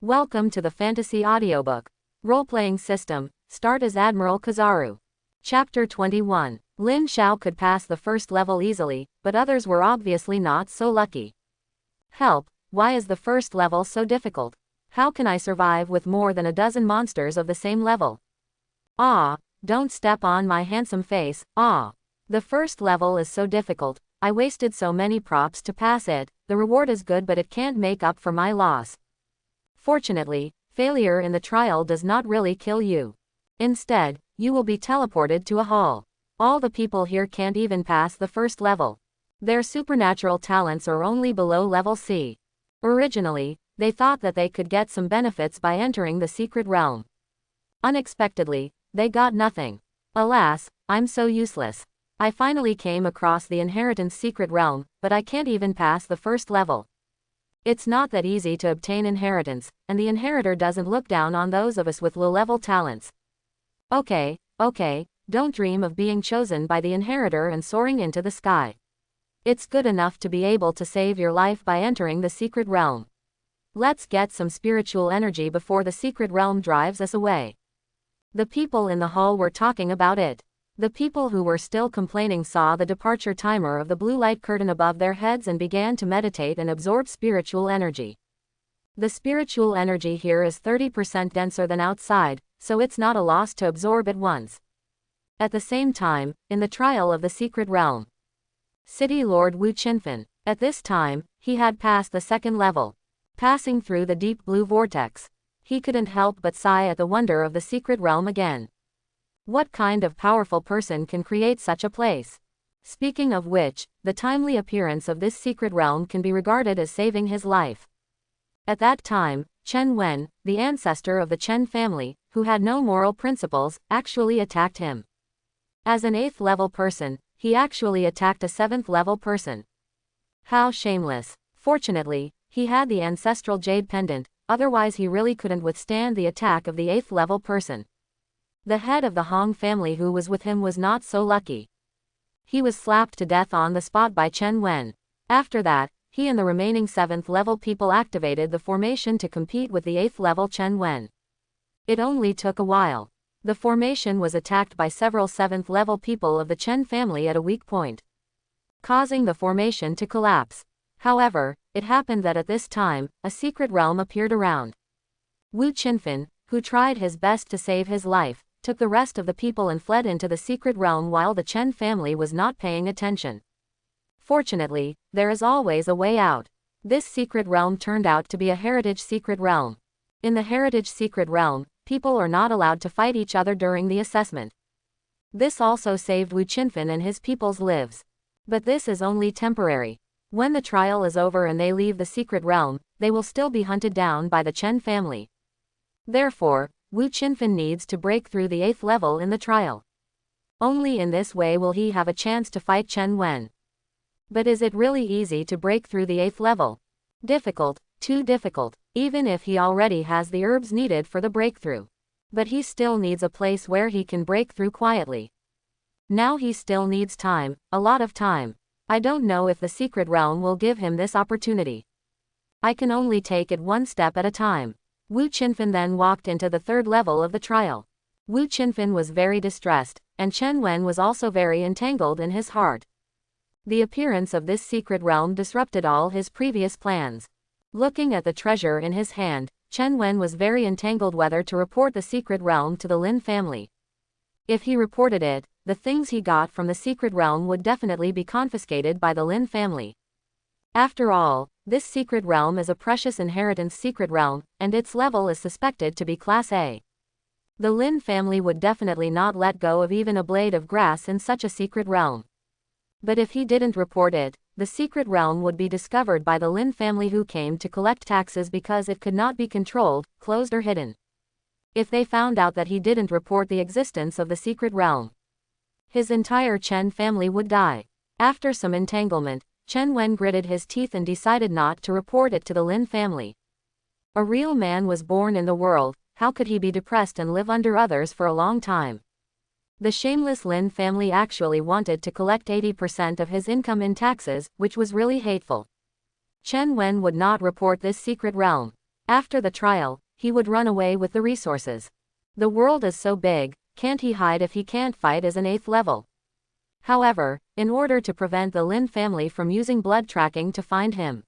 Welcome to the Fantasy Audiobook. Role-playing system, start as Admiral Kizaru. Chapter 21. Lin Xiao could pass the first level easily, but others were obviously not so lucky. Help, why is the first level so difficult? How can I survive with more than a dozen monsters of the same level? Ah, don't step on my handsome face, ah. The first level is so difficult, I wasted so many props to pass it, the reward is good but it can't make up for my loss. Fortunately, failure in the trial does not really kill you. Instead, you will be teleported to a hall. All the people here can't even pass the first level. Their supernatural talents are only below level C. Originally, they thought that they could get some benefits by entering the secret realm. Unexpectedly, they got nothing. Alas, I'm so useless. I finally came across the inheritance secret realm, but I can't even pass the first level. It's not that easy to obtain inheritance, and the inheritor doesn't look down on those of us with low-level talents. Okay, don't dream of being chosen by the inheritor and soaring into the sky. It's good enough to be able to save your life by entering the secret realm. Let's get some spiritual energy before the secret realm drives us away. The people in the hall were talking about it. The people who were still complaining saw the departure timer of the blue light curtain above their heads and began to meditate and absorb spiritual energy. The spiritual energy here is 30% denser than outside, so it's not a loss to absorb at once. At the same time, in the trial of the secret realm, City Lord Wu Qinfen, at this time, he had passed the second level. Passing through the deep blue vortex, he couldn't help but sigh at the wonder of the secret realm again. What kind of powerful person can create such a place? Speaking of which, the timely appearance of this secret realm can be regarded as saving his life. At that time, Chen Wen, the ancestor of the Chen family, who had no moral principles, actually attacked him. As an 8th level person, he actually attacked a 7th level person. How shameless. Fortunately, he had the ancestral jade pendant, otherwise he really couldn't withstand the attack of the 8th level person. The head of the Hong family who was with him was not so lucky. He was slapped to death on the spot by Chen Wen. After that, he and the remaining 7th level people activated the formation to compete with the 8th level Chen Wen. It only took a while. The formation was attacked by several 7th level people of the Chen family at a weak point, causing the formation to collapse. However, it happened that at this time, a secret realm appeared around. Wu Qinfen, who tried his best to save his life, took the rest of the people and fled into the secret realm while the Chen family was not paying attention. Fortunately, there is always a way out. This secret realm turned out to be a heritage secret realm. In the heritage secret realm, people are not allowed to fight each other during the assessment. This also saved Wu Qinfen and his people's lives. But this is only temporary. When the trial is over and they leave the secret realm, they will still be hunted down by the Chen family. Therefore, Wu Qinfen needs to break through the 8th level in the trial. Only in this way will he have a chance to fight Chen Wen. But is it really easy to break through the 8th level? Difficult, too difficult, even if he already has the herbs needed for the breakthrough. But he still needs a place where he can break through quietly. Now he still needs time, a lot of time. I don't know if the secret realm will give him this opportunity. I can only take it one step at a time. Wu Qinfen then walked into the 3rd level of the trial. Wu Qinfen was very distressed, and Chen Wen was also very entangled in his heart. The appearance of this secret realm disrupted all his previous plans. Looking at the treasure in his hand, Chen Wen was very entangled whether to report the secret realm to the Lin family. If he reported it, the things he got from the secret realm would definitely be confiscated by the Lin family. After all, this secret realm is a precious inheritance secret realm, and its level is suspected to be Class A. The Lin family would definitely not let go of even a blade of grass in such a secret realm. But if he didn't report it, the secret realm would be discovered by the Lin family who came to collect taxes because it could not be controlled, closed or hidden. If they found out that he didn't report the existence of the secret realm, his entire Chen family would die. After some entanglement, Chen Wen gritted his teeth and decided not to report it to the Lin family. A real man was born in the world, how could he be depressed and live under others for a long time? The shameless Lin family actually wanted to collect 80% of his income in taxes, which was really hateful. Chen Wen would not report this secret realm. After the trial, he would run away with the resources. The world is so big, can't he hide if he can't fight as an 8th level? However, in order to prevent the Lin family from using blood tracking to find him,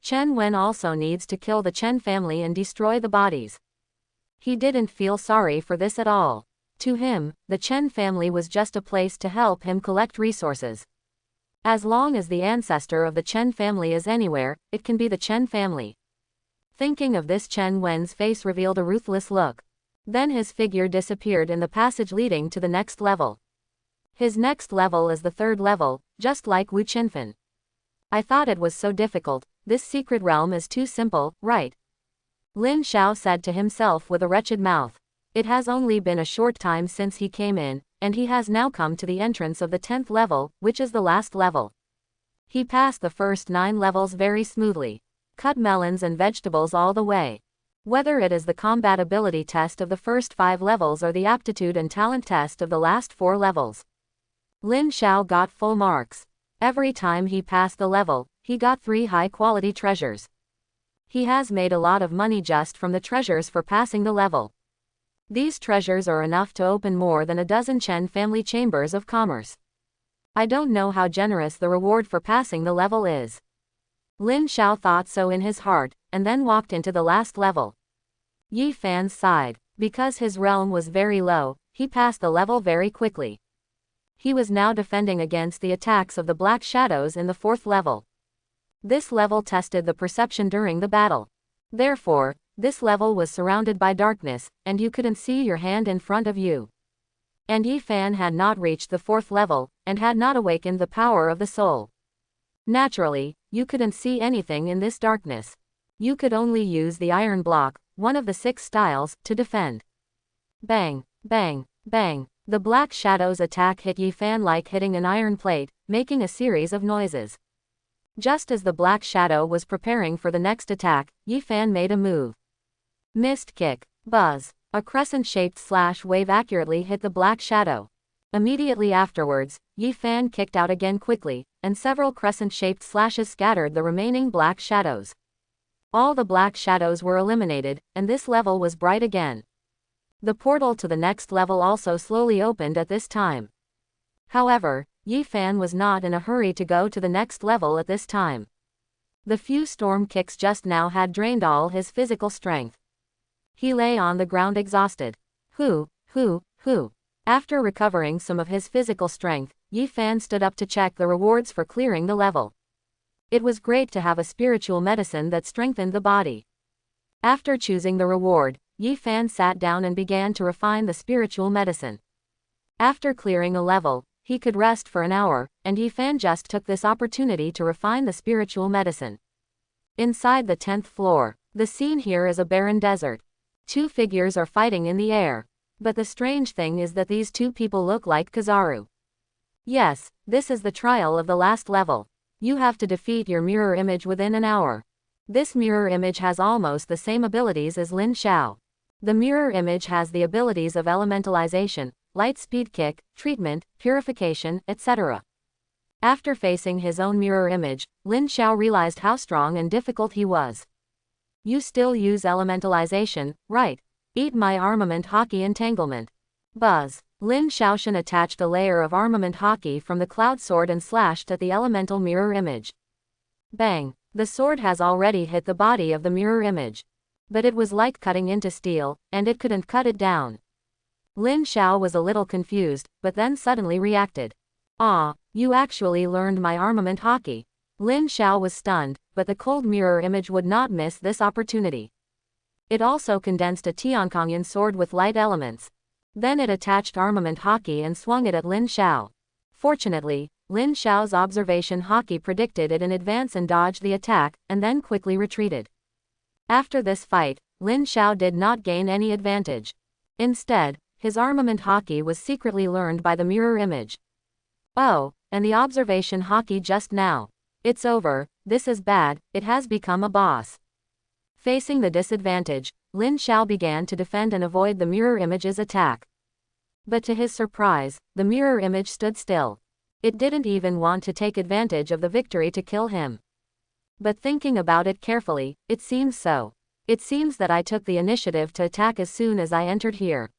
Chen Wen also needs to kill the Chen family and destroy the bodies. He didn't feel sorry for this at all. To him, the Chen family was just a place to help him collect resources. As long as the ancestor of the Chen family is anywhere, it can be the Chen family. Thinking of this, Chen Wen's face revealed a ruthless look. Then his figure disappeared in the passage leading to the next level. His next level is the 3rd level, just like Wu Qinfen. I thought it was so difficult. This secret realm is too simple, right? Lin Xiao said to himself with a wretched mouth. It has only been a short time since he came in, and he has now come to the entrance of the 10th level, which is the last level. He passed the first 9 levels very smoothly. Cut melons and vegetables all the way. Whether it is the combat ability test of the first 5 levels or the aptitude and talent test of the last 4 levels, Lin Xiao got full marks. Every time he passed the level, he got 3 high-quality treasures. He has made a lot of money just from the treasures for passing the level. These treasures are enough to open more than a dozen Chen family chambers of commerce. I don't know how generous the reward for passing the level is. Lin Xiao thought so in his heart, and then walked into the last level. Yi Fan sighed. Because his realm was very low, he passed the level very quickly. He was now defending against the attacks of the black shadows in the 4th level. This level tested the perception during the battle. Therefore, this level was surrounded by darkness, and you couldn't see your hand in front of you. And Yi Fan had not reached the 4th level, and had not awakened the power of the soul. Naturally, you couldn't see anything in this darkness. You could only use the iron block, one of the 6 styles, to defend. Bang, bang, bang. The black shadow's attack hit Yi Fan like hitting an iron plate, making a series of noises. Just as the black shadow was preparing for the next attack, Yi Fan made a move. Missed kick. Buzz. A crescent-shaped slash wave accurately hit the black shadow. Immediately afterwards, Yi Fan kicked out again quickly, and several crescent-shaped slashes scattered the remaining black shadows. All the black shadows were eliminated, and this level was bright again. The portal to the next level also slowly opened at this time. However, Yi Fan was not in a hurry to go to the next level at this time. The few storm kicks just now had drained all his physical strength. He lay on the ground exhausted. Who. After recovering some of his physical strength, Yi Fan stood up to check the rewards for clearing the level. It was great to have a spiritual medicine that strengthened the body. After choosing the reward, Yi Fan sat down and began to refine the spiritual medicine. After clearing a level, he could rest for an hour, and Yi Fan just took this opportunity to refine the spiritual medicine. Inside the 10th floor, the scene here is a barren desert. 2 figures are fighting in the air. But the strange thing is that these 2 people look like Kizaru. Yes, this is the trial of the last level. You have to defeat your mirror image within an hour. This mirror image has almost the same abilities as Lin Xiao. The mirror image has the abilities of elementalization, light speed kick, treatment, purification, etc. After facing his own mirror image, Lin Xiao realized how strong and difficult he was. You still use elementalization, right? Eat my armament hockey entanglement. Buzz. Lin Xiaoshan attached a layer of armament hockey from the cloud sword and slashed at the elemental mirror image. Bang. The sword has already hit the body of the mirror image. But it was like cutting into steel, and it couldn't cut it down. Lin Xiao was a little confused, but then suddenly reacted. Ah, you actually learned my armament hockey. Lin Xiao was stunned, but the cold mirror image would not miss this opportunity. It also condensed a Tiankongyan sword with light elements. Then it attached armament hockey and swung it at Lin Xiao. Fortunately, Lin Xiao's observation hockey predicted it in advance and dodged the attack, and then quickly retreated. After this fight, Lin Xiao did not gain any advantage. Instead, his armament hockey was secretly learned by the mirror image. Oh, and the observation hockey just now. It's over, this is bad, it has become a boss. Facing the disadvantage, Lin Xiao began to defend and avoid the mirror image's attack. But to his surprise, the mirror image stood still. It didn't even want to take advantage of the victory to kill him. But thinking about it carefully, it seems so. It seems that I took the initiative to attack as soon as I entered here.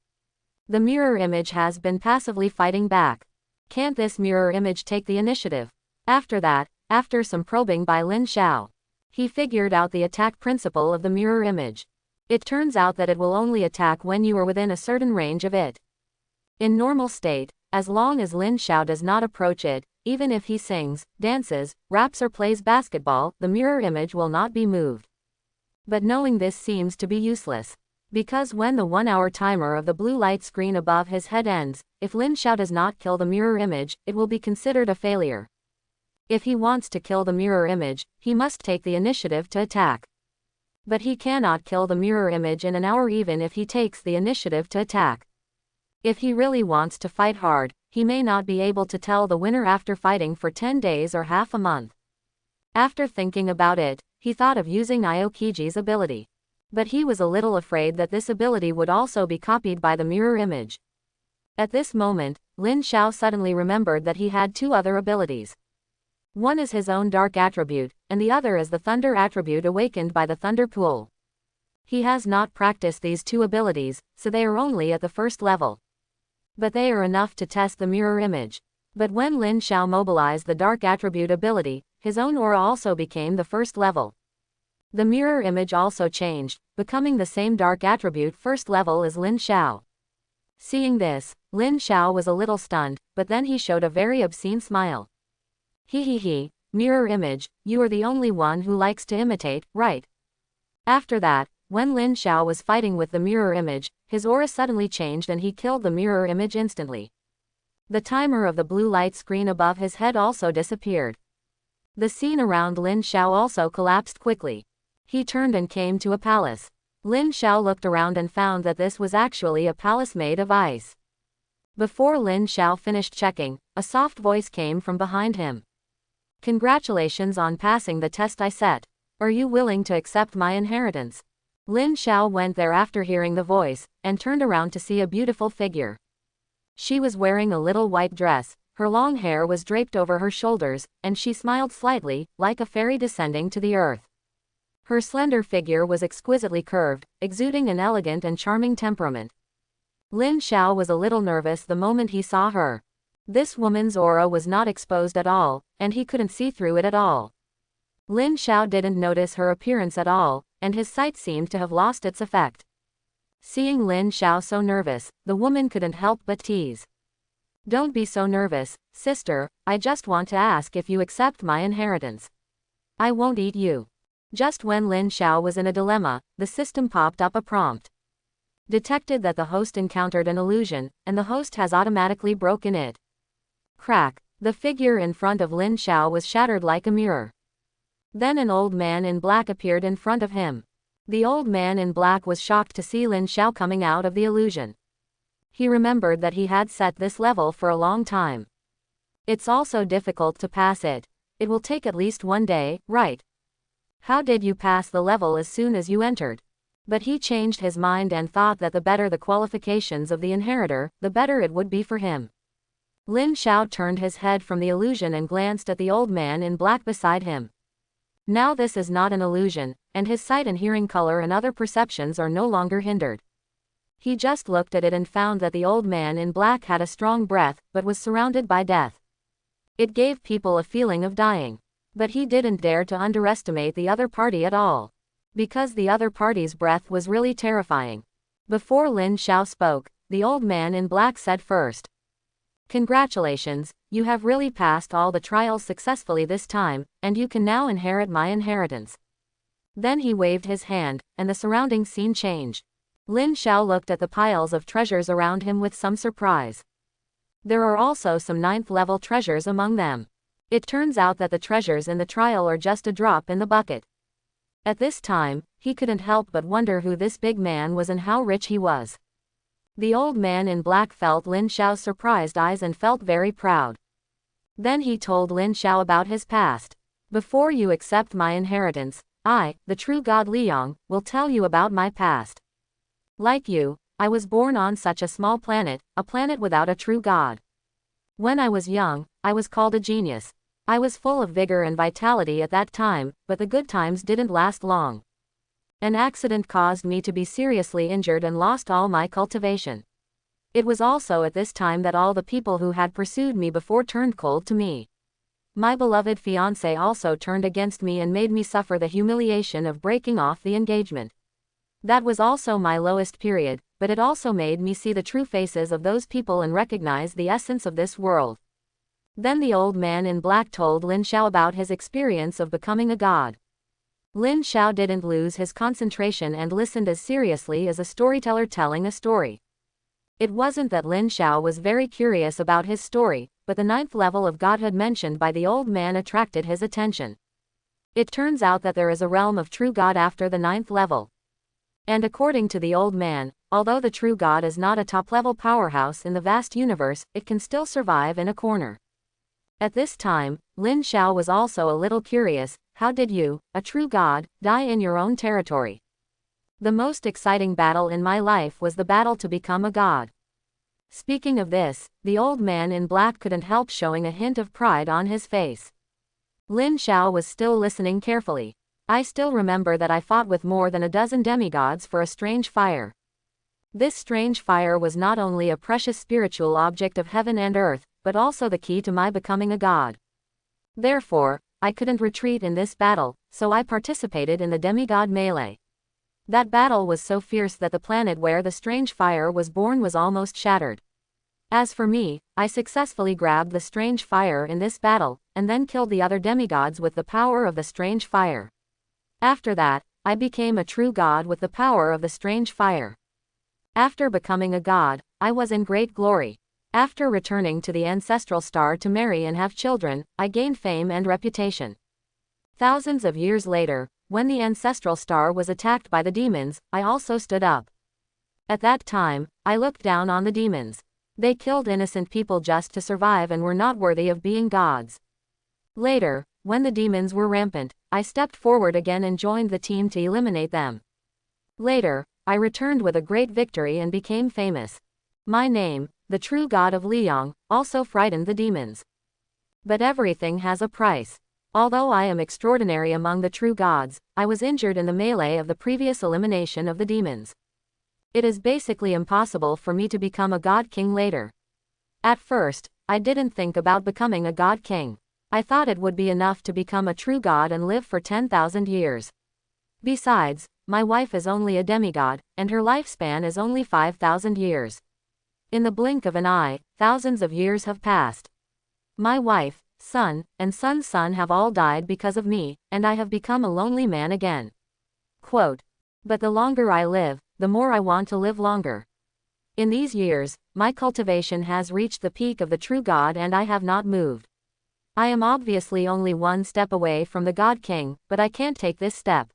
The mirror image has been passively fighting back. Can't this mirror image take the initiative? After that, after some probing by Lin Xiao, he figured out the attack principle of the mirror image. It turns out that it will only attack when you are within a certain range of it. In normal state, as long as Lin Xiao does not approach it, even if he sings, dances, raps or plays basketball, the mirror image will not be moved. But knowing this seems to be useless. Because when the 1-hour timer of the blue light screen above his head ends, if Lin Xiao does not kill the mirror image, it will be considered a failure. If he wants to kill the mirror image, he must take the initiative to attack. But he cannot kill the mirror image in an hour even if he takes the initiative to attack. If he really wants to fight hard, he may not be able to tell the winner after fighting for 10 days or half a month. After thinking about it, he thought of using Aokiji's ability. But he was a little afraid that this ability would also be copied by the mirror image. At this moment, Lin Xiao suddenly remembered that he had two other abilities. One is his own dark attribute, and the other is the thunder attribute awakened by the thunder pool. He has not practiced these two abilities, so they are only at the first level. But they are enough to test the mirror image. But when Lin Xiao mobilized the dark attribute ability, his own aura also became the first level. The mirror image also changed, becoming the same dark attribute first level as Lin Xiao. Seeing this, Lin Xiao was a little stunned, but then he showed a very obscene smile. He, mirror image, you are the only one who likes to imitate, right? After that, when Lin Xiao was fighting with the mirror image, his aura suddenly changed and he killed the mirror image instantly. The timer of the blue light screen above his head also disappeared. The scene around Lin Xiao also collapsed quickly. He turned and came to a palace. Lin Xiao looked around and found that this was actually a palace made of ice. Before Lin Xiao finished checking, a soft voice came from behind him. Congratulations on passing the test I set. Are you willing to accept my inheritance? Lin Xiao went there after hearing the voice, and turned around to see a beautiful figure. She was wearing a little white dress, her long hair was draped over her shoulders, and she smiled slightly, like a fairy descending to the earth. Her slender figure was exquisitely curved, exuding an elegant and charming temperament. Lin Xiao was a little nervous the moment he saw her. This woman's aura was not exposed at all, and he couldn't see through it at all. Lin Xiao didn't notice her appearance at all, and his sight seemed to have lost its effect. Seeing Lin Xiao so nervous, the woman couldn't help but tease. Don't be so nervous, sister, I just want to ask if you accept my inheritance. I won't eat you. Just when Lin Xiao was in a dilemma, the system popped up a prompt. Detected that the host encountered an illusion, and the host has automatically broken it. Crack, the figure in front of Lin Xiao was shattered like a mirror. Then an old man in black appeared in front of him. The old man in black was shocked to see Lin Xiao coming out of the illusion. He remembered that he had set this level for a long time. It's also difficult to pass it. It will take at least 1 day, right? How did you pass the level as soon as you entered? But he changed his mind and thought that the better the qualifications of the inheritor, the better it would be for him. Lin Xiao turned his head from the illusion and glanced at the old man in black beside him. Now this is not an illusion, and his sight and hearing, color and other perceptions are no longer hindered. He just looked at it and found that the old man in black had a strong breath, but was surrounded by death. It gave people a feeling of dying. But he didn't dare to underestimate the other party at all. Because the other party's breath was really terrifying. Before Lin Xiao spoke, the old man in black said first. Congratulations, you have really passed all the trials successfully this time, and you can now inherit my inheritance. Then he waved his hand, and the surrounding scene changed. Lin Xiao looked at the piles of treasures around him with some surprise. There are also some 9th-level treasures among them. It turns out that the treasures in the trial are just a drop in the bucket. At this time, he couldn't help but wonder who this big man was and how rich he was. The old man in black felt Lin Xiao's surprised eyes and felt very proud. Then he told Lin Xiao about his past. Before you accept my inheritance, I, the true god Liang, will tell you about my past. Like you, I was born on such a small planet, a planet without a true god. When I was young, I was called a genius. I was full of vigor and vitality at that time, but the good times didn't last long. An accident caused me to be seriously injured and lost all my cultivation. It was also at this time that all the people who had pursued me before turned cold to me. My beloved fiancé also turned against me and made me suffer the humiliation of breaking off the engagement. That was also my lowest period, but it also made me see the true faces of those people and recognize the essence of this world. Then the old man in black told Lin Xiao about his experience of becoming a god. Lin Xiao didn't lose his concentration and listened as seriously as a storyteller telling a story. It wasn't that Lin Xiao was very curious about his story, but the 9th level of godhood mentioned by the old man attracted his attention. It turns out that there is a realm of true God after the 9th level. And according to the old man, although the true God is not a top-level powerhouse in the vast universe, it can still survive in a corner. At this time, Lin Xiao was also a little curious. How did you, a true God, die in your own territory? The most exciting battle in my life was the battle to become a god. Speaking of this, the old man in black couldn't help showing a hint of pride on his face. Lin Xiao was still listening carefully. I still remember that I fought with more than a dozen demigods for a strange fire. This strange fire was not only a precious spiritual object of heaven and earth, but also the key to my becoming a god. Therefore, I couldn't retreat in this battle, so I participated in the demigod melee. That battle was so fierce that the planet where the strange fire was born was almost shattered. As for me, I successfully grabbed the strange fire in this battle, and then killed the other demigods with the power of the strange fire. After that, I became a true god with the power of the strange fire. After becoming a god, I was in great glory. After returning to the ancestral star to marry and have children, I gained fame and reputation. Thousands of years later, when the ancestral star was attacked by the demons, I also stood up. At that time, I looked down on the demons. They killed innocent people just to survive and were not worthy of being gods. Later, when the demons were rampant, I stepped forward again and joined the team to eliminate them. Later, I returned with a great victory and became famous. My name, the true god of Liang, also frightened the demons. But everything has a price. Although I am extraordinary among the true gods, I was injured in the melee of the previous elimination of the demons. It is basically impossible for me to become a god king later. At first, I didn't think about becoming a god king. I thought it would be enough to become a true god and live for 10,000 years. Besides, my wife is only a demigod, and her lifespan is only 5,000 years. In the blink of an eye, thousands of years have passed. My wife, son, and son's son have all died because of me, and I have become a lonely man again. Quote, but the longer I live, the more I want to live longer. In these years, my cultivation has reached the peak of the true God and I have not moved. I am obviously only one step away from the God King, but I can't take this step.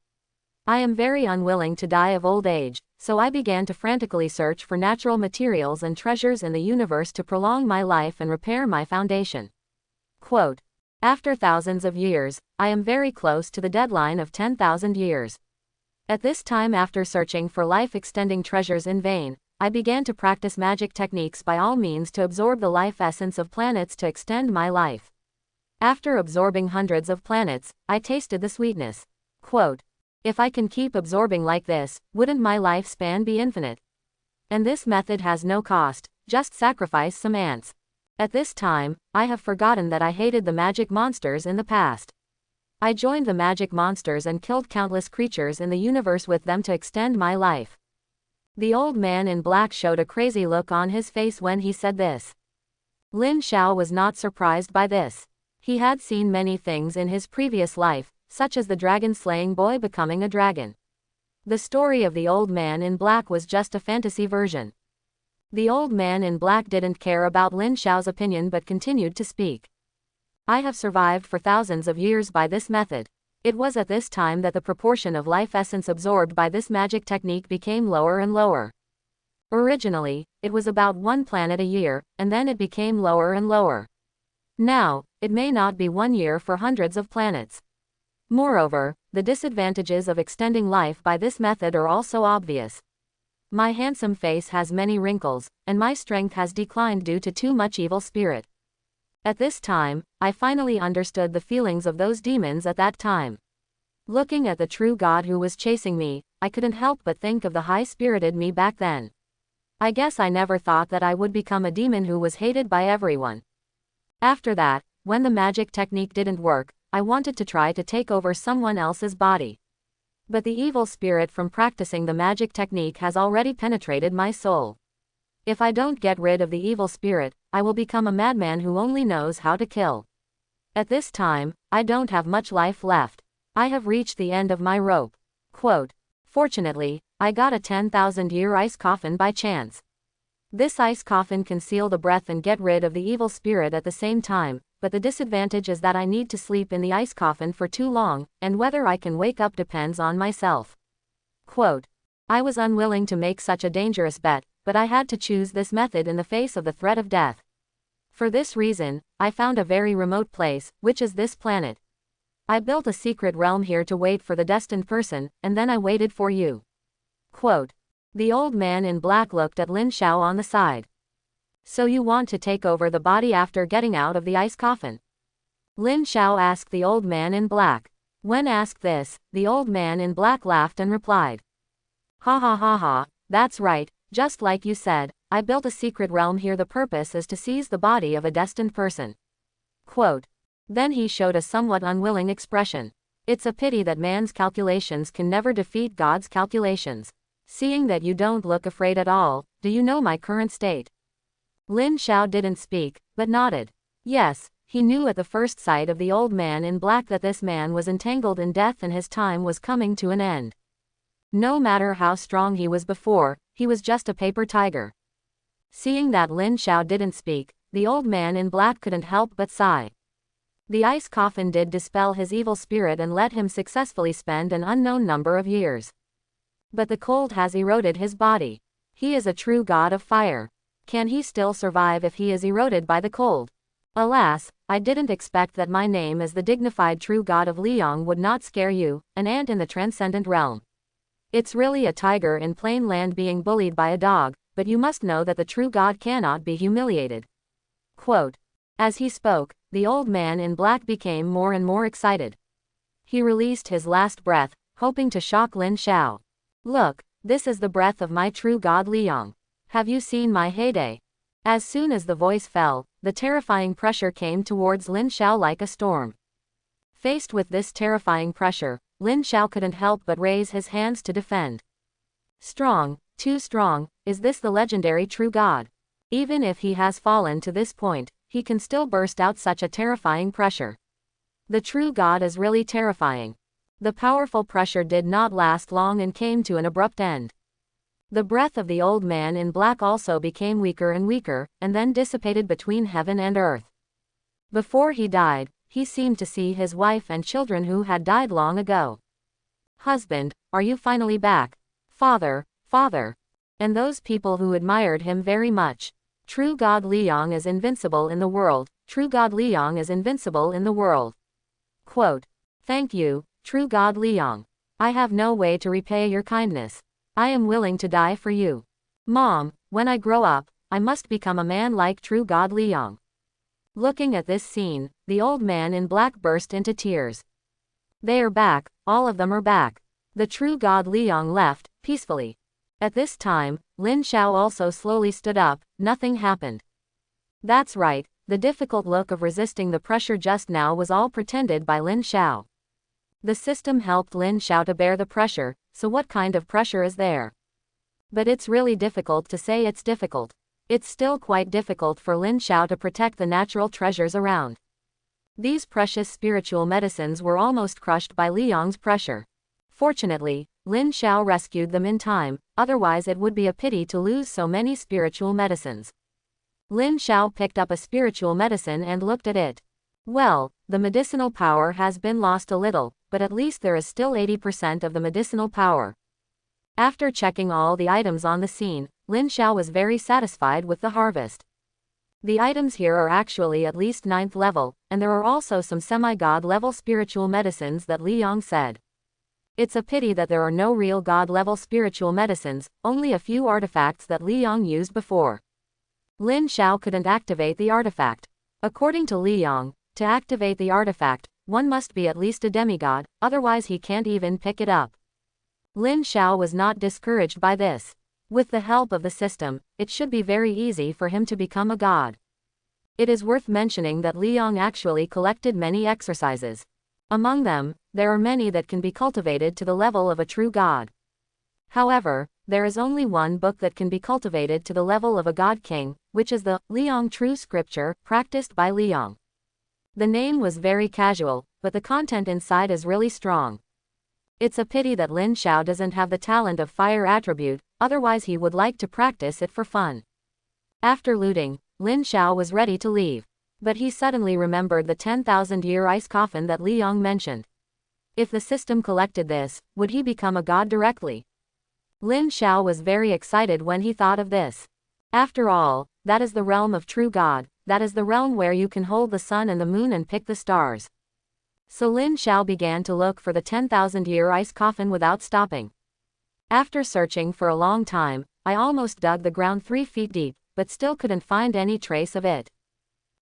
I am very unwilling to die of old age, so I began to frantically search for natural materials and treasures in the universe to prolong my life and repair my foundation. Quote, after thousands of years, I am very close to the deadline of 10,000 years. At this time, after searching for life-extending treasures in vain, I began to practice magic techniques by all means to absorb the life essence of planets to extend my life. After absorbing hundreds of planets, I tasted the sweetness. Quote, if I can keep absorbing like this, wouldn't my lifespan be infinite? And this method has no cost, just sacrifice some ants. At this time, I have forgotten that I hated the magic monsters in the past. I joined the magic monsters and killed countless creatures in the universe with them to extend my life. The old man in black showed a crazy look on his face when he said this. Lin Xiao was not surprised by this. He had seen many things in his previous life, such as the dragon-slaying boy becoming a dragon. The story of the old man in black was just a fantasy version. The old man in black didn't care about Lin Xiao's opinion but continued to speak. I have survived for thousands of years by this method. It was at this time that the proportion of life essence absorbed by this magic technique became lower and lower. Originally, it was about one planet a year, and then it became lower and lower. Now, it may not be 1 year for hundreds of planets. Moreover, the disadvantages of extending life by this method are also obvious. My handsome face has many wrinkles, and my strength has declined due to too much evil spirit. At this time, I finally understood the feelings of those demons at that time. Looking at the true God who was chasing me, I couldn't help but think of the high-spirited me back then. I guess I never thought that I would become a demon who was hated by everyone. After that, when the magic technique didn't work, I wanted to try to take over someone else's body. But the evil spirit from practicing the magic technique has already penetrated my soul. If I don't get rid of the evil spirit, I will become a madman who only knows how to kill. At this time, I don't have much life left. I have reached the end of my rope. Quote, fortunately, I got a 10,000-year ice coffin by chance. This ice coffin can seal the breath and get rid of the evil spirit at the same time, but the disadvantage is that I need to sleep in the ice coffin for too long, and whether I can wake up depends on myself. Quote, I was unwilling to make such a dangerous bet, but I had to choose this method in the face of the threat of death. For this reason, I found a very remote place, which is this planet. I built a secret realm here to wait for the destined person, and then I waited for you. Quote, the old man in black looked at Lin Xiao on the side. So you want to take over the body after getting out of the ice coffin? Lin Xiao asked the old man in black. When asked this, the old man in black laughed and replied, ha ha ha ha, that's right, just like you said, I built a secret realm here. The purpose is to seize the body of a destined person. Quote, then he showed a somewhat unwilling expression. It's a pity that man's calculations can never defeat God's calculations. Seeing that you don't look afraid at all, do you know my current state? Lin Xiao didn't speak, but nodded. Yes, he knew at the first sight of the old man in black that this man was entangled in death and his time was coming to an end. No matter how strong he was before, he was just a paper tiger. Seeing that Lin Xiao didn't speak, the old man in black couldn't help but sigh. The ice coffin did dispel his evil spirit and let him successfully spend an unknown number of years. But the cold has eroded his body. He is a true god of fire. Can he still survive if he is eroded by the cold? Alas, I didn't expect that my name as the dignified true god of Liang would not scare you, an ant in the transcendent realm. It's really a tiger in plain land being bullied by a dog, but you must know that the true god cannot be humiliated. Quote, as he spoke, the old man in black became more and more excited. He released his last breath, hoping to shock Lin Xiao. Look, this is the breath of my true god Liang. Have you seen my heyday? As soon as the voice fell, the terrifying pressure came towards Lin Xiao like a storm. Faced with this terrifying pressure, Lin Xiao couldn't help but raise his hands to defend. Strong, too strong, is this the legendary true god? Even if he has fallen to this point, he can still burst out such a terrifying pressure. The true god is really terrifying. The powerful pressure did not last long and came to an abrupt end. The breath of the old man in black also became weaker and weaker, and then dissipated between heaven and earth. Before he died, he seemed to see his wife and children who had died long ago. Husband, are you finally back? Father, father. And those people who admired him very much. True God Liang is invincible in the world, true God Liang is invincible in the world. Quote, thank you, true God Liang. I have no way to repay your kindness. I am willing to die for you. Mom, when I grow up, I must become a man like true God Liang. Looking at this scene, the old man in black burst into tears. They are back, all of them are back. The true God Liang left, peacefully. At this time, Lin Xiao also slowly stood up, nothing happened. That's right, the difficult look of resisting the pressure just now was all pretended by Lin Xiao. The system helped Lin Xiao to bear the pressure, so what kind of pressure is there? But it's really difficult to say it's difficult. It's still quite difficult for Lin Xiao to protect the natural treasures around. These precious spiritual medicines were almost crushed by Liang's pressure. Fortunately, Lin Xiao rescued them in time, otherwise it would be a pity to lose so many spiritual medicines. Lin Xiao picked up a spiritual medicine and looked at it. Well, the medicinal power has been lost a little, but at least there is still 80% of the medicinal power. After checking all the items on the scene, Lin Xiao was very satisfied with the harvest. The items here are actually at least 9th level, and there are also some semi-god level spiritual medicines that Liang said. It's a pity that there are no real god level spiritual medicines, only a few artifacts that Liang used before. Lin Xiao couldn't activate the artifact. According to Liang, to activate the artifact, one must be at least a demigod, otherwise he can't even pick it up. Lin Xiao was not discouraged by this. With the help of the system, it should be very easy for him to become a god. It is worth mentioning that Liang actually collected many exercises. Among them, there are many that can be cultivated to the level of a true god. However, there is only one book that can be cultivated to the level of a god king, which is the Liang True Scripture, practiced by Liang. The name was very casual, but the content inside is really strong. It's a pity that Lin Xiao doesn't have the talent of fire attribute, otherwise he would like to practice it for fun. After looting, Lin Xiao was ready to leave. But he suddenly remembered the 10,000-year ice coffin that Liang mentioned. If the system collected this, would he become a god directly? Lin Xiao was very excited when he thought of this. After all, that is the realm of true god, that is the realm where you can hold the sun and the moon and pick the stars. So Lin Xiao began to look for the 10,000-year ice coffin without stopping. After searching for a long time, I almost dug the ground 3 feet deep, but still couldn't find any trace of it.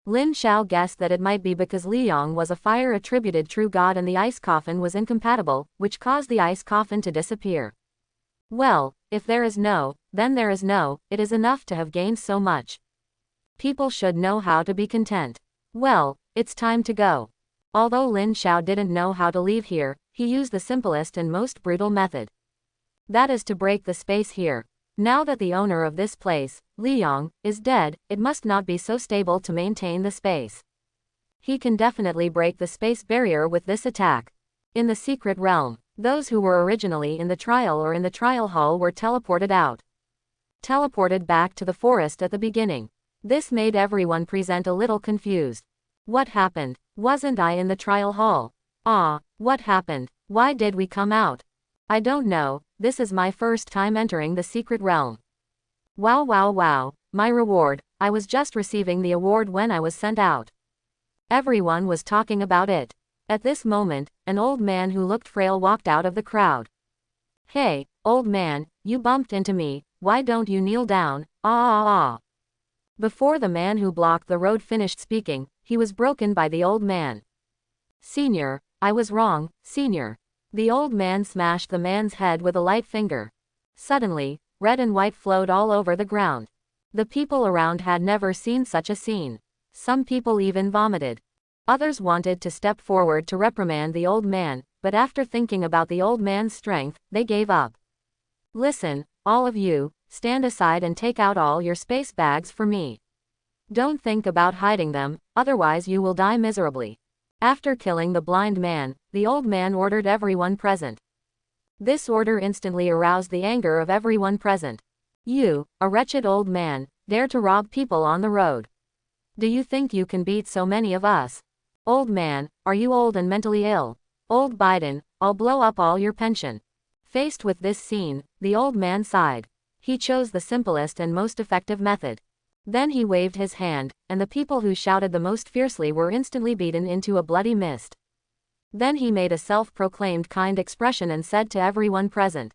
Lin Xiao guessed that it might be because Liang was a fire-attributed true god and the ice coffin was incompatible, which caused the ice coffin to disappear. Well, if there is no, then there is no, it is enough to have gained so much. People should know how to be content. Well, it's time to go. Although Lin Xiao didn't know how to leave here, he used the simplest and most brutal method. That is to break the space here. Now that the owner of this place, Liang, is dead, it must not be so stable to maintain the space. He can definitely break the space barrier with this attack. In the secret realm, those who were originally in the trial or in the trial hall were teleported out. Teleported back to the forest at the beginning. This made everyone present a little confused. What happened? Wasn't I in the trial hall? What happened? Why did we come out? I don't know, this is my first time entering the secret realm. Wow, my reward, I was just receiving the award when I was sent out. Everyone was talking about it. At this moment, an old man who looked frail walked out of the crowd. Hey, old man, you bumped into me, why don't you kneel down, Before the man who blocked the road finished speaking, he was broken by the old man. Senior, I was wrong, senior. The old man smashed the man's head with a light finger. Suddenly, red and white flowed all over the ground. The people around had never seen such a scene. Some people even vomited. Others wanted to step forward to reprimand the old man, but after thinking about the old man's strength, they gave up. Listen, all of you, stand aside and take out all your space bags for me. Don't think about hiding them, otherwise you will die miserably. After killing the blind man, the old man ordered everyone present. This order instantly aroused the anger of everyone present. You, a wretched old man, dare to rob people on the road. Do you think you can beat so many of us? Old man, are you old and mentally ill? Old Biden, I'll blow up all your pension. Faced with this scene, the old man sighed. He chose the simplest and most effective method. Then he waved his hand, and the people who shouted the most fiercely were instantly beaten into a bloody mist. Then he made a self-proclaimed kind expression and said to everyone present,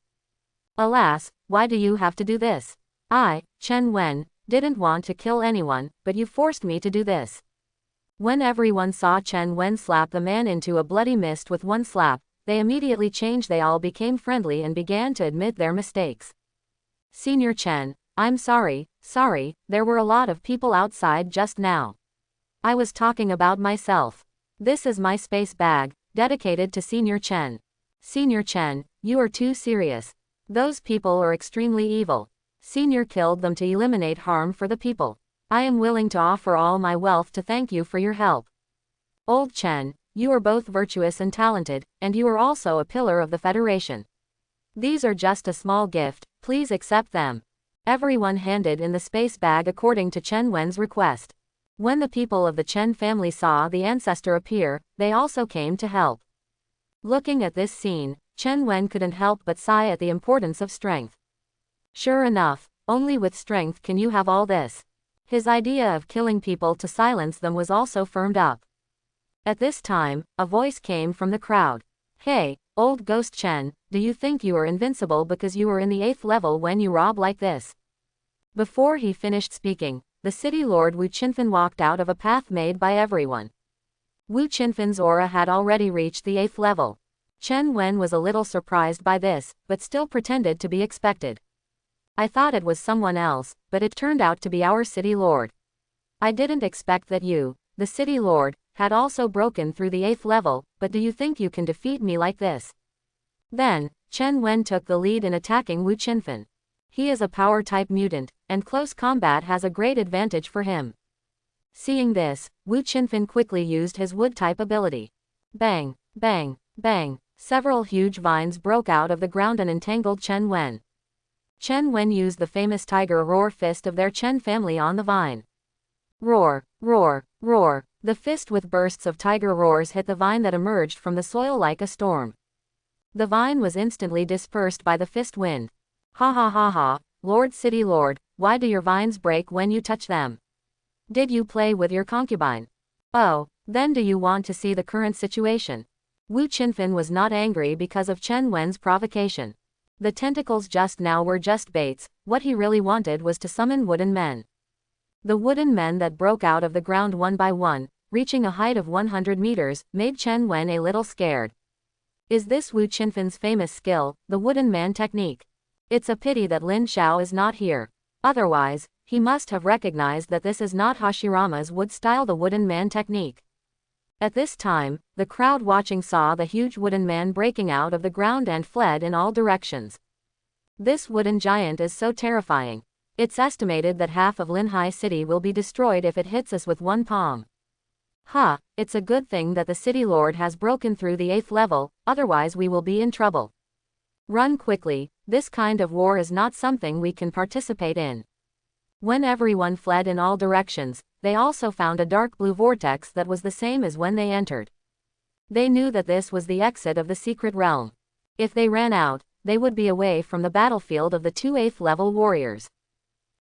Alas, why do you have to do this? I, Chen Wen, didn't want to kill anyone, but you forced me to do this. When everyone saw Chen Wen slap the man into a bloody mist with one slap, they immediately changed. They all became friendly and began to admit their mistakes. Senior Chen, I'm sorry, there were a lot of people outside just now. I was talking about myself. This is my space bag, dedicated to Senior Chen. Senior Chen, you are too serious. Those people are extremely evil. Senior killed them to eliminate harm for the people. I am willing to offer all my wealth to thank you for your help. Old Chen, you are both virtuous and talented, and you are also a pillar of the Federation. These are just a small gift, please accept them. Everyone handed in the space bag according to Chen Wen's request. When the people of the Chen family saw the ancestor appear, they also came to help. Looking at this scene, Chen Wen couldn't help but sigh at the importance of strength. Sure enough, only with strength can you have all this. His idea of killing people to silence them was also firmed up. At this time, a voice came from the crowd. Hey, old ghost Chen, do you think you are invincible because you were in the 8th level when you rob like this? Before he finished speaking, the city lord Wu Qinfen walked out of a path made by everyone. Wu Qinfen's aura had already reached the 8th level. Chen Wen was a little surprised by this, but still pretended to be expected. I thought it was someone else, but it turned out to be our city lord. I didn't expect that you, the city lord, had also broken through the 8th level, but do you think you can defeat me like this? Then, Chen Wen took the lead in attacking Wu Qinfen. He is a power-type mutant, and close combat has a great advantage for him. Seeing this, Wu Qinfen quickly used his wood-type ability. Bang, bang, bang, several huge vines broke out of the ground and entangled Chen Wen. Chen Wen used the famous tiger roar fist of their Chen family on the vine. Roar, roar, roar, the fist with bursts of tiger roars hit the vine that emerged from the soil like a storm. The vine was instantly dispersed by the fist wind. Ha ha ha ha, Lord City Lord, why do your vines break when you touch them? Did you play with your concubine? Oh, then do you want to see the current situation? Wu Qinfen was not angry because of Chen Wen's provocation. The tentacles just now were just baits, what he really wanted was to summon wooden men. The wooden men that broke out of the ground one by one, reaching a height of 100 meters, made Chen Wen a little scared. Is this Wu Qinfen's famous skill, the wooden man technique? It's a pity that Lin Xiao is not here. Otherwise, he must have recognized that this is not Hashirama's wood style, the wooden man technique. At this time, the crowd watching saw the huge wooden man breaking out of the ground and fled in all directions. This wooden giant is so terrifying. It's estimated that half of Linhai city will be destroyed if it hits us with one palm. Ha, it's a good thing that the city lord has broken through the 8th level, otherwise we will be in trouble. Run quickly, this kind of war is not something we can participate in. When everyone fled in all directions, they also found a dark blue vortex that was the same as when they entered. They knew that this was the exit of the secret realm. If they ran out, they would be away from the battlefield of the 2 8th level warriors.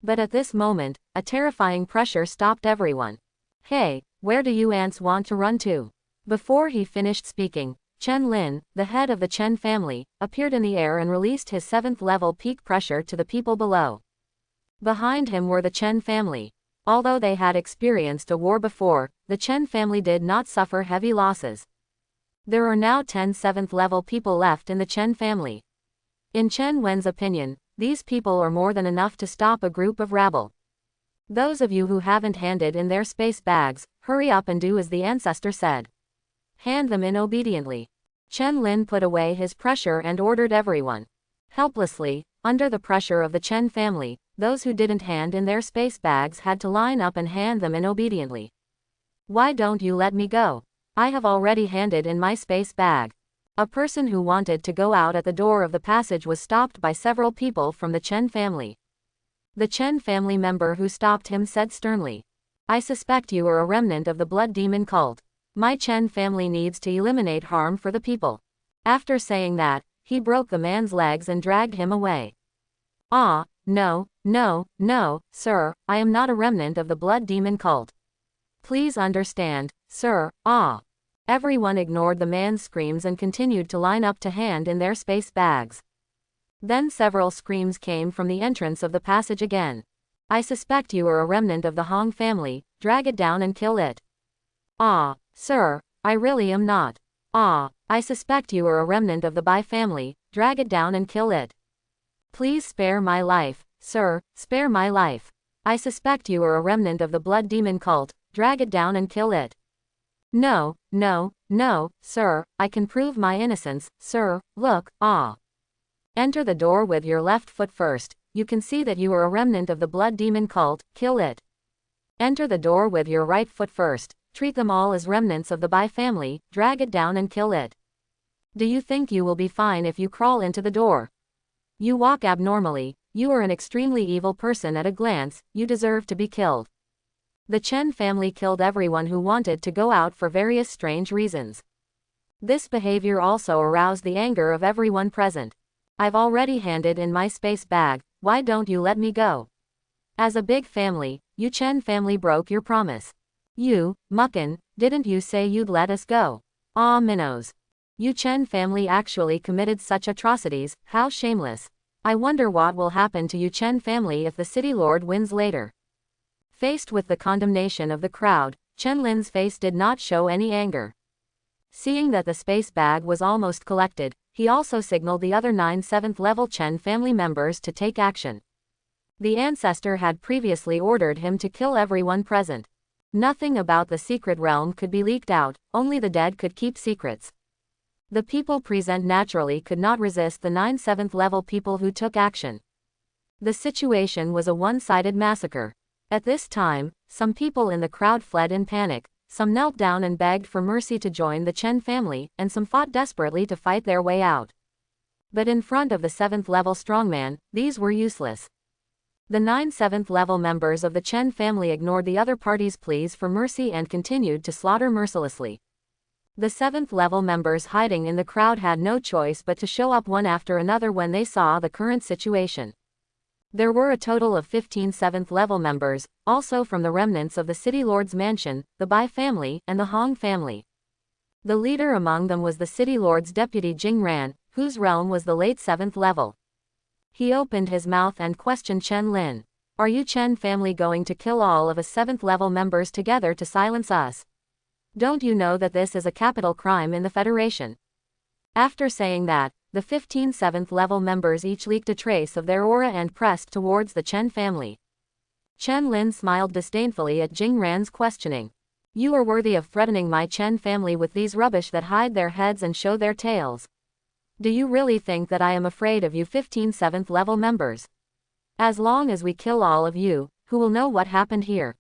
But at this moment, a terrifying pressure stopped everyone. Hey, where do you ants want to run to? Before he finished speaking, Chen Lin, the head of the Chen family, appeared in the air and released his 7th level peak pressure to the people below. Behind him were the Chen family. Although they had experienced a war before, the Chen family did not suffer heavy losses. There are now 10 7th level people left in the Chen family. In Chen Wen's opinion, these people are more than enough to stop a group of rabble. Those of you who haven't handed in their space bags, hurry up and do as the ancestor said. Hand them in obediently. Chen Lin put away his pressure and ordered everyone. Helplessly, under the pressure of the Chen family, those who didn't hand in their space bags had to line up and hand them in obediently. Why don't you let me go? I have already handed in my space bag. A person who wanted to go out at the door of the passage was stopped by several people from the Chen family. The Chen family member who stopped him said sternly, I suspect you are a remnant of the blood demon cult. My Chen family needs to eliminate harm for the people. After saying that, he broke the man's legs and dragged him away. Ah, no, no, no, sir, I am not a remnant of the blood demon cult. Please understand, sir, ah. Everyone ignored the man's screams and continued to line up to hand in their space bags. Then several screams came from the entrance of the passage again. I suspect you are a remnant of the Hong family, drag it down and kill it. Ah, sir, I really am not. Ah, I suspect you are a remnant of the Bai family, drag it down and kill it. Please spare my life, sir, spare my life. I suspect you are a remnant of the blood demon cult, drag it down and kill it. No, no, no, sir, I can prove my innocence, sir, look, ah. Enter the door with your left foot first, you can see that you are a remnant of the blood demon cult, kill it. Enter the door with your right foot first, treat them all as remnants of the Bai family, drag it down and kill it. Do you think you will be fine if you crawl into the door? You walk abnormally, you are an extremely evil person at a glance, you deserve to be killed. The Chen family killed everyone who wanted to go out for various strange reasons. This behavior also aroused the anger of everyone present. I've already handed in my space bag, why don't you let me go? As a big family, you Chen family broke your promise. You, Muckin, didn't you say you'd let us go? Ah minnows. You Chen family actually committed such atrocities, how shameless. I wonder what will happen to you Chen family if the city lord wins later. Faced with the condemnation of the crowd, Chen Lin's face did not show any anger. Seeing that the space bag was almost collected, he also signaled the other 9 7th-level Chen family members to take action. The ancestor had previously ordered him to kill everyone present. Nothing about the secret realm could be leaked out, only the dead could keep secrets. The people present naturally could not resist the 9 7th-level people who took action. The situation was a one-sided massacre. At this time, some people in the crowd fled in panic, some knelt down and begged for mercy to join the Chen family, and some fought desperately to fight their way out. But in front of the 7th-level strongman, these were useless. The 9 7th-level members of the Chen family ignored the other party's pleas for mercy and continued to slaughter mercilessly. The 7th-level members hiding in the crowd had no choice but to show up one after another when they saw the current situation. There were a total of 15 7th-level members, also from the remnants of the City Lord's mansion, the Bai family, and the Hong family. The leader among them was the City Lord's deputy Jing Ran, whose realm was the late 7th level. He opened his mouth and questioned Chen Lin. "Are you Chen family going to kill all of us 7th-level members together to silence us? Don't you know that this is a capital crime in the Federation?" After saying that, the 15 7th-level members each leaked a trace of their aura and pressed towards the Chen family. Chen Lin smiled disdainfully at Jing Ran's questioning. "You are worthy of threatening my Chen family with these rubbish that hide their heads and show their tails. Do you really think that I am afraid of you 15 7th-level members? As long as we kill all of you, who will know what happened here?"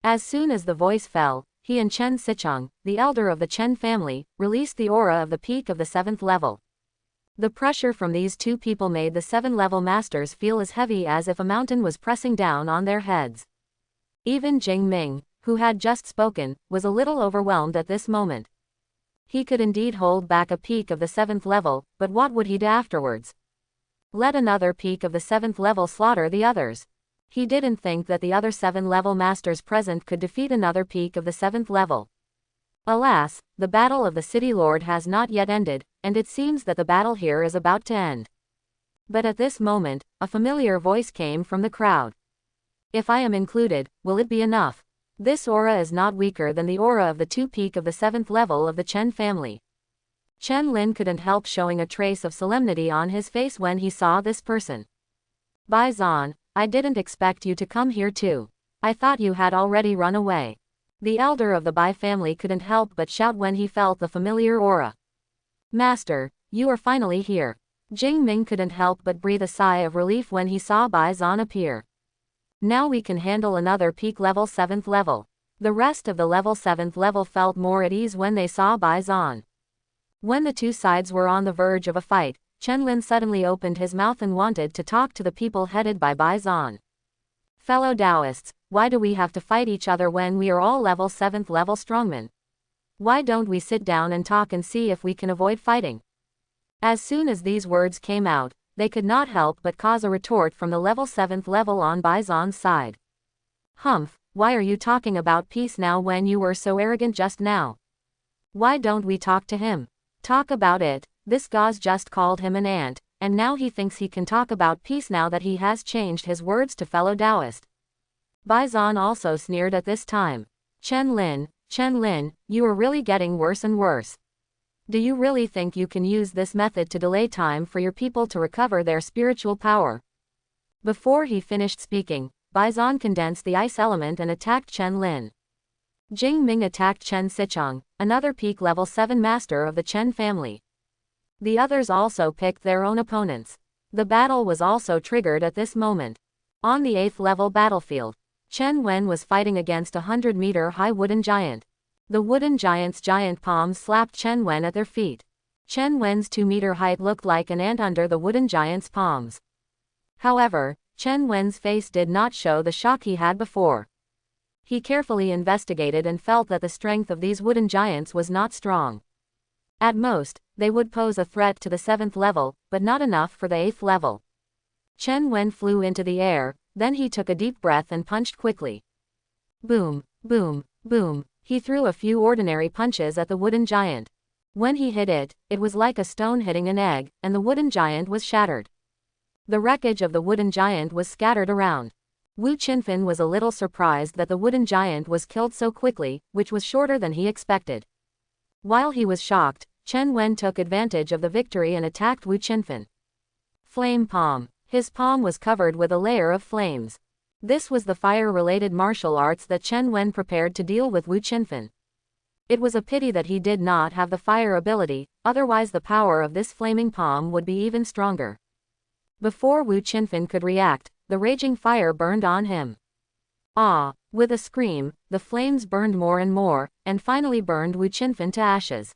As soon as the voice fell, he and Chen Sicheng, the elder of the Chen family, released the aura of the peak of the 7th level. The pressure from these two people made the 7th-level masters feel as heavy as if a mountain was pressing down on their heads. Even Jing Ming, who had just spoken, was a little overwhelmed at this moment. He could indeed hold back a peak of the 7th level, but what would he do afterwards? Let another peak of the 7th level slaughter the others. He didn't think that the other 7th-level masters present could defeat another peak of the 7th level. Alas, the battle of the City Lord has not yet ended, and it seems that the battle here is about to end. But at this moment, a familiar voice came from the crowd. "If I am included, will it be enough? This aura is not weaker than the aura of the two peak of the 7th level of the Chen family." Chen Lin couldn't help showing a trace of solemnity on his face when he saw this person. "Bai Zan, I didn't expect you to come here too. I thought you had already run away." The elder of the Bai family couldn't help but shout when he felt the familiar aura. "Master, you are finally here." Jing Ming couldn't help but breathe a sigh of relief when he saw Bai Zan appear. "Now we can handle another peak level 7th level." The rest of the level 7th level felt more at ease when they saw Bai Zan. When the two sides were on the verge of a fight, Chen Lin suddenly opened his mouth and wanted to talk to the people headed by Bai Zan. "Fellow Taoists, why do we have to fight each other when we are all level 7th level strongmen? Why don't we sit down and talk and see if we can avoid fighting?" As soon as these words came out, they could not help but cause a retort from the level 7th level on Bai Zan's side. "Humph, why are you talking about peace now when you were so arrogant just now? Why don't we talk to him? Talk about it, this gauze just called him an ant, and now he thinks he can talk about peace now that he has changed his words to fellow Taoist." Bai Zan also sneered at this time. Chen Lin, you are really getting worse and worse. Do you really think you can use this method to delay time for your people to recover their spiritual power?" Before he finished speaking, Bai Zan condensed the ice element and attacked Chen Lin. Jing Ming attacked Chen Sicheng, another peak level 7 master of the Chen family. The others also picked their own opponents. The battle was also triggered at this moment. On the 8th level battlefield, Chen Wen was fighting against a 100-meter-high wooden giant. The wooden giant's giant palms slapped Chen Wen at their feet. Chen Wen's 2-meter height looked like an ant under the wooden giant's palms. However, Chen Wen's face did not show the shock he had before. He carefully investigated and felt that the strength of these wooden giants was not strong. At most, they would pose a threat to the 7th level, but not enough for the 8th level. Chen Wen flew into the air, then he took a deep breath and punched quickly. Boom, boom, boom. He threw a few ordinary punches at the wooden giant. When he hit it, it was like a stone hitting an egg, and the wooden giant was shattered. The wreckage of the wooden giant was scattered around. Wu Qinfen was a little surprised that the wooden giant was killed so quickly, which was shorter than he expected. While he was shocked, Chen Wen took advantage of the victory and attacked Wu Qinfen. Flame palm. His palm was covered with a layer of flames. This was the fire-related martial arts that Chen Wen prepared to deal with Wu Qinfen. It was a pity that he did not have the fire ability, otherwise the power of this flaming palm would be even stronger. Before Wu Qinfen could react, the raging fire burned on him. Ah! With a scream, the flames burned more and more, and finally burned Wu Qinfen to ashes.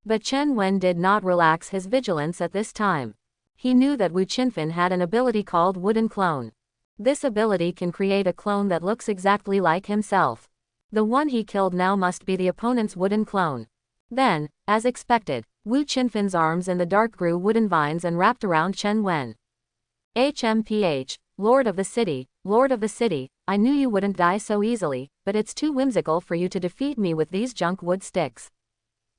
But Chen Wen did not relax his vigilance at this time. He knew that Wu Qinfen had an ability called Wooden Clone. This ability can create a clone that looks exactly like himself. The one he killed now must be the opponent's wooden clone. Then, as expected, Wu Qinfen's arms in the dark grew wooden vines and wrapped around Chen Wen. HMPH, Lord of the City, Lord of the City, I knew you wouldn't die so easily, but it's too whimsical for you to defeat me with these junk wood sticks.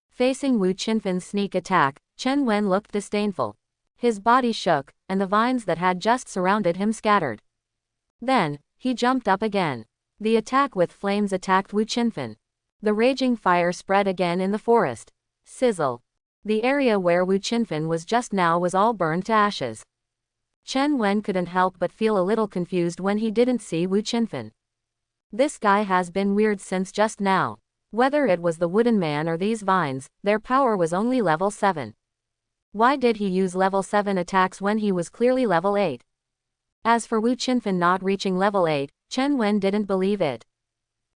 Facing Wu Qinfen's sneak attack, Chen Wen looked disdainful. His body shook, and the vines that had just surrounded him scattered. Then, he jumped up again. The attack with flames attacked Wu Qinfen. The raging fire spread again in the forest. Sizzle. The area where Wu Qinfen was just now was all burned to ashes. Chen Wen couldn't help but feel a little confused when he didn't see Wu Qinfen. This guy has been weird since just now. Whether it was the wooden man or these vines, their power was only level 7. Why did he use level 7 attacks when he was clearly level 8? As for Wu Qinfen not reaching level 8, Chen Wen didn't believe it.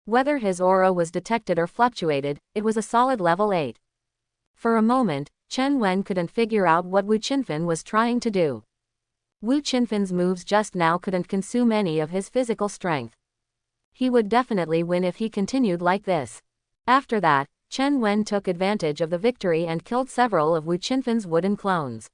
Whether his aura was detected or fluctuated, it was a solid level 8. For a moment, Chen Wen couldn't figure out what Wu Qinfen was trying to do. Wu Qinfen's moves just now couldn't consume any of his physical strength. He would definitely win if he continued like this. After that, Chen Wen took advantage of the victory and killed several of Wu Qinfen's wooden clones.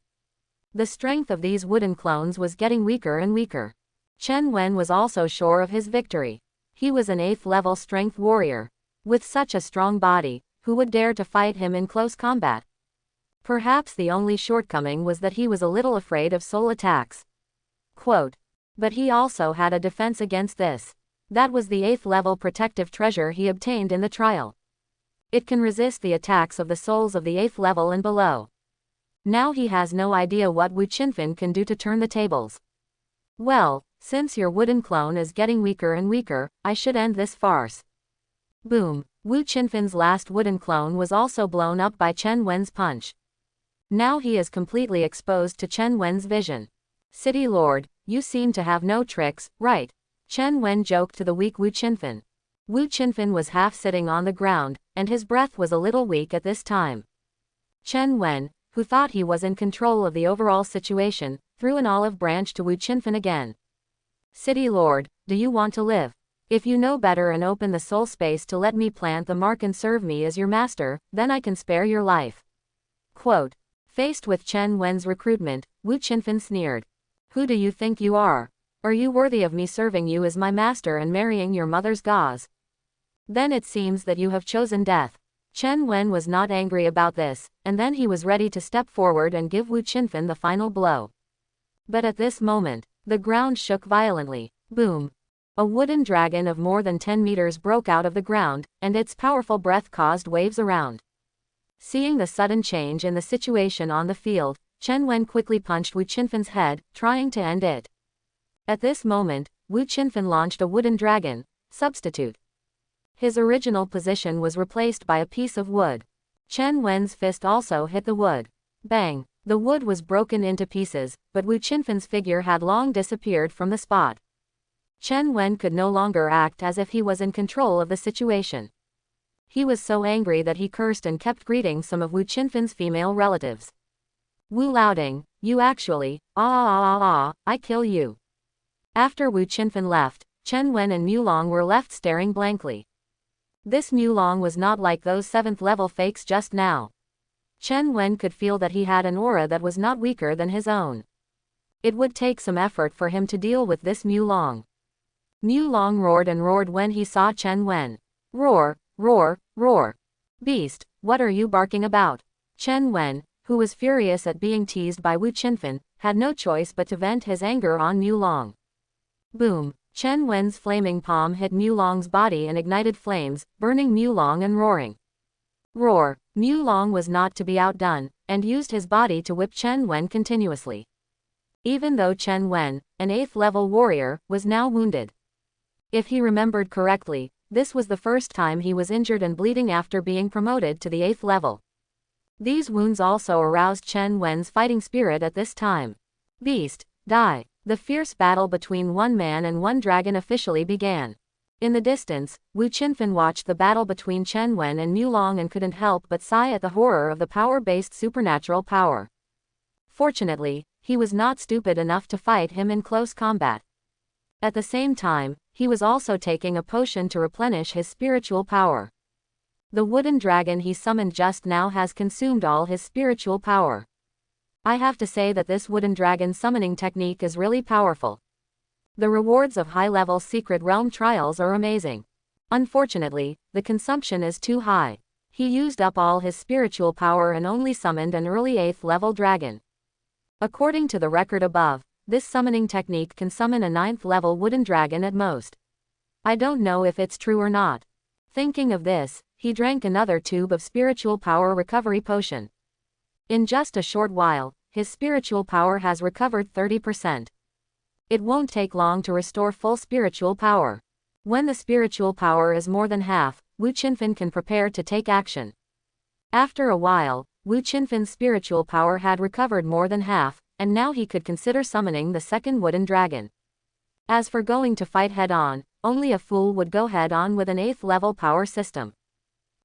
The strength of these wooden clones was getting weaker and weaker. Chen Wen was also sure of his victory. He was an 8th level strength warrior. With such a strong body, who would dare to fight him in close combat? Perhaps the only shortcoming was that he was a little afraid of soul attacks. Quote. But he also had a defense against this. That was the 8th level protective treasure he obtained in the trial. It can resist the attacks of the souls of the 8th level and below. Now he has no idea what Wu Qinfen can do to turn the tables. Well, since your wooden clone is getting weaker and weaker, I should end this farce. Boom. Wu Qinfen's last wooden clone was also blown up by Chen Wen's punch. Now he is completely exposed to Chen Wen's vision. City Lord, you seem to have no tricks, right? Chen Wen joked to the weak Wu Qinfen. Wu Qinfen was half sitting on the ground, and his breath was a little weak at this time. Chen Wen, who thought he was in control of the overall situation, threw an olive branch to Wu Qinfen again. City Lord, do you want to live? If you know better and open the soul space to let me plant the mark and serve me as your master, then I can spare your life. Quote. Faced with Chen Wen's recruitment, Wu Qinfen sneered. Who do you think you are? Are you worthy of me serving you as my master and marrying your mother's gauze? Then it seems that you have chosen death. Chen Wen was not angry about this, and then he was ready to step forward and give Wu Qinfen the final blow. But at this moment, the ground shook violently. Boom. A wooden dragon of more than 10 meters broke out of the ground, and its powerful breath caused waves around. Seeing the sudden change in the situation on the field, Chen Wen quickly punched Wu Qinfen's head, trying to end it. At this moment, Wu Qinfen launched a wooden dragon, substitute. His original position was replaced by a piece of wood. Chen Wen's fist also hit the wood. Bang! The wood was broken into pieces, but Wu Qinfen's figure had long disappeared from the spot. Chen Wen could no longer act as if he was in control of the situation. He was so angry that he cursed and kept greeting some of Wu Qinfen's female relatives. Wu Laoding, you actually, I kill you. After Wu Qinfen left, Chen Wen and Mulong were left staring blankly. This Mulong was not like those 7th level fakes just now. Chen Wen could feel that he had an aura that was not weaker than his own. It would take some effort for him to deal with this Mulong. Mulong roared and roared when he saw Chen Wen. Roar, roar, roar. Beast, what are you barking about? Chen Wen, who was furious at being teased by Wu Qinfen, had no choice but to vent his anger on Mulong. Boom. Chen Wen's flaming palm hit Mulong's body and ignited flames, burning Mulong and roaring. Roar. Mu Long was not to be outdone, and used his body to whip Chen Wen continuously. Even though Chen Wen, an 8th level warrior, was now wounded. If he remembered correctly, this was the first time he was injured and bleeding after being promoted to the 8th level. These wounds also aroused Chen Wen's fighting spirit at this time. Beast, die. The fierce battle between one man and one dragon officially began. In the distance, Wu Qinfen watched the battle between Chen Wen and Mu Long and couldn't help but sigh at the horror of the power-based supernatural power. Fortunately, he was not stupid enough to fight him in close combat. At the same time, he was also taking a potion to replenish his spiritual power. The wooden dragon he summoned just now has consumed all his spiritual power. I have to say that this wooden dragon summoning technique is really powerful. The rewards of high-level secret realm trials are amazing. Unfortunately, the consumption is too high. He used up all his spiritual power and only summoned an early 8th level dragon. According to the record above, this summoning technique can summon a 9th level wooden dragon at most. I don't know if it's true or not. Thinking of this, he drank another tube of spiritual power recovery potion. In just a short while, his spiritual power has recovered 30%. It won't take long to restore full spiritual power. When the spiritual power is more than half, Wu Qinfen can prepare to take action. After a while, Wu Qinfen's spiritual power had recovered more than half, and now he could consider summoning the second wooden dragon. As for going to fight head-on, only a fool would go head-on with an 8th level power system.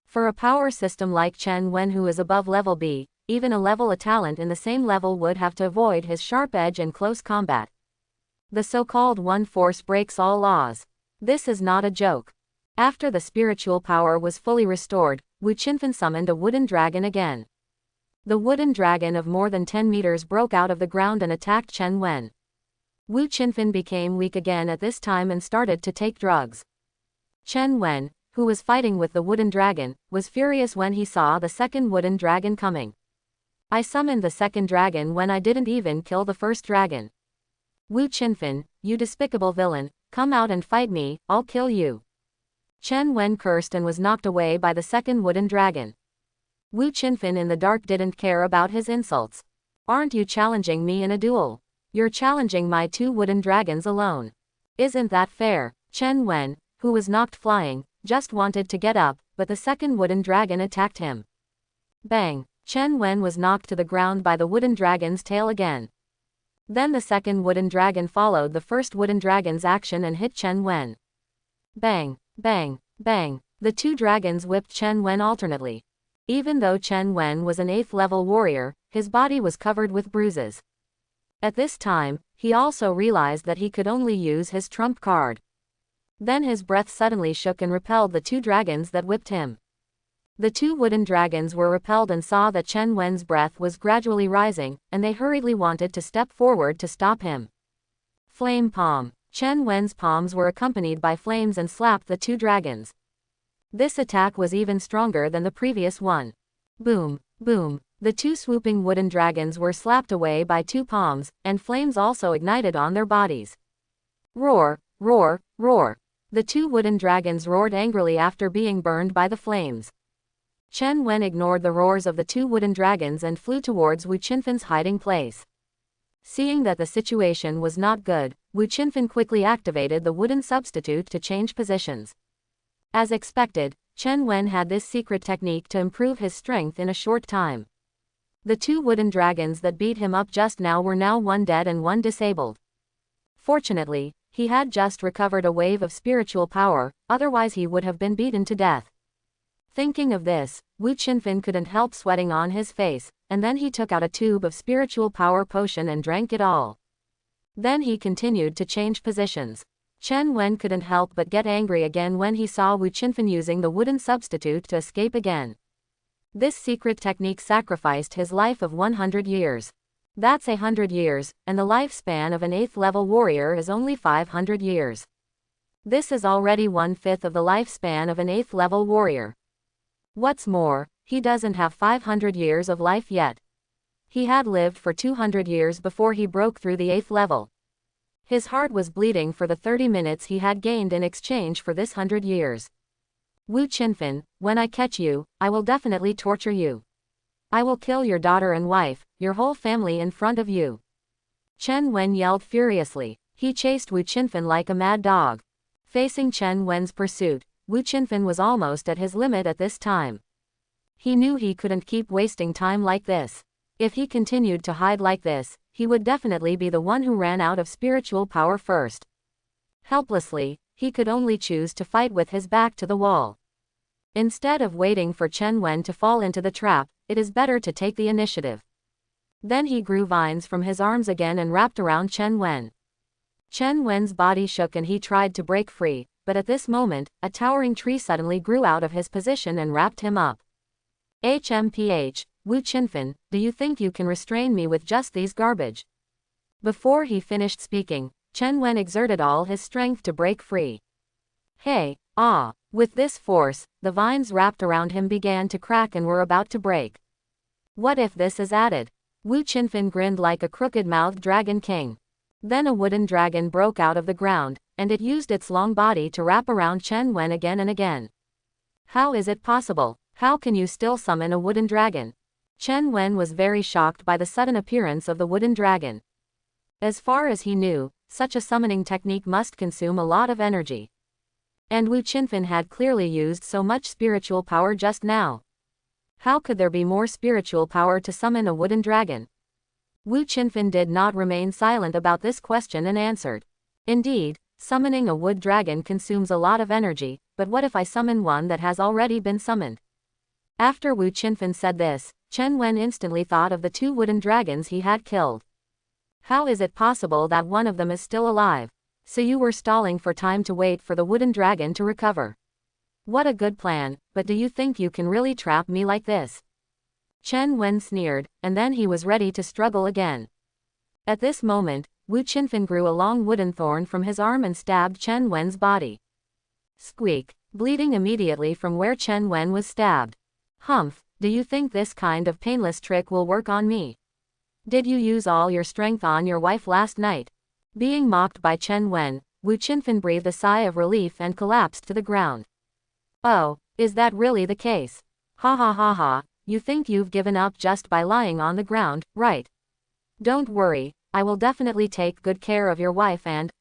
For a power system like Chen Wen who is above level B, even a level a talent in the same level would have to avoid his sharp edge in close combat. The so-called one force breaks all laws. This is not a joke. After the spiritual power was fully restored, Wu Qinfen summoned a wooden dragon again. The wooden dragon of more than 10 meters broke out of the ground and attacked Chen Wen. Wu Qinfen became weak again at this time and started to take drugs. Chen Wen, who was fighting with the wooden dragon, was furious when he saw the second wooden dragon coming. I summoned the second dragon when I didn't even kill the first dragon. Wu Qinfen, you despicable villain, come out and fight me, I'll kill you. Chen Wen cursed and was knocked away by the second wooden dragon. Wu Qinfen in the dark didn't care about his insults. Aren't you challenging me in a duel? You're challenging my 2 wooden dragons alone. Isn't that fair? Chen Wen, who was knocked flying, just wanted to get up, but the second wooden dragon attacked him. Bang! Chen Wen was knocked to the ground by the wooden dragon's tail again. Then the second wooden dragon followed the first wooden dragon's action and hit Chen Wen. Bang, bang, bang. The 2 dragons whipped Chen Wen alternately. Even though Chen Wen was an 8th level warrior, his body was covered with bruises. At this time, he also realized that he could only use his trump card. Then his breath suddenly shook and repelled the 2 dragons that whipped him. The 2 wooden dragons were repelled and saw that Chen Wen's breath was gradually rising, and they hurriedly wanted to step forward to stop him. Flame palm. Chen Wen's palms were accompanied by flames and slapped the 2 dragons. This attack was even stronger than the previous one. Boom, boom. The 2 swooping wooden dragons were slapped away by 2 palms, and flames also ignited on their bodies. Roar, roar, roar. The 2 wooden dragons roared angrily after being burned by the flames. Chen Wen ignored the roars of the 2 wooden dragons and flew towards Wu Qinfen's hiding place. Seeing that the situation was not good, Wu Qinfen quickly activated the wooden substitute to change positions. As expected, Chen Wen had this secret technique to improve his strength in a short time. The 2 wooden dragons that beat him up just now were now one dead and one disabled. Fortunately, he had just recovered a wave of spiritual power, otherwise he would have been beaten to death. Thinking of this, Wu Qinfen couldn't help sweating on his face, and then he took out a tube of spiritual power potion and drank it all. Then he continued to change positions. Chen Wen couldn't help but get angry again when he saw Wu Qinfen using the wooden substitute to escape again. This secret technique sacrificed his life of 100 years. That's 100 years, and the lifespan of an 8th level warrior is only 500 years. This is already 1/5 of the lifespan of an 8th level warrior. What's more, he doesn't have 500 years of life yet. He had lived for 200 years before he broke through the 8th level. His heart was bleeding for the 30 minutes he had gained in exchange for this 100 years. Wu Qinfen, when I catch you, I will definitely torture you. I will kill your daughter and wife, your whole family in front of you. Chen Wen yelled furiously. He chased Wu Qinfen like a mad dog. Facing Chen Wen's pursuit, Wu Qinfen was almost at his limit at this time. He knew he couldn't keep wasting time like this. If he continued to hide like this, he would definitely be the one who ran out of spiritual power first. Helplessly, he could only choose to fight with his back to the wall. Instead of waiting for Chen Wen to fall into the trap, it is better to take the initiative. Then he grew vines from his arms again and wrapped around Chen Wen. Chen Wen's body shook and he tried to break free, but at this moment, a towering tree suddenly grew out of his position and wrapped him up. HMPH, Wu Qinfen, do you think you can restrain me with just these garbage? Before he finished speaking, Chen Wen exerted all his strength to break free. Hey, ah! With this force, the vines wrapped around him began to crack and were about to break. What if this is added? Wu Qinfen grinned like a crooked-mouthed dragon king. Then a wooden dragon broke out of the ground, and it used its long body to wrap around Chen Wen again and again. How is it possible? How can you still summon a wooden dragon? Chen Wen was very shocked by the sudden appearance of the wooden dragon. As far as he knew, such a summoning technique must consume a lot of energy. And Wu Qinfen had clearly used so much spiritual power just now. How could there be more spiritual power to summon a wooden dragon? Wu Qinfen did not remain silent about this question and answered. Indeed, summoning a wood dragon consumes a lot of energy, but what if I summon one that has already been summoned? After Wu Qinfen said this, Chen Wen instantly thought of the 2 wooden dragons he had killed. How is it possible that one of them is still alive? So you were stalling for time to wait for the wooden dragon to recover. What a good plan, but do you think you can really trap me like this? Chen Wen sneered, and then he was ready to struggle again. At this moment, Wu Qinfen grew a long wooden thorn from his arm and stabbed Chen Wen's body. Squeak, bleeding immediately from where Chen Wen was stabbed. Humph, do you think this kind of painless trick will work on me? Did you use all your strength on your wife last night? Being mocked by Chen Wen, Wu Qinfen breathed a sigh of relief and collapsed to the ground. Oh, is that really the case? Ha ha ha ha, you think you've given up just by lying on the ground, right? Don't worry, I will definitely take good care of your wife and,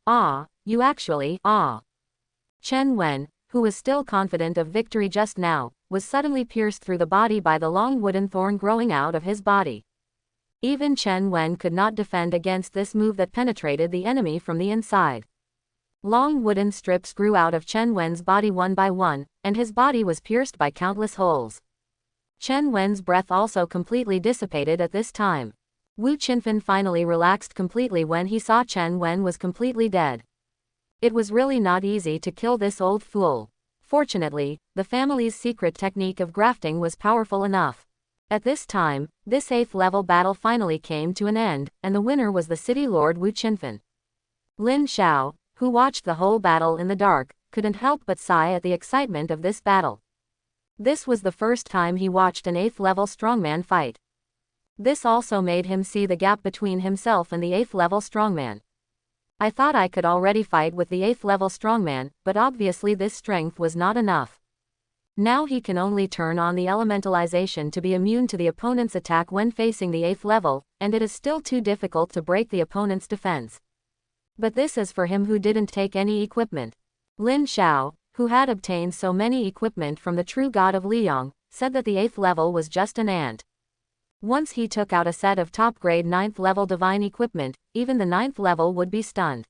you actually, Chen Wen, who was still confident of victory just now, was suddenly pierced through the body by the long wooden thorn growing out of his body. Even Chen Wen could not defend against this move that penetrated the enemy from the inside. Long wooden strips grew out of Chen Wen's body one by one, and his body was pierced by countless holes. Chen Wen's breath also completely dissipated at this time. Wu Qinfen finally relaxed completely when he saw Chen Wen was completely dead. It was really not easy to kill this old fool. Fortunately, the family's secret technique of grafting was powerful enough. At this time, this 8th level battle finally came to an end, and the winner was the city lord Wu Qinfen. Lin Xiao, who watched the whole battle in the dark, couldn't help but sigh at the excitement of this battle. This was the first time he watched an 8th level strongman fight. This also made him see the gap between himself and the 8th level strongman. I thought I could already fight with the 8th level strongman, but obviously this strength was not enough. Now he can only turn on the elementalization to be immune to the opponent's attack when facing the 8th level, and it is still too difficult to break the opponent's defense. But this is for him who didn't take any equipment. Lin Xiao, who had obtained so many equipment from the true god of Liang, said that the 8th level was just an ant. Once he took out a set of top-grade 9th level divine equipment, even the 9th level would be stunned.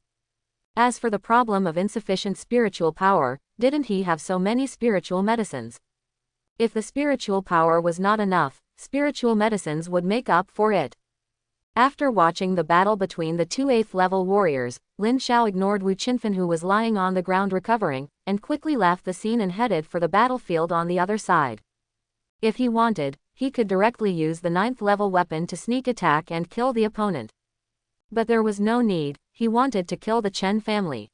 As for the problem of insufficient spiritual power, didn't he have so many spiritual medicines? If the spiritual power was not enough, spiritual medicines would make up for it. After watching the battle between the 2 8th level warriors, Lin Xiao ignored Wu Qinfen who was lying on the ground recovering, and quickly left the scene and headed for the battlefield on the other side. If he wanted, he could directly use the 9th level weapon to sneak attack and kill the opponent. But there was no need, he wanted to kill the Chen family.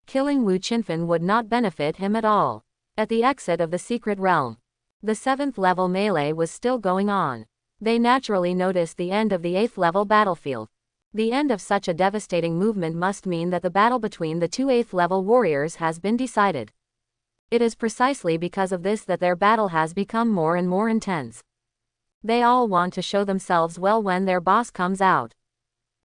Killing Wu Qinfen would not benefit him at all. At the exit of the secret realm, the 7th level melee was still going on. They naturally noticed the end of the 8th level battlefield. The end of such a devastating movement must mean that the battle between the 2 8th level warriors has been decided. It is precisely because of this that their battle has become more and more intense. They all want to show themselves well when their boss comes out.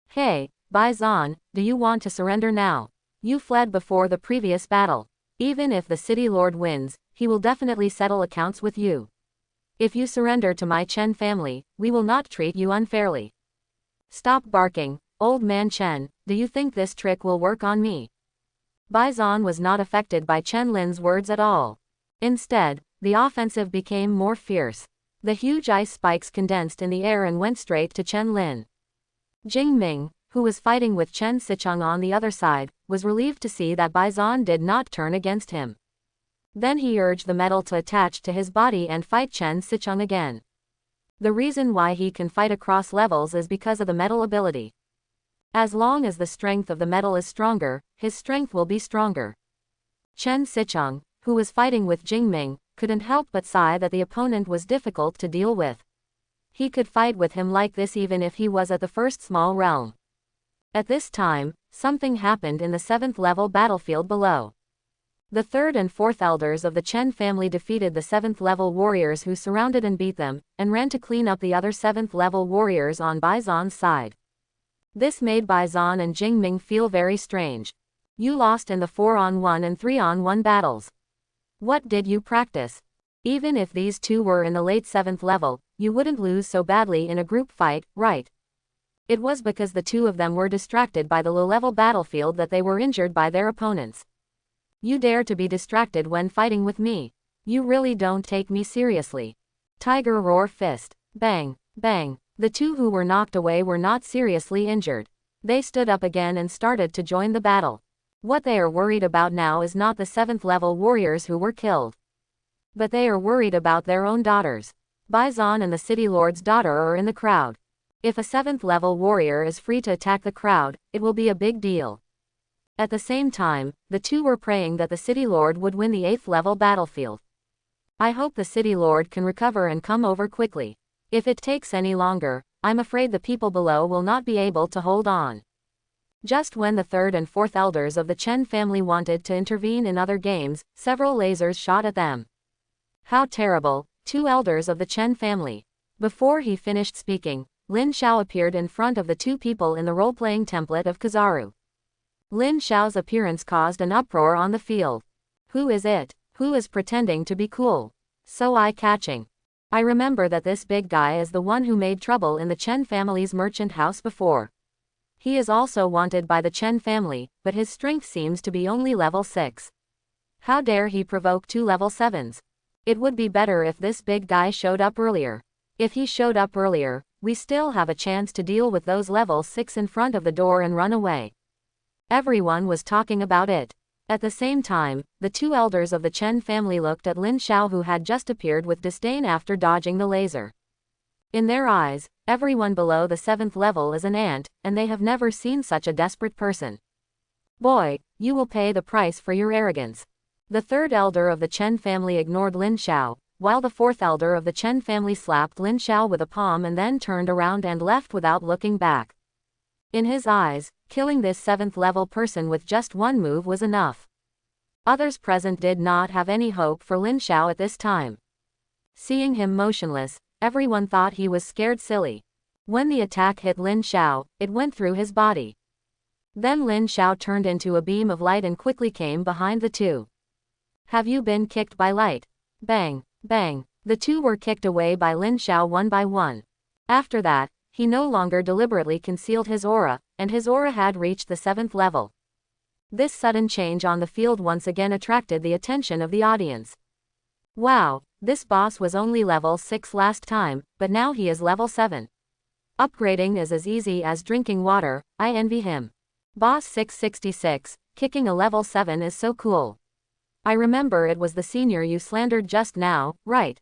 Hey, Bison, do you want to surrender now? You fled before the previous battle. Even if the city lord wins, he will definitely settle accounts with you. If you surrender to my Chen family, we will not treat you unfairly. Stop barking, old man Chen, do you think this trick will work on me? Bison was not affected by Chen Lin's words at all. Instead, the offensive became more fierce. The huge ice spikes condensed in the air and went straight to Chen Lin. Jingming, who was fighting with Chen Sicheng on the other side, was relieved to see that Bison did not turn against him. Then he urged the metal to attach to his body and fight Chen Sicheng again. The reason why he can fight across levels is because of the metal ability. As long as the strength of the metal is stronger, his strength will be stronger. Chen Sicheng, who was fighting with Jingming, couldn't help but sigh that the opponent was difficult to deal with. He could fight with him like this even if he was at the first small realm. At this time, something happened in the 7th level battlefield below. The 3rd and 4th elders of the Chen family defeated the 7th level warriors who surrounded and beat them, and ran to clean up the other 7th level warriors on Bison's side. This made Bison and Jingming feel very strange. You lost in the 4-on-1 and 3-on-1 battles. What did you practice? Even if these two were in the late 7th level, you wouldn't lose so badly in a group fight, right? It was because the two of them were distracted by the low-level battlefield that they were injured by their opponents. You dare to be distracted when fighting with me? You really don't take me seriously. Tiger roar fist. Bang, bang. The two who were knocked away were not seriously injured. They stood up again and started to join the battle. What they are worried about now is not the 7th level warriors who were killed. But they are worried about their own daughters. Bison and the city lord's daughter are in the crowd. If a 7th level warrior is free to attack the crowd, it will be a big deal. At the same time, the two were praying that the city lord would win the 8th level battlefield. I hope the city lord can recover and come over quickly. If it takes any longer, I'm afraid the people below will not be able to hold on. Just when the 3rd and 4th elders of the Chen family wanted to intervene in other games, several lasers shot at them. How terrible, 2 elders of the Chen family. Before he finished speaking, Lin Xiao appeared in front of the 2 people in the role-playing template of Kizaru. Lin Xiao's appearance caused an uproar on the field. Who is it? Who is pretending to be cool? So eye-catching. I remember that this big guy is the one who made trouble in the Chen family's merchant house before. He is also wanted by the Chen family, but his strength seems to be only level 6. How dare he provoke 2 level 7s? It would be better if this big guy showed up earlier. If he showed up earlier, we still have a chance to deal with those level 6 in front of the door and run away. Everyone was talking about it. At the same time, the 2 elders of the Chen family looked at Lin Xiao who had just appeared with disdain after dodging the laser. In their eyes, everyone below the 7th level is an ant, and they have never seen such a desperate person. Boy, you will pay the price for your arrogance. The 3rd elder of the Chen family ignored Lin Xiao, while the 4th elder of the Chen family slapped Lin Xiao with a palm and then turned around and left without looking back. In his eyes, killing this 7th level person with just one move was enough. Others present did not have any hope for Lin Xiao at this time. Seeing him motionless, everyone thought he was scared silly. When the attack hit Lin Xiao, it went through his body. Then Lin Xiao turned into a beam of light and quickly came behind the 2. Have you been kicked by light? Bang, bang. The 2 were kicked away by Lin Xiao one by one. After that, he no longer deliberately concealed his aura, and his aura had reached the 7th level. This sudden change on the field once again attracted the attention of the audience. Wow, this boss was only level 6 last time, but now he is level 7. Upgrading is as easy as drinking water, I envy him. Boss 666, kicking a level 7 is so cool. I remember it was the senior you slandered just now, right?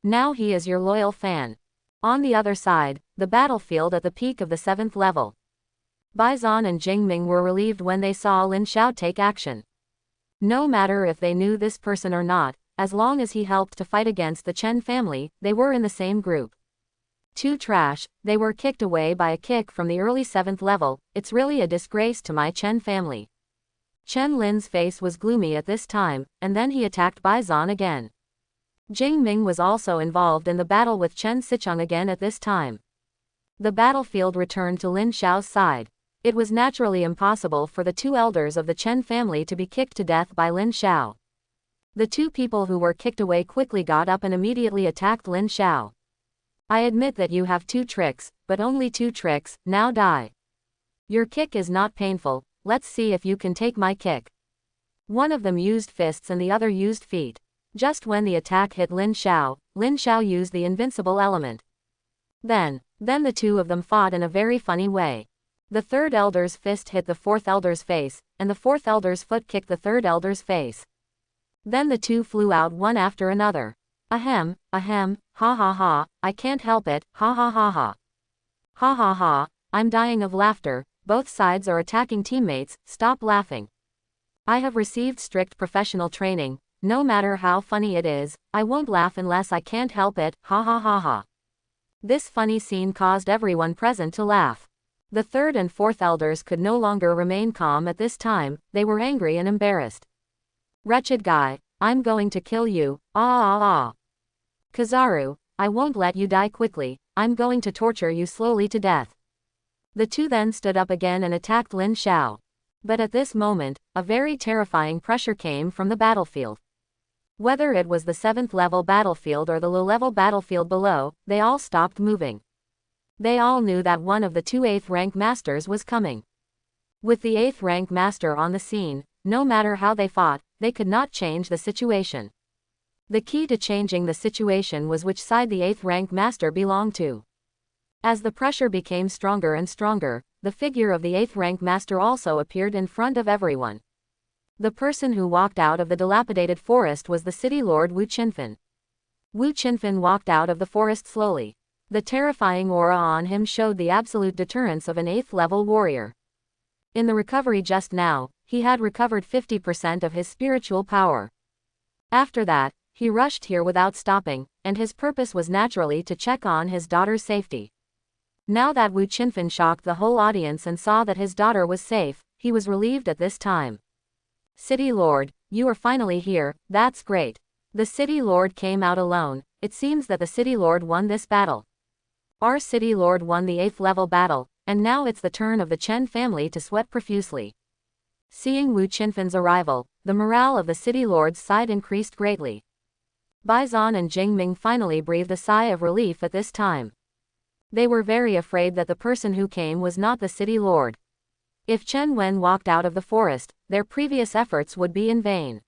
Now he is your loyal fan. On the other side, the battlefield at the peak of the 7th level. Bison and Jingming were relieved when they saw Lin Xiao take action. No matter if they knew this person or not, as long as he helped to fight against the Chen family, they were in the same group. Too trash, they were kicked away by a kick from the early 7th level, it's really a disgrace to my Chen family. Chen Lin's face was gloomy at this time, and then he attacked Baizan again. Jing Ming was also involved in the battle with Chen Sicheng again at this time. The battlefield returned to Lin Xiao's side. It was naturally impossible for the two elders of the Chen family to be kicked to death by Lin Xiao. The two people who were kicked away quickly got up and immediately attacked Lin Xiao. I admit that you have 2 tricks, but only 2 tricks, now die. Your kick is not painful, let's see if you can take my kick. One of them used fists and the other used feet. Just when the attack hit Lin Xiao used the invincible element. Then the two of them fought in a very funny way. The third elder's fist hit the fourth elder's face, and the fourth elder's foot kicked the third elder's face. Then the two flew out one after another. Ahem, ha ha ha, I can't help it, ha ha ha ha. Ha ha ha, I'm dying of laughter, both sides are attacking teammates, stop laughing. I have received strict professional training, no matter how funny it is, I won't laugh unless I can't help it, ha ha ha ha. This funny scene caused everyone present to laugh. The third and fourth elders could no longer remain calm at this time, they were angry and embarrassed. Wretched guy, I'm going to kill you, Kizaru, I won't let you die quickly, I'm going to torture you slowly to death. The two then stood up again and attacked Lin Xiao. But at this moment, a very terrifying pressure came from the battlefield. Whether it was the 7th level battlefield or the low-level battlefield below, they all stopped moving. They all knew that one of the 2 8th rank masters was coming. With the 8th rank master on the scene, no matter how they fought, they could not change the situation. The key to changing the situation was which side the 8th rank master belonged to. As the pressure became stronger and stronger, the figure of the 8th rank master also appeared in front of everyone. The person who walked out of the dilapidated forest was the city lord Wu Qinfen. Wu Qinfen walked out of the forest slowly. The terrifying aura on him showed the absolute deterrence of an 8th level warrior. In the recovery just now, he had recovered 50% of his spiritual power. After that, he rushed here without stopping, and his purpose was naturally to check on his daughter's safety. Now that Wu Qinfen shocked the whole audience and saw that his daughter was safe, he was relieved at this time. City Lord, you are finally here, that's great. The City Lord came out alone, it seems that the City Lord won this battle. Our City Lord won the 8th level battle, and now it's the turn of the Chen family to sweat profusely. Seeing Wu Qinfen's arrival, the morale of the City Lord's side increased greatly. Baizan and Jing Ming finally breathed a sigh of relief at this time. They were very afraid that the person who came was not the City Lord. If Chen Wen walked out of the forest, their previous efforts would be in vain.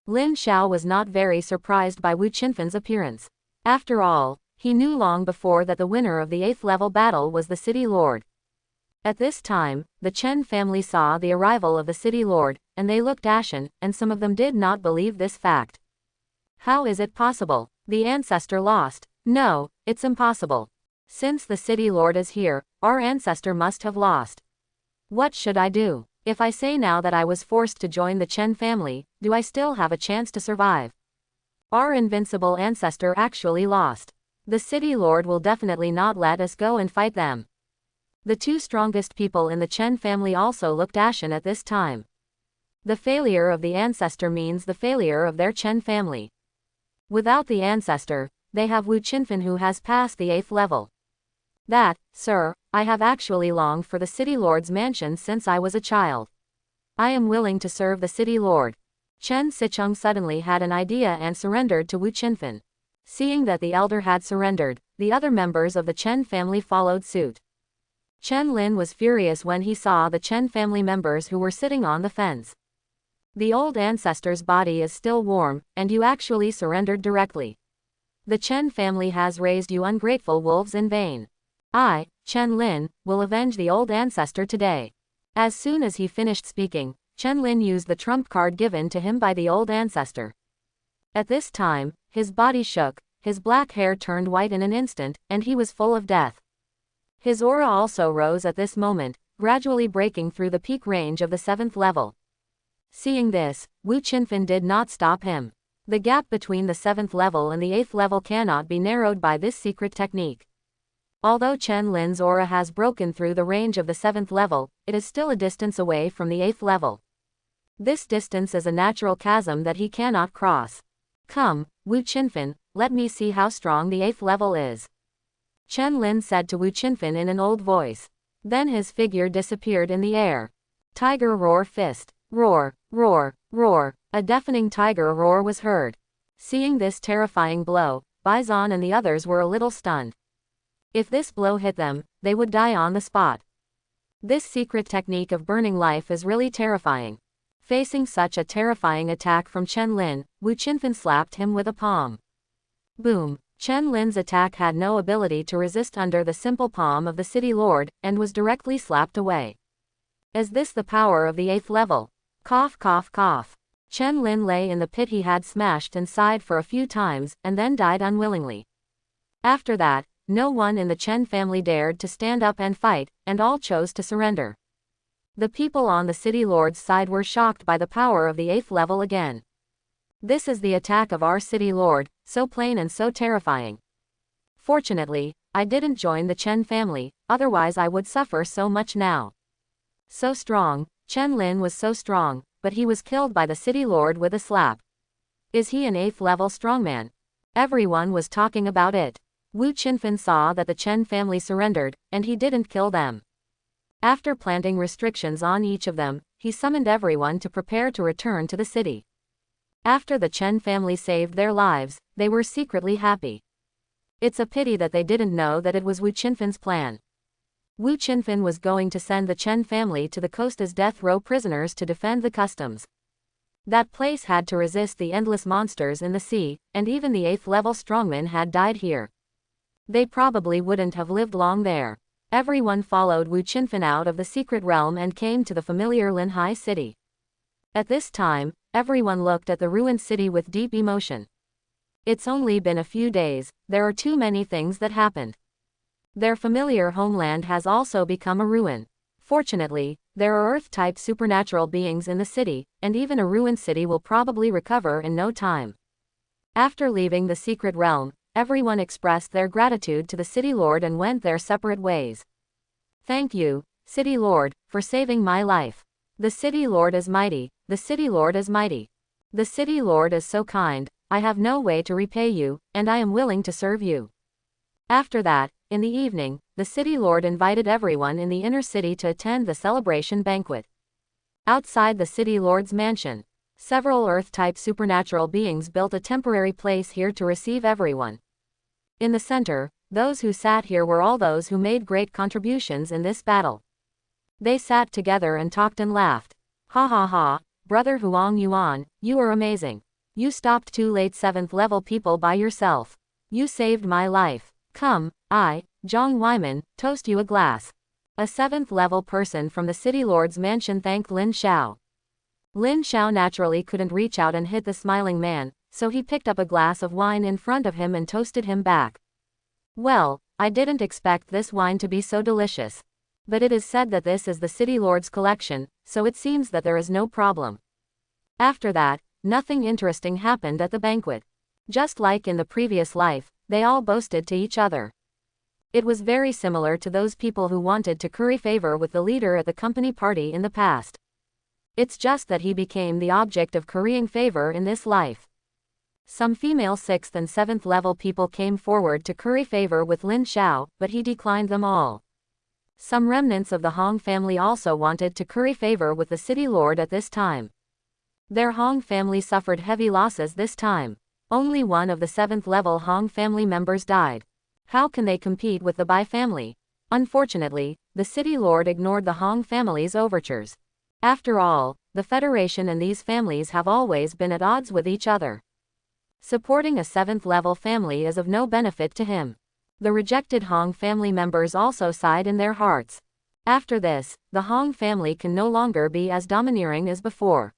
Lin Xiao was not very surprised by Wu Qinfen's appearance. After all, he knew long before that the winner of the 8th level battle was the City Lord. At this time, the Chen family saw the arrival of the City Lord, and they looked ashen, and some of them did not believe this fact. How is it possible? The ancestor lost. No, it's impossible. Since the City Lord is here, our ancestor must have lost. What should I do? If I say now that I was forced to join the Chen family, do I still have a chance to survive? Our invincible ancestor actually lost. The City Lord will definitely not let us go and fight them. The 2 strongest people in the Chen family also looked ashen at this time. The failure of the ancestor means the failure of their Chen family. Without the ancestor, they have Wu Qinfen who has passed the 8th level. That, sir, I have actually longed for the City Lord's mansion since I was a child. I am willing to serve the City Lord. Chen Sicheng suddenly had an idea and surrendered to Wu Qinfen. Seeing that the elder had surrendered, the other members of the Chen family followed suit. Chen Lin was furious when he saw the Chen family members who were sitting on the fence. The old ancestor's body is still warm, and you actually surrendered directly. The Chen family has raised you ungrateful wolves in vain. I, Chen Lin, will avenge the old ancestor today. As soon as he finished speaking, Chen Lin used the trump card given to him by the old ancestor. At this time, his body shook, his black hair turned white in an instant, and he was full of death. His aura also rose at this moment, gradually breaking through the peak range of the 7th level. Seeing this, Wu Qinfen did not stop him. The gap between the 7th level and the 8th level cannot be narrowed by this secret technique. Although Chen Lin's aura has broken through the range of the 7th level, it is still a distance away from the 8th level. This distance is a natural chasm that he cannot cross. Come, Wu Qinfen, let me see how strong the 8th level is. Chen Lin said to Wu Qinfen in an old voice. Then his figure disappeared in the air. Tiger roar fist. Roar, roar, roar. A deafening tiger roar was heard. Seeing this terrifying blow, Bison and the others were a little stunned. If this blow hit them, they would die on the spot. This secret technique of burning life is really terrifying. Facing such a terrifying attack from Chen Lin, Wu Qinfen slapped him with a palm. Boom! Chen Lin's attack had no ability to resist under the simple palm of the city lord, and was directly slapped away. Is this the power of the 8th level? Cough cough cough. Chen Lin lay in the pit he had smashed and sighed for a few times, and then died unwillingly. After that, no one in the Chen family dared to stand up and fight, and all chose to surrender. The people on the city lord's side were shocked by the power of the 8th level again. This is the attack of our city lord, so plain and so terrifying. Fortunately, I didn't join the Chen family, otherwise I would suffer so much now. So strong, Chen Lin was so strong, but he was killed by the city lord with a slap. Is he an 8th level strongman? Everyone was talking about it. Wu Qinfen saw that the Chen family surrendered, and he didn't kill them. After planting restrictions on each of them, he summoned everyone to prepare to return to the city. After the Chen family saved their lives, they were secretly happy. It's a pity that they didn't know that it was Wu Qinfen's plan. Wu Qinfen was going to send the Chen family to the coast as death row prisoners to defend the customs. That place had to resist the endless monsters in the sea, and even the 8th level strongmen had died here. They probably wouldn't have lived long there. Everyone followed Wu Qinfen out of the secret realm and came to the familiar Linhai city. At this time, everyone looked at the ruined city with deep emotion. It's only been a few days, there are too many things that happened. Their familiar homeland has also become a ruin. Fortunately, there are Earth-type supernatural beings in the city, and even a ruined city will probably recover in no time. After leaving the secret realm, everyone expressed their gratitude to the city lord and went their separate ways. Thank you, city lord, for saving my life. The city lord is mighty, the city lord is mighty. The city lord is so kind, I have no way to repay you, and I am willing to serve you. After that, in the evening, the city lord invited everyone in the inner city to attend the celebration banquet. Outside the city lord's mansion, several Earth-type supernatural beings built a temporary place here to receive everyone. In the center, those who sat here were all those who made great contributions in this battle. They sat together and talked and laughed. Ha ha ha, brother Huang Yuan, you are amazing. You stopped 2 late 7th level people by yourself. You saved my life. Come, I, Zhang Weiman, toast you a glass. A 7th level person from the city lord's mansion thanked Lin Xiao. Lin Xiao naturally couldn't reach out and hit the smiling man, so he picked up a glass of wine in front of him and toasted him back. Well, I didn't expect this wine to be so delicious. But it is said that this is the city lord's collection, so it seems that there is no problem. After that, nothing interesting happened at the banquet. Just like in the previous life, they all boasted to each other. It was very similar to those people who wanted to curry favor with the leader at the company party in the past. It's just that he became the object of currying favor in this life. Some female 6th and 7th level people came forward to curry favor with Lin Xiao, but he declined them all. Some remnants of the Hong family also wanted to curry favor with the city lord at this time. Their Hong family suffered heavy losses this time. Only one of the 7th level Hong family members died. How can they compete with the Bai family? Unfortunately, the city lord ignored the Hong family's overtures. After all, the Federation and these families have always been at odds with each other. Supporting a 7th level family is of no benefit to him. The rejected Hong family members also sighed in their hearts. After this, the Hong family can no longer be as domineering as before.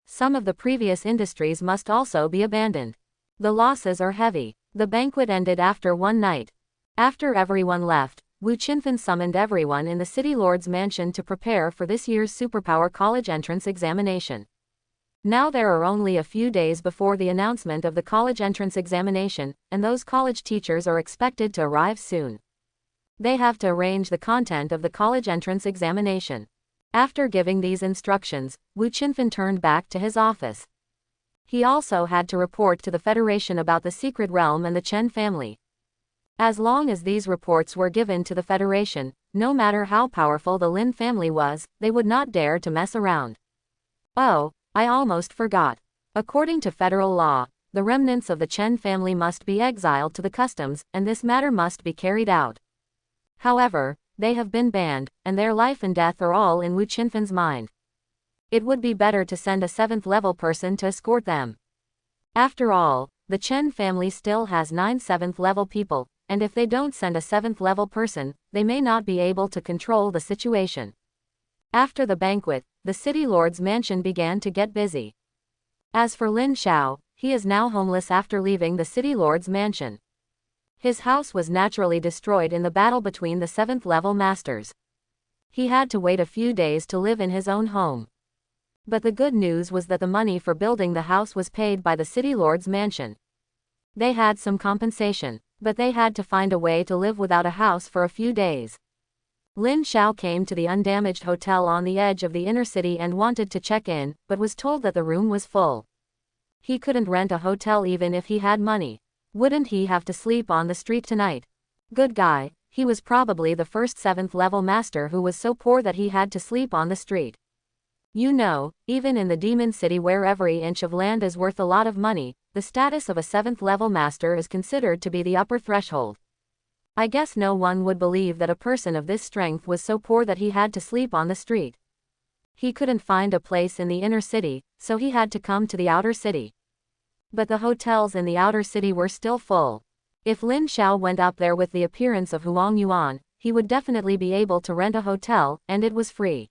Some of the previous industries must also be abandoned. The losses are heavy. The banquet ended after one night. After everyone left, Wu Qinfen summoned everyone in the city lord's mansion to prepare for this year's superpower college entrance examination. Now there are only a few days before the announcement of the college entrance examination, and those college teachers are expected to arrive soon. They have to arrange the content of the college entrance examination. After giving these instructions, Wu Qinfen turned back to his office. He also had to report to the Federation about the secret realm and the Chen family. As long as these reports were given to the Federation, no matter how powerful the Lin family was, they would not dare to mess around. Oh, I almost forgot. According to federal law, the remnants of the Chen family must be exiled to the customs, and this matter must be carried out. However, they have been banned, and their life and death are all in Wu Qinfen's mind. It would be better to send a 7th-level person to escort them. After all, the Chen family still has 9 7th-level people, and if they don't send a 7th-level person, they may not be able to control the situation. After the banquet, the city lord's mansion began to get busy. As for Lin Xiao, he is now homeless after leaving the city lord's mansion. His house was naturally destroyed in the battle between the 7th-level masters. He had to wait a few days to live in his own home. But the good news was that the money for building the house was paid by the city lord's mansion. They had some compensation, but they had to find a way to live without a house for a few days. Lin Xiao came to the undamaged hotel on the edge of the inner city and wanted to check in, but was told that the room was full. He couldn't rent a hotel even if he had money. Wouldn't he have to sleep on the street tonight? Good guy, he was probably the first 7th-level master who was so poor that he had to sleep on the street. You know, even in the Demon City where every inch of land is worth a lot of money, the status of a 7th-level master is considered to be the upper threshold. I guess no one would believe that a person of this strength was so poor that he had to sleep on the street. He couldn't find a place in the inner city, so he had to come to the outer city. But the hotels in the outer city were still full. If Lin Xiao went up there with the appearance of Huang Yuan, he would definitely be able to rent a hotel, and it was free.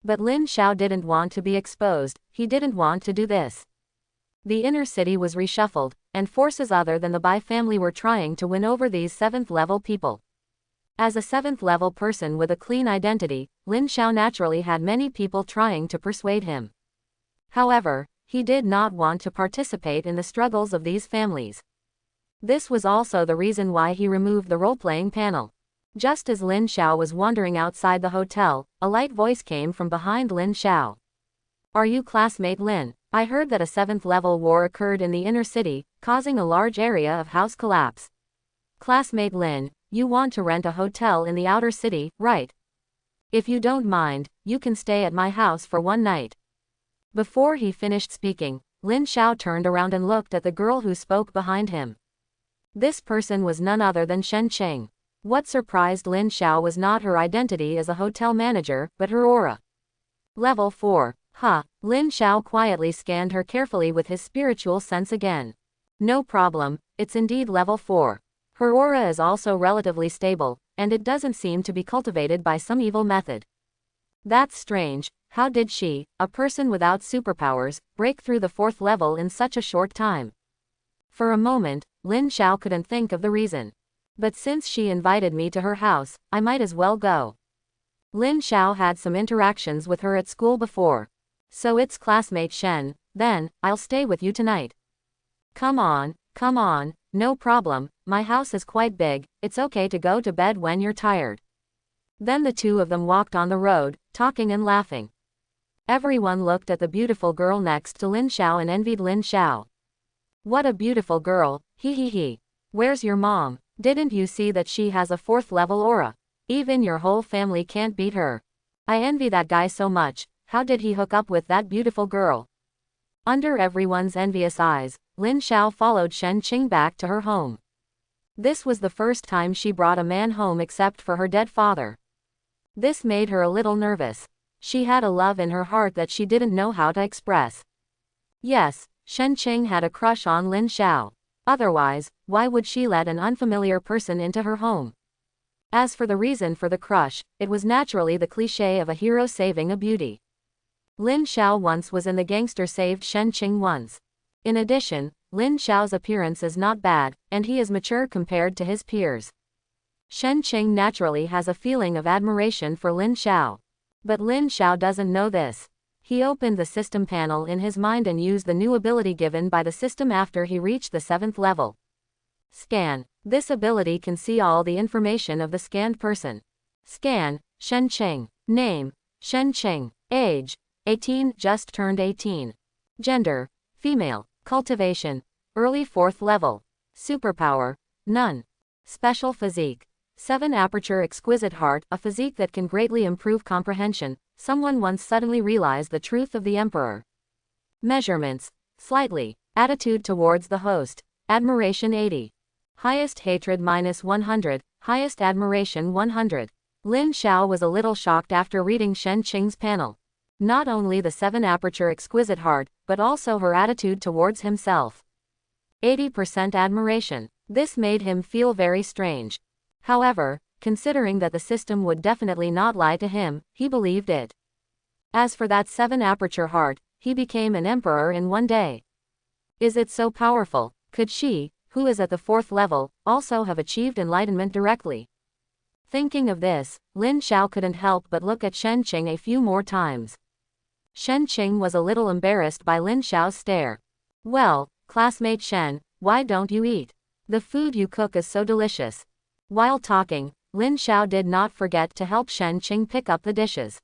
But Lin Xiao didn't want to be exposed, he didn't want to do this. The inner city was reshuffled, and forces other than the Bai family were trying to win over these 7th-level people. As a 7th-level person with a clean identity, Lin Xiao naturally had many people trying to persuade him. However, he did not want to participate in the struggles of these families. This was also the reason why he removed the role-playing panel. Just as Lin Xiao was wandering outside the hotel, a light voice came from behind Lin Xiao. Are you classmate Lin? I heard that a 7th-level war occurred in the inner city, causing a large area of house collapse. Classmate Lin, you want to rent a hotel in the outer city, right? If you don't mind, you can stay at my house for one night. Before he finished speaking, Lin Xiao turned around and looked at the girl who spoke behind him. This person was none other than Shen Qing. What surprised Lin Xiao was not her identity as a hotel manager, but her aura. Level 4. Lin Xiao quietly scanned her carefully with his spiritual sense again. No problem, it's indeed level 4. Her aura is also relatively stable, and it doesn't seem to be cultivated by some evil method. That's strange, how did she, a person without superpowers, break through the 4th level in such a short time? For a moment, Lin Xiao couldn't think of the reason. But since she invited me to her house, I might as well go. Lin Xiao had some interactions with her at school before. So it's classmate Shen, then, I'll stay with you tonight. Come on, no problem, my house is quite big, it's okay to go to bed when you're tired. Then the two of them walked on the road, talking and laughing. Everyone looked at the beautiful girl next to Lin Xiao and envied Lin Xiao. What a beautiful girl, he. Where's your mom? Didn't you see that she has a 4th-level aura? Even your whole family can't beat her. I envy that guy so much, how did he hook up with that beautiful girl? Under everyone's envious eyes, Lin Xiao followed Shen Qing back to her home. This was the first time she brought a man home except for her dead father. This made her a little nervous. She had a love in her heart that she didn't know how to express. Yes, Shen Qing had a crush on Lin Xiao. Otherwise, why would she let an unfamiliar person into her home? As for the reason for the crush, it was naturally the cliché of a hero saving a beauty. Lin Xiao once was in the gangster saved Shen Qing once. In addition, Lin Xiao's appearance is not bad, and he is mature compared to his peers. Shen Qing naturally has a feeling of admiration for Lin Xiao. But Lin Xiao doesn't know this. He opened the system panel in his mind and used the new ability given by the system after he reached the 7th level. Scan. This ability can see all the information of the scanned person. Scan, Shen Qing. Name, Shen Qing. Age: 18, just turned 18. Gender: female. Cultivation: early 4th level. Superpower: none. Special physique: 7 aperture exquisite heart, a physique that can greatly improve comprehension. Someone once suddenly realized the truth of the emperor. Measurements: slightly. Attitude towards the host: admiration 80. Highest hatred -100, highest admiration 100. Lin Xiao was a little shocked after reading Shen Qing's panel. Not only the 7 aperture exquisite heart, but also her attitude towards himself. 80% admiration. This made him feel very strange. However, considering that the system would definitely not lie to him, he believed it. As for that 7 aperture heart, he became an emperor in one day. Is it so powerful? Could she, who is at the 4th level, also have achieved enlightenment directly? Thinking of this, Lin Xiao couldn't help but look at Shen Qing a few more times. Shen Qing was a little embarrassed by Lin Xiao's stare. Well, classmate Shen, why don't you eat? The food you cook is so delicious. While talking, Lin Xiao did not forget to help Shen Qing pick up the dishes.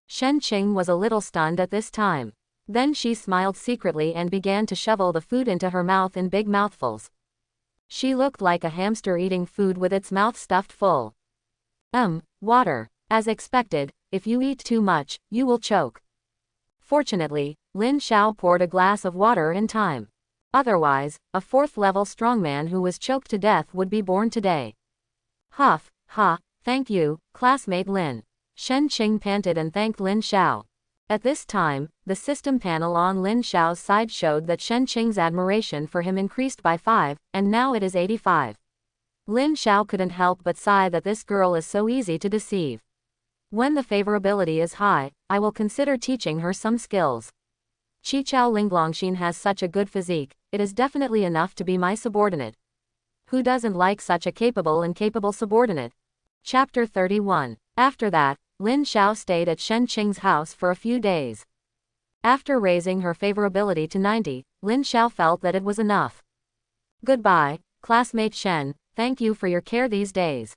Shen Qing was a little stunned at this time. Then she smiled secretly and began to shovel the food into her mouth in big mouthfuls. She looked like a hamster eating food with its mouth stuffed full. Water. As expected, if you eat too much, you will choke. Fortunately, Lin Xiao poured a glass of water in time. Otherwise, a 4th level strongman who was choked to death would be born today. Huff, ha, thank you, classmate Lin. Shen Qing panted and thanked Lin Xiao. At this time, the system panel on Lin Xiao's side showed that Shen Qing's admiration for him increased by 5, and now it is 85. Lin Xiao couldn't help but sigh that this girl is so easy to deceive. When the favorability is high, I will consider teaching her some skills. Qichao Linglongshin has such a good physique, it is definitely enough to be my subordinate. Who doesn't like such a capable and capable subordinate? Chapter 31. After that, Lin Xiao stayed at Shen Qing's house for a few days. After raising her favorability to 90, Lin Xiao felt that it was enough. Goodbye, classmate Shen, thank you for your care these days.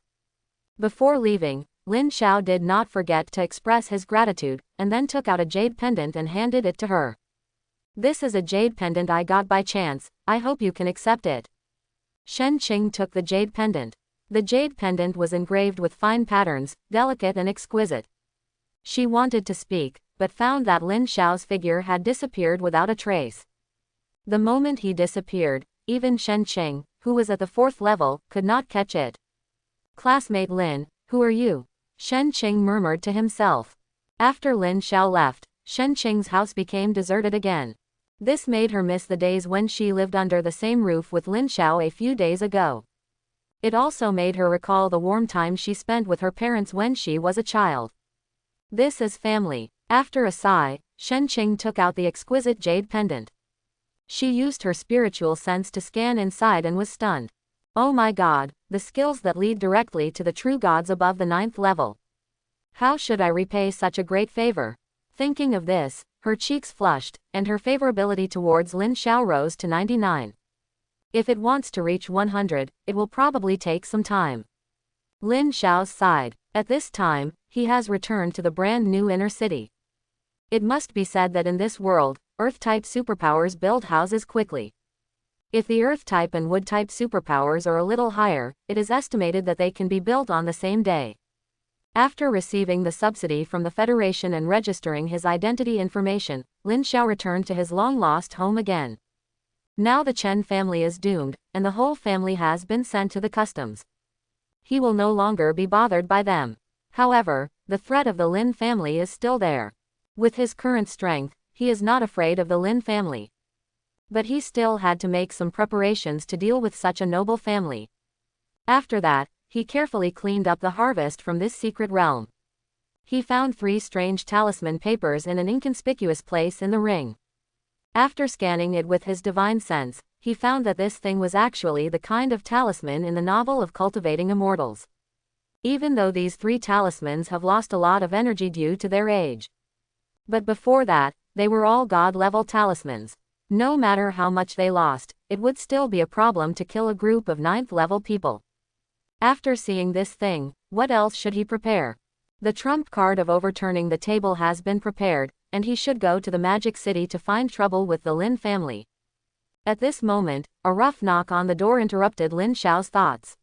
Before leaving, Lin Xiao did not forget to express his gratitude, and then took out a jade pendant and handed it to her. This is a jade pendant I got by chance, I hope you can accept it. Shen Qing took the jade pendant. The jade pendant was engraved with fine patterns, delicate and exquisite. She wanted to speak, but found that Lin Xiao's figure had disappeared without a trace. The moment he disappeared, even Shen Qing, who was at the 4th level, could not catch it. Classmate Lin, who are you? Shen Qing murmured to himself. After Lin Xiao left, Shen Qing's house became deserted again. This made her miss the days when she lived under the same roof with Lin Xiao a few days ago. It also made her recall the warm time she spent with her parents when she was a child. This is family. After a sigh, Shen Qing took out the exquisite jade pendant. She used her spiritual sense to scan inside and was stunned. Oh my god, the skills that lead directly to the true gods above the 9th level. How should I repay such a great favor? Thinking of this, her cheeks flushed, and her favorability towards Lin Xiao rose to 99. If it wants to reach 100, it will probably take some time. Lin Xiao sighed. At this time, he has returned to the brand new inner city. It must be said that in this world, Earth-type superpowers build houses quickly. If the Earth-type and Wood-type superpowers are a little higher, it is estimated that they can be built on the same day. After receiving the subsidy from the Federation and registering his identity information, Lin Xiao returned to his long-lost home again. Now the Chen family is doomed, and the whole family has been sent to the customs. He will no longer be bothered by them. However, the threat of the Lin family is still there. With his current strength, he is not afraid of the Lin family. But he still had to make some preparations to deal with such a noble family. After that, he carefully cleaned up the harvest from this secret realm. He found 3 strange talisman papers in an inconspicuous place in the ring. After scanning it with his divine sense, he found that this thing was actually the kind of talisman in the novel of Cultivating Immortals. Even though these 3 talismans have lost a lot of energy due to their age. But before that, they were all god-level talismans. No matter how much they lost, it would still be a problem to kill a group of 9th level people. After seeing this thing, what else should he prepare? The trump card of overturning the table has been prepared, and he should go to the Magic City to find trouble with the Lin family. At this moment, a rough knock on the door interrupted Lin Xiao's thoughts.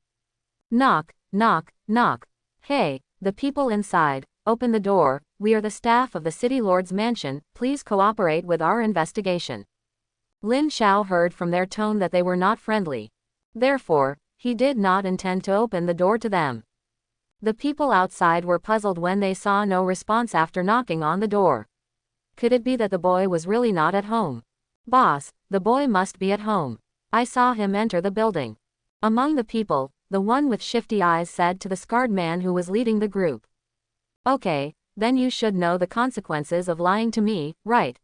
Knock, knock, knock. Hey, the people inside, open the door, we are the staff of the City Lord's mansion, please cooperate with our investigation. Lin Xiao heard from their tone that they were not friendly. Therefore, he did not intend to open the door to them. The people outside were puzzled when they saw no response after knocking on the door. Could it be that the boy was really not at home? Boss, the boy must be at home. I saw him enter the building. Among the people, the one with shifty eyes said to the scarred man who was leading the group. Okay, then you should know the consequences of lying to me, right?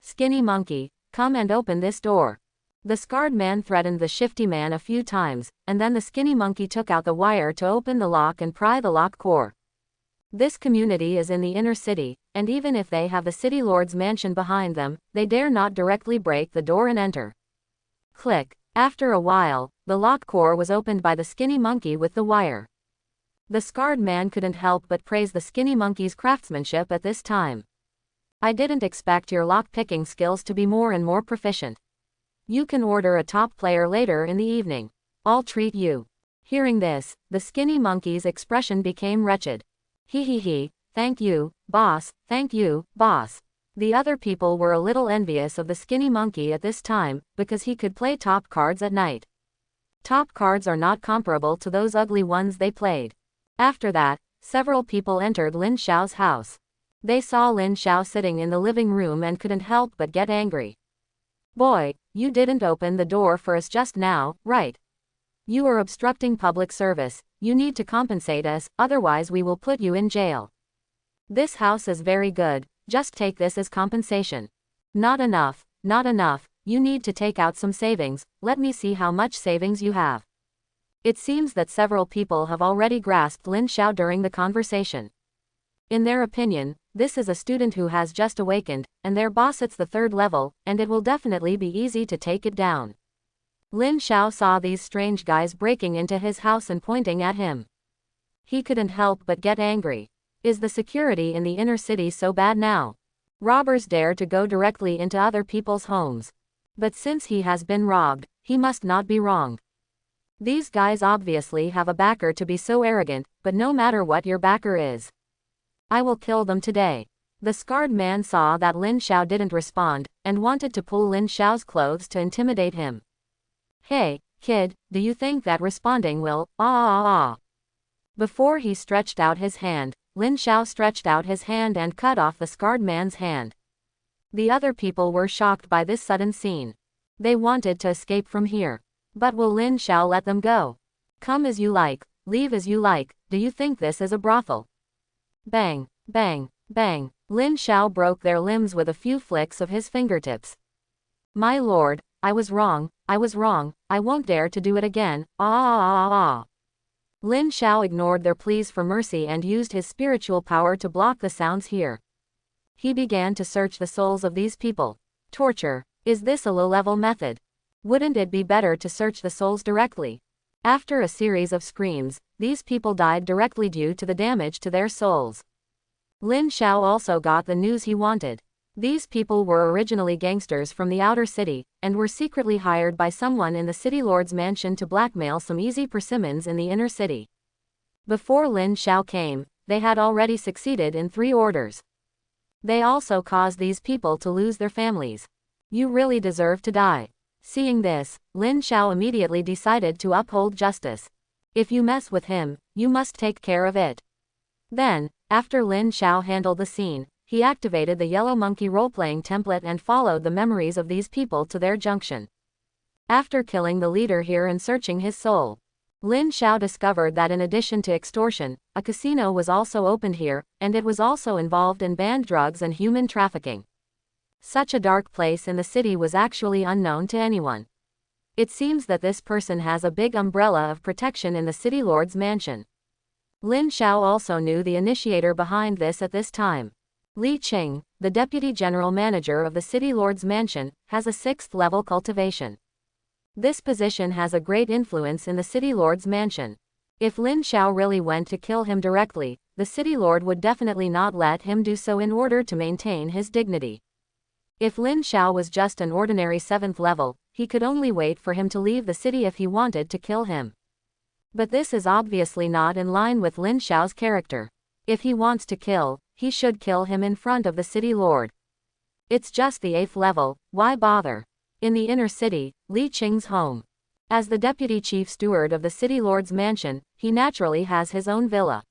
Skinny monkey, come and open this door. The scarred man threatened the shifty man a few times, and then the skinny monkey took out the wire to open the lock and pry the lock core. This community is in the inner city, and even if they have the City Lord's mansion behind them, they dare not directly break the door and enter. Click. After a while, the lock core was opened by the skinny monkey with the wire. The scarred man couldn't help but praise the skinny monkey's craftsmanship at this time. I didn't expect your lock-picking skills to be more and more proficient. You can order a top player later in the evening. I'll treat you. Hearing this, the skinny monkey's expression became wretched. He, thank you, boss, thank you, boss. The other people were a little envious of the skinny monkey at this time, because he could play top cards at night. Top cards are not comparable to those ugly ones they played. After that, several people entered Lin Xiao's house. They saw Lin Xiao sitting in the living room and couldn't help but get angry. Boy, you didn't open the door for us just now, right? You are obstructing public service, you need to compensate us, otherwise we will put you in jail. This house is very good, just take this as compensation. Not enough, you need to take out some savings, let me see how much savings you have. It seems that several people have already grasped Lin Xiao during the conversation. In their opinion, this is a student who has just awakened, and their boss it's the 3rd level, and it will definitely be easy to take it down. Lin Xiao saw these strange guys breaking into his house and pointing at him. He couldn't help but get angry. Is the security in the inner city so bad now? Robbers dare to go directly into other people's homes. But since he has been robbed, he must not be wrong. These guys obviously have a backer to be so arrogant, but no matter what your backer is, I will kill them today. The scarred man saw that Lin Xiao didn't respond, and wanted to pull Lin Xiao's clothes to intimidate him. Hey, kid, do you think that responding will, Before he stretched out his hand, Lin Xiao stretched out his hand and cut off the scarred man's hand. The other people were shocked by this sudden scene. They wanted to escape from here. But will Lin Xiao let them go? Come as you like, leave as you like, do you think this is a brothel? Bang, bang, bang. Lin Xiao broke their limbs with a few flicks of his fingertips. My lord, I was wrong, I won't dare to do it again, Lin Xiao ignored their pleas for mercy and used his spiritual power to block the sounds here. He began to search the souls of these people. Torture. Is this a low-level method? Wouldn't it be better to search the souls directly? After a series of screams, these people died directly due to the damage to their souls. Lin Xiao also got the news he wanted. These people were originally gangsters from the outer city, and were secretly hired by someone in the City Lord's mansion to blackmail some easy persimmons in the inner city. Before Lin Xiao came, they had already succeeded in 3 orders. They also caused these people to lose their families. You really deserve to die. Seeing this, Lin Xiao immediately decided to uphold justice. If you mess with him, you must take care of it. Then, after Lin Xiao handled the scene, he activated the yellow monkey role-playing template and followed the memories of these people to their junction. After killing the leader here and searching his soul, Lin Xiao discovered that in addition to extortion, a casino was also opened here, and it was also involved in banned drugs and human trafficking. Such a dark place in the city was actually unknown to anyone. It seems that this person has a big umbrella of protection in the City Lord's mansion. Lin Xiao also knew the initiator behind this at this time. Li Qing, the deputy general manager of the City Lord's mansion, has a 6th level cultivation. This position has a great influence in the City Lord's mansion. If Lin Xiao really went to kill him directly, the city lord would definitely not let him do so in order to maintain his dignity. If Lin Xiao was just an ordinary 7th level, he could only wait for him to leave the city if he wanted to kill him. But this is obviously not in line with Lin Xiao's character. If he wants to kill, he should kill him in front of the city lord. It's just the 8th level, why bother? In the inner city, Li Qing's home. As the deputy chief steward of the city lord's mansion, he naturally has his own villa.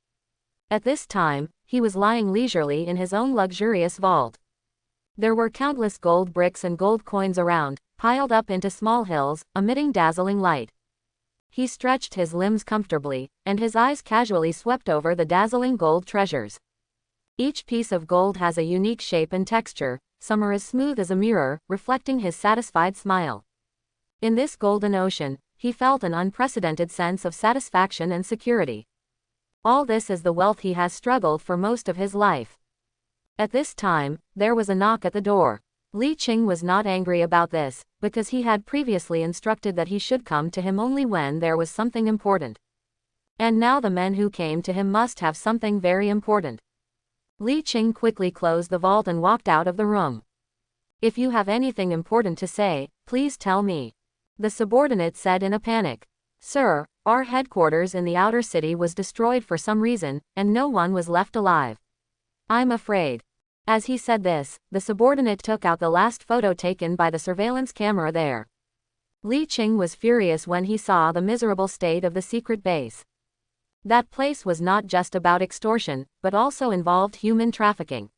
At this time, he was lying leisurely in his own luxurious vault. There were countless gold bricks and gold coins around, piled up into small hills, emitting dazzling light. He stretched his limbs comfortably, and his eyes casually swept over the dazzling gold treasures. Each piece of gold has a unique shape and texture, some are as smooth as a mirror, reflecting his satisfied smile. In this golden ocean, he felt an unprecedented sense of satisfaction and security. All this is the wealth he has struggled for most of his life. At this time, there was a knock at the door. Li Qing was not angry about this, because he had previously instructed that he should come to him only when there was something important. And now the men who came to him must have something very important. Li Qing quickly closed the vault and walked out of the room. If you have anything important to say, please tell me. The subordinate said in a panic. Sir, our headquarters in the outer city was destroyed for some reason, and no one was left alive. I'm afraid. As he said this, the subordinate took out the last photo taken by the surveillance camera there. Li Qing was furious when he saw the miserable state of the secret base. That place was not just about extortion, but also involved human trafficking.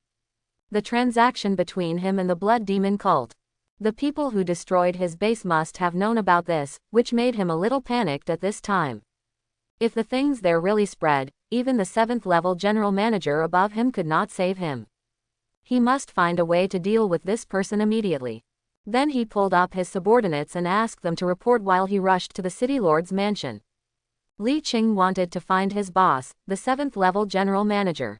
The transaction between him and the blood demon cult. The people who destroyed his base must have known about this, which made him a little panicked at this time. If the things there really spread, even the 7th level general manager above him could not save him. He must find a way to deal with this person immediately. Then he pulled up his subordinates and asked them to report while he rushed to the city lord's mansion. Li Qing wanted to find his boss, the 7th level general manager.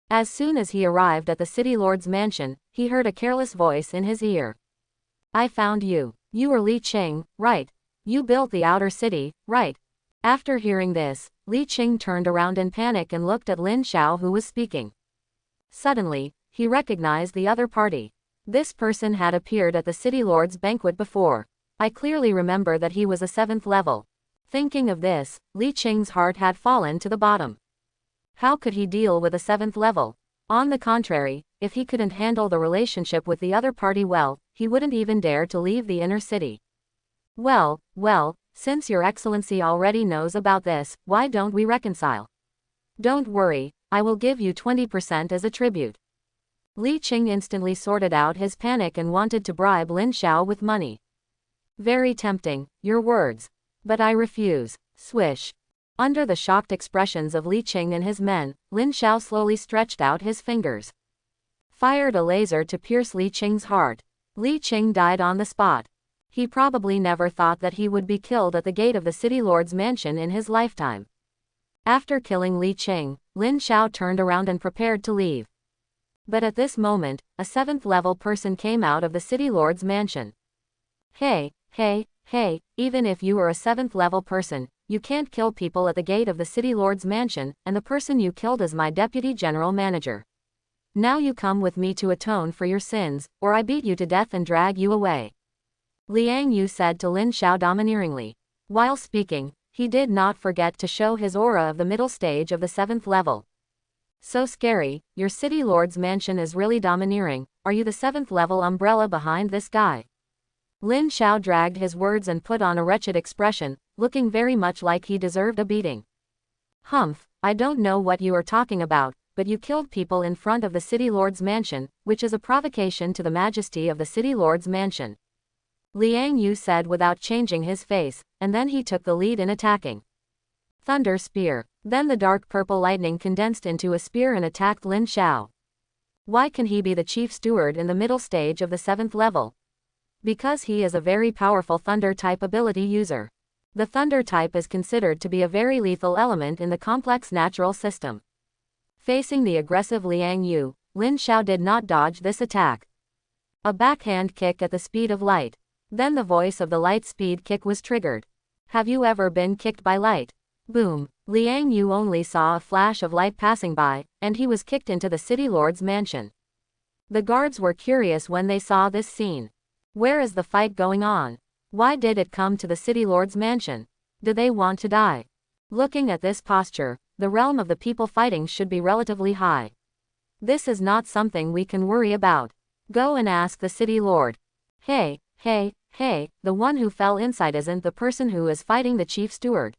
As soon as he arrived at the city lord's mansion, he heard a careless voice in his ear. I found you. You are Li Qing, right? You built the outer city, right? After hearing this, Li Qing turned around in panic and looked at Lin Xiao who was speaking. Suddenly, he recognized the other party. This person had appeared at the city lord's banquet before. I clearly remember that he was a 7th level. Thinking of this, Li Qing's heart had fallen to the bottom. How could he deal with a 7th level? On the contrary, if he couldn't handle the relationship with the other party well, he wouldn't even dare to leave the inner city. Well, since your excellency already knows about this, why don't we reconcile? Don't worry, I will give you 20% as a tribute. Li Qing instantly sorted out his panic and wanted to bribe Lin Xiao with money. Very tempting, your words. But I refuse. Swish. Under the shocked expressions of Li Qing and his men, Lin Xiao slowly stretched out his fingers. Fired a laser to pierce Li Qing's heart. Li Qing died on the spot. He probably never thought that he would be killed at the gate of the city lord's mansion in his lifetime. After killing Li Qing, Lin Xiao turned around and prepared to leave. But at this moment, a 7th level person came out of the city lord's mansion. Hey, even if you are a 7th level person, you can't kill people at the gate of the city lord's mansion, and the person you killed is my deputy general manager. Now you come with me to atone for your sins, or I beat you to death and drag you away. Liang Yu said to Lin Xiao domineeringly. While speaking, he did not forget to show his aura of the middle stage of the 7th level. So scary, your city lord's mansion is really domineering, are you the 7th level umbrella behind this guy? Lin Xiao dragged his words and put on a wretched expression, looking very much like he deserved a beating. Humph, I don't know what you are talking about, but you killed people in front of the city lord's mansion, which is a provocation to the majesty of the city lord's mansion. Liang Yu said without changing his face, and then he took the lead in attacking. Thunder Spear. Then the dark purple lightning condensed into a spear and attacked Lin Xiao. Why can he be the chief steward in the middle stage of the 7th level? Because he is a very powerful thunder type ability user. The thunder type is considered to be a very lethal element in the complex natural system. Facing the aggressive Liang Yu, Lin Xiao did not dodge this attack. A backhand kick at the speed of light. Then the voice of the light speed kick was triggered. Have you ever been kicked by light? Boom. Liang Yu only saw a flash of light passing by, and he was kicked into the city lord's mansion. The guards were curious when they saw this scene. Where is the fight going on? Why did it come to the city lord's mansion? Do they want to die? Looking at this posture, the realm of the people fighting should be relatively high. This is not something we can worry about. Go and ask the city lord. Hey, the one who fell inside isn't the person who is fighting the chief steward.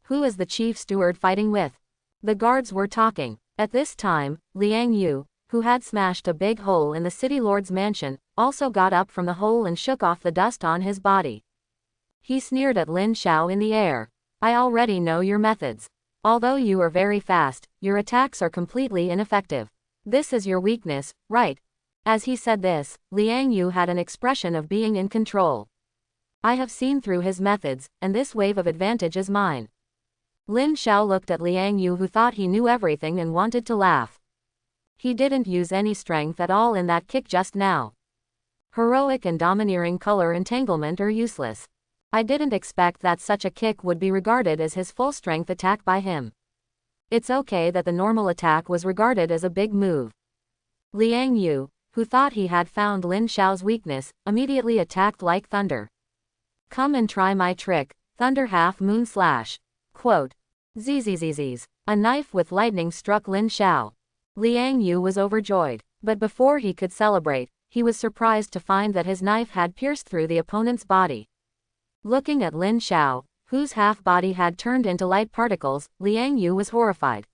Who is the chief steward fighting with? The guards were talking. At this time, Liang Yu, who had smashed a big hole in the city lord's mansion, also got up from the hole and shook off the dust on his body. He sneered at Lin Xiao in the air. I already know your methods. Although you are very fast, your attacks are completely ineffective. This is your weakness, right? As he said this, Liang Yu had an expression of being in control. I have seen through his methods, and this wave of advantage is mine. Lin Xiao looked at Liang Yu, who thought he knew everything and wanted to laugh. He didn't use any strength at all in that kick just now. Heroic and domineering color entanglement are useless. I didn't expect that such a kick would be regarded as his full strength attack by him. It's okay that the normal attack was regarded as a big move. Liang Yu, who thought he had found Lin Xiao's weakness, immediately attacked like thunder. Come and try my trick, Thunder Half Moon Slash. Quote. Zzz. A knife with lightning struck Lin Xiao. Liang Yu was overjoyed, but before he could celebrate, he was surprised to find that his knife had pierced through the opponent's body. Looking at Lin Xiao, whose half-body had turned into light particles, Liang Yu was horrified.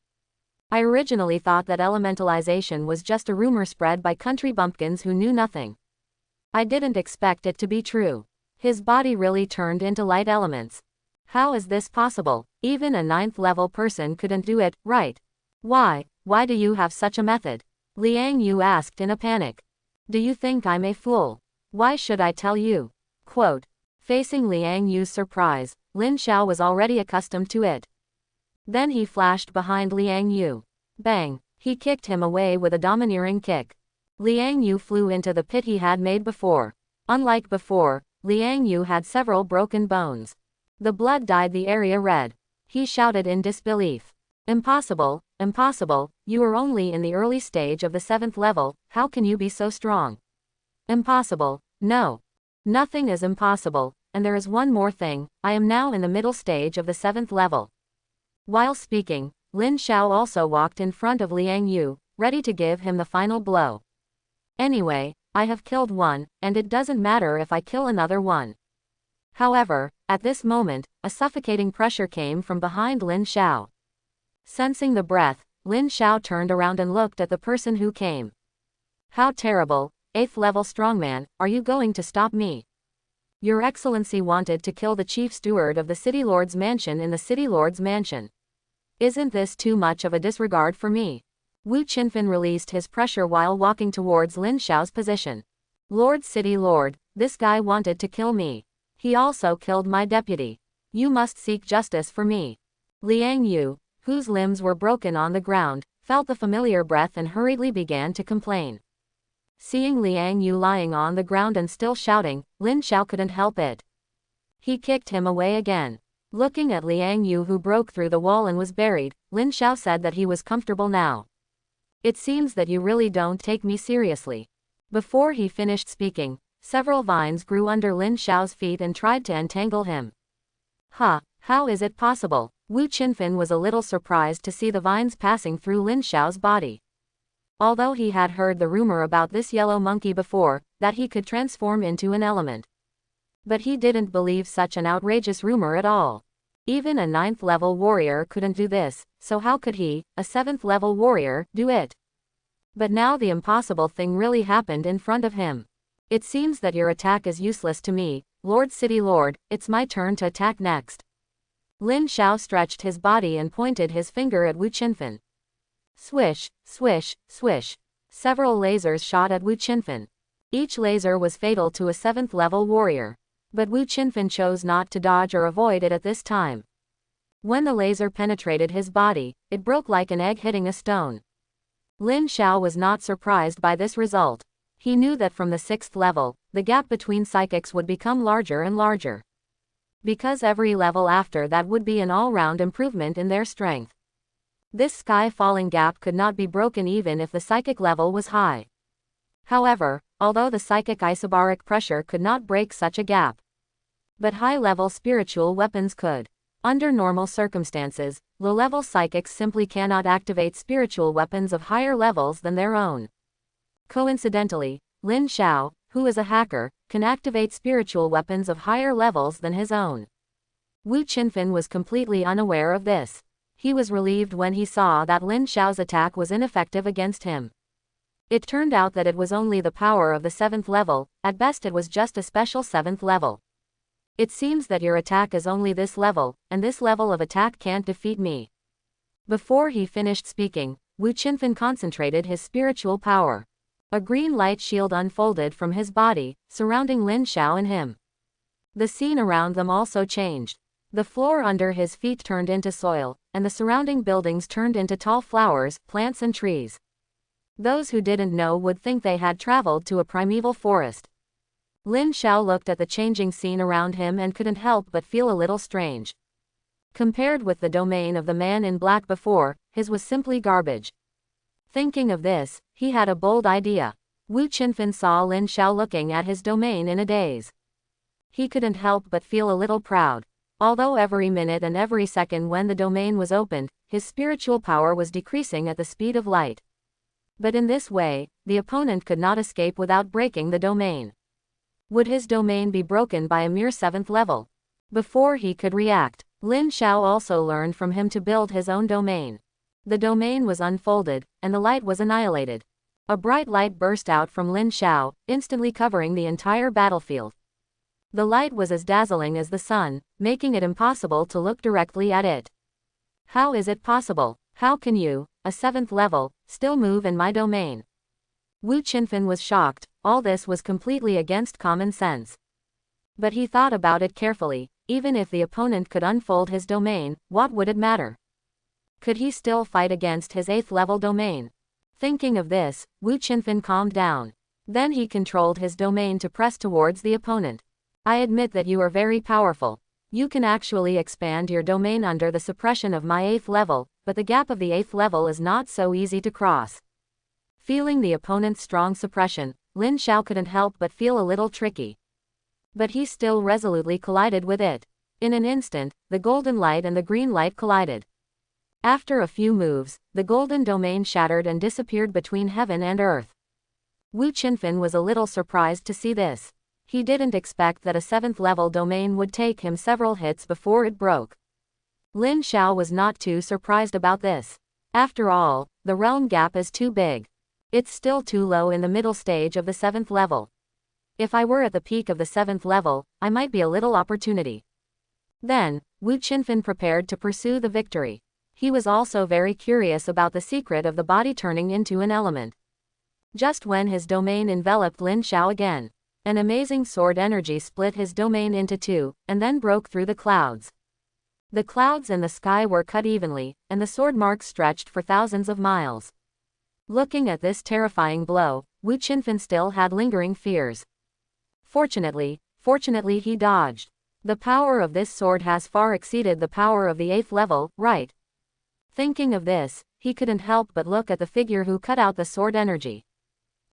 I originally thought that elementalization was just a rumor spread by country bumpkins who knew nothing. I didn't expect it to be true. His body really turned into light elements. How is this possible? Even a 9th-level person couldn't do it, right? Why do you have such a method? Liang Yu asked in a panic. Do you think I'm a fool? Why should I tell you? Quote. Facing Liang Yu's surprise, Lin Xiao was already accustomed to it. Then he flashed behind Liang Yu. Bang! He kicked him away with a domineering kick. Liang Yu flew into the pit he had made before. Unlike before, Liang Yu had several broken bones. The blood dyed the area red. He shouted in disbelief. Impossible, you are only in the early stage of the 7th level, how can you be so strong? Impossible, no. Nothing is impossible, and there is one more thing, I am now in the middle stage of the 7th level. While speaking, Lin Xiao also walked in front of Liang Yu, ready to give him the final blow. Anyway, I have killed one, and it doesn't matter if I kill another one. However, at this moment, a suffocating pressure came from behind Lin Xiao. Sensing the breath, Lin Xiao turned around and looked at the person who came. How terrible, 8th level strongman, are you going to stop me? Your Excellency wanted to kill the chief steward of the city lord's mansion in the city lord's mansion. Isn't this too much of a disregard for me? Wu Qinfen released his pressure while walking towards Lin Xiao's position. Lord City Lord, this guy wanted to kill me. He also killed my deputy. You must seek justice for me. Liang Yu, whose limbs were broken on the ground, felt the familiar breath and hurriedly began to complain. Seeing Liang Yu lying on the ground and still shouting, Lin Xiao couldn't help it. He kicked him away again. Looking at Liang Yu, who broke through the wall and was buried, Lin Xiao said that he was comfortable now. It seems that you really don't take me seriously. Before he finished speaking, several vines grew under Lin Xiao's feet and tried to entangle him. How is it possible? Wu Qinfen was a little surprised to see the vines passing through Lin Xiao's body. Although he had heard the rumor about this yellow monkey before, that he could transform into an element. But he didn't believe such an outrageous rumor at all. Even a 9th level warrior couldn't do this, so how could he, a 7th level warrior, do it? But now the impossible thing really happened in front of him. It seems that your attack is useless to me, Lord City Lord, it's my turn to attack next. Lin Xiao stretched his body and pointed his finger at Wu Qinfen. Swish, swish, swish. Several lasers shot at Wu Qinfen. Each laser was fatal to a 7th level warrior. But Wu Qinfen chose not to dodge or avoid it at this time. When the laser penetrated his body, it broke like an egg hitting a stone. Lin Xiao was not surprised by this result. He knew that from the 6th level, the gap between psychics would become larger and larger. because every level after that would be an all-round improvement in their strength. This sky-falling gap could not be broken even if the psychic level was high. However, although the psychic isobaric pressure could not break such a gap, but high-level spiritual weapons could. Under normal circumstances, low-level psychics simply cannot activate spiritual weapons of higher levels than their own. Coincidentally, Lin Xiao, who is a hacker, can activate spiritual weapons of higher levels than his own. Wu Qinfen was completely unaware of this. He was relieved when he saw that Lin Xiao's attack was ineffective against him. It turned out that it was only the power of the 7th level, at best it was just a special 7th level. It seems that your attack is only this level, and this level of attack can't defeat me. Before he finished speaking, Wu Qinfen concentrated his spiritual power. A green light shield unfolded from his body, surrounding Lin Xiao and him. The scene around them also changed. The floor under his feet turned into soil, and the surrounding buildings turned into tall flowers, plants and trees. Those who didn't know would think they had traveled to a primeval forest. Lin Xiao looked at the changing scene around him and couldn't help but feel a little strange. Compared with the domain of the man in black before, his was simply garbage. Thinking of this, he had a bold idea. Wu Qinfen saw Lin Xiao looking at his domain in a daze. He couldn't help but feel a little proud. Although every minute and every second when the domain was opened, his spiritual power was decreasing at the speed of light. But in this way, the opponent could not escape without breaking the domain. Would his domain be broken by a mere 7th level? Before he could react, Lin Xiao also learned from him to build his own domain. The domain was unfolded, and the light was annihilated. A bright light burst out from Lin Xiao, instantly covering the entire battlefield. The light was as dazzling as the sun, making it impossible to look directly at it. How is it possible? How can you, a 7th level, still move in my domain? Wu Qinfen was shocked. All this was completely against common sense. But he thought about it carefully. Even if the opponent could unfold his domain, what would it matter? Could he still fight against his 8th level domain? Thinking of this, Wu Qinfen calmed down. Then he controlled his domain to press towards the opponent. I admit that you are very powerful. You can actually expand your domain under the suppression of my 8th level, but the gap of the 8th level is not so easy to cross. Feeling the opponent's strong suppression, Lin Xiao couldn't help but feel a little tricky. But he still resolutely collided with it. In an instant, the golden light and the green light collided. After a few moves, the golden domain shattered and disappeared between heaven and earth. Wu Qinfen was a little surprised to see this. He didn't expect that a 7th level domain would take him several hits before it broke. Lin Xiao was not too surprised about this. After all, the realm gap is too big. It's still too low in the middle stage of the 7th level. If I were at the peak of the 7th level, I might be a little opportunity. Then, Wu Qinfen prepared to pursue the victory. He was also very curious about the secret of the body turning into an element. Just when his domain enveloped Lin Xiao again, an amazing sword energy split his domain into two, and then broke through the clouds. The clouds and the sky were cut evenly, and the sword marks stretched for thousands of miles. Looking at this terrifying blow, Wu Qinfen still had lingering fears. Fortunately he dodged. The power of this sword has far exceeded the power of the 8th level, right? Thinking of this, he couldn't help but look at the figure who cut out the sword energy.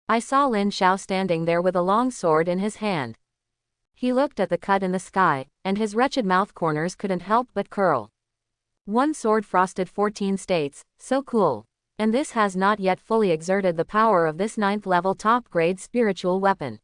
I saw Lin Xiao standing there with a long sword in his hand. He looked at the cut in the sky, and his wretched mouth corners couldn't help but curl. One sword frosted 14 states, so cool. And this has not yet fully exerted the power of this 9th level top grade spiritual weapon.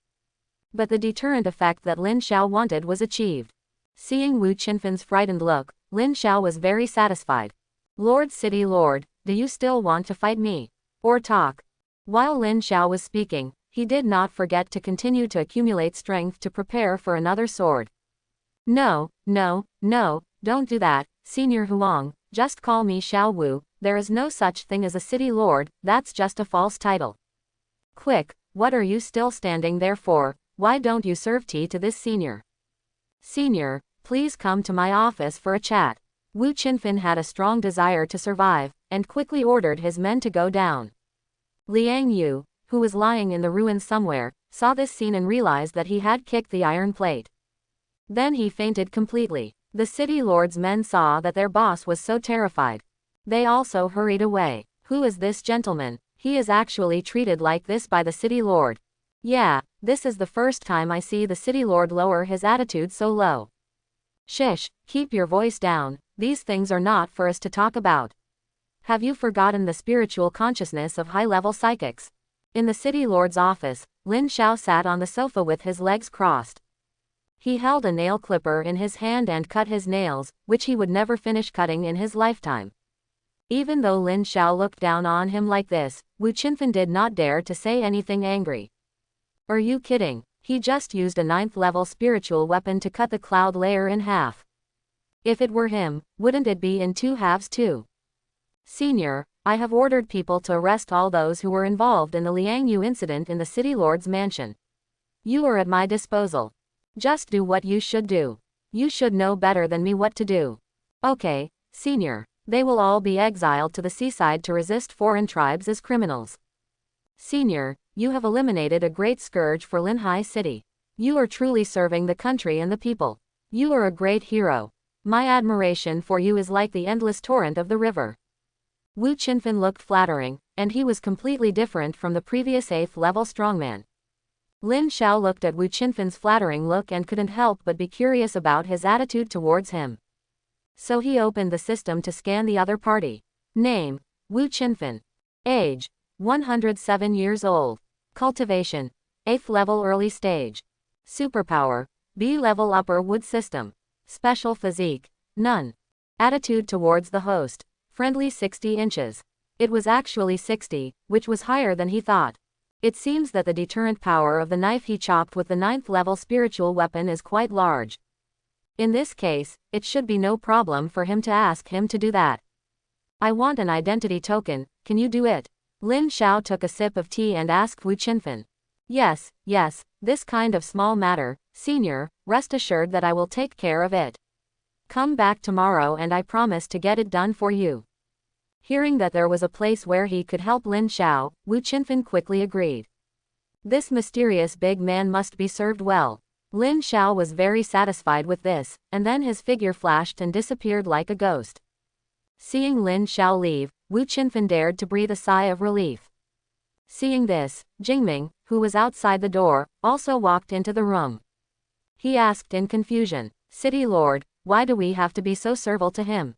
But the deterrent effect that Lin Xiao wanted was achieved. Seeing Wu Qinfen's frightened look, Lin Xiao was very satisfied. Lord City Lord, do you still want to fight me? Or talk? While Lin Xiao was speaking, he did not forget to continue to accumulate strength to prepare for another sword. No, don't do that, Senior Huang, just call me Xiao Wu, there is no such thing as a city lord, that's just a false title. Quick, what are you still standing there for? Why don't you serve tea to this senior? Senior, please come to my office for a chat. Wu Qinfen had a strong desire to survive, and quickly ordered his men to go down. Liang Yu, who was lying in the ruins somewhere, saw this scene and realized that he had kicked the iron plate. Then he fainted completely. The city lord's men saw that their boss was so terrified. They also hurried away. Who is this gentleman? He is actually treated like this by the city lord. Yeah, this is the first time I see the city lord lower his attitude so low. Shish, keep your voice down, these things are not for us to talk about. Have you forgotten the spiritual consciousness of high-level psychics? In the city lord's office, Lin Xiao sat on the sofa with his legs crossed. He held a nail clipper in his hand and cut his nails, which he would never finish cutting in his lifetime. Even though Lin Xiao looked down on him like this, Wu Qinfen did not dare to say anything angry. Are you kidding? He just used a 9th-level spiritual weapon to cut the cloud layer in half. If it were him, wouldn't it be in 2 halves too? Senior, I have ordered people to arrest all those who were involved in the Liangyu incident in the city lord's mansion. You are at my disposal. Just do what you should do. You should know better than me what to do. Okay, senior. They will all be exiled to the seaside to resist foreign tribes as criminals. Senior, you have eliminated a great scourge for Linhai City. You are truly serving the country and the people. You are a great hero. My admiration for you is like the endless torrent of the river. Wu Qinfen looked flattering, and he was completely different from the previous 8th-level strongman. Lin Xiao looked at Wu Qinfen's flattering look and couldn't help but be curious about his attitude towards him. So he opened the system to scan the other party. Name, Wu Qinfen. Age, 107 years old. Cultivation, 8th level early stage. Superpower, B level upper wood system. Special physique, none. Attitude towards the host, friendly 60 inches. It was actually 60, which was higher than he thought. It seems that the deterrent power of the knife he chopped with the 9th level spiritual weapon is quite large. In this case, it should be no problem for him to ask him to do that. I want an identity token, can you do it? Lin Xiao took a sip of tea and asked Wu Qinfen. Yes, this kind of small matter, senior, rest assured that I will take care of it. Come back tomorrow and I promise to get it done for you. Hearing that there was a place where he could help Lin Xiao, Wu Qinfen quickly agreed. This mysterious big man must be served well. Lin Xiao was very satisfied with this, and then his figure flashed and disappeared like a ghost. Seeing Lin Xiao leave, Wu Qinfen dared to breathe a sigh of relief. Seeing this, Jingming, who was outside the door, also walked into the room. He asked in confusion, City Lord, why do we have to be so servile to him?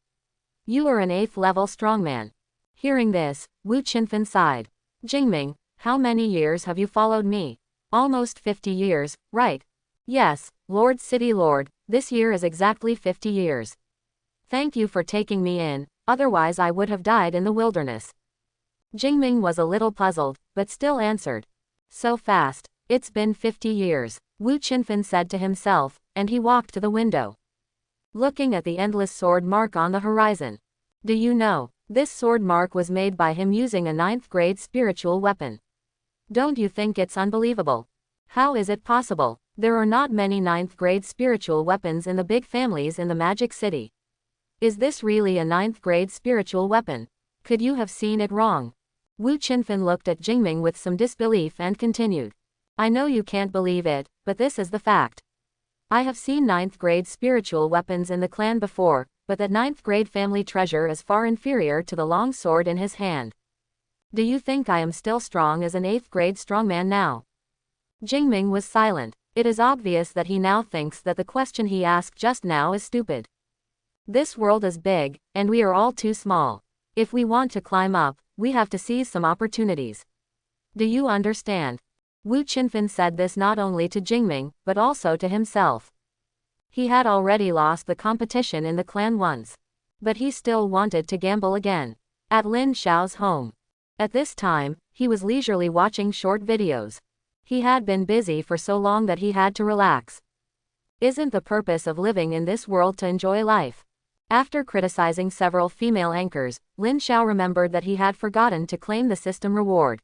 You are an 8th level strongman. Hearing this, Wu Qinfen sighed. Jingming, how many years have you followed me? Almost 50 years, right? Yes, Lord City Lord, this year is exactly 50 years. Thank you for taking me in, otherwise I would have died in the wilderness. Jingming was a little puzzled, but still answered. So fast, it's been 50 years, Wu Qinfen said to himself, and he walked to the window. Looking at the endless sword mark on the horizon. Do you know, this sword mark was made by him using a 9th grade spiritual weapon. Don't you think it's unbelievable? How is it possible? There are not many 9th grade spiritual weapons in the big families in the Magic City. Is this really a 9th grade spiritual weapon? Could you have seen it wrong? Wu Qinfen looked at Jingming with some disbelief and continued. I know you can't believe it, but this is the fact. I have seen 9th grade spiritual weapons in the clan before, but that 9th grade family treasure is far inferior to the long sword in his hand. Do you think I am still strong as an 8th grade strongman now? Jingming was silent. It is obvious that he now thinks that the question he asked just now is stupid. This world is big, and we are all too small. If we want to climb up, we have to seize some opportunities. Do you understand? Wu Qinfen said this not only to Jingming, but also to himself. He had already lost the competition in the clan once. But he still wanted to gamble again. At Lin Xiao's home. At this time, he was leisurely watching short videos. He had been busy for so long that he had to relax. Isn't the purpose of living in this world to enjoy life? After criticizing several female anchors, Lin Xiao remembered that he had forgotten to claim the system reward.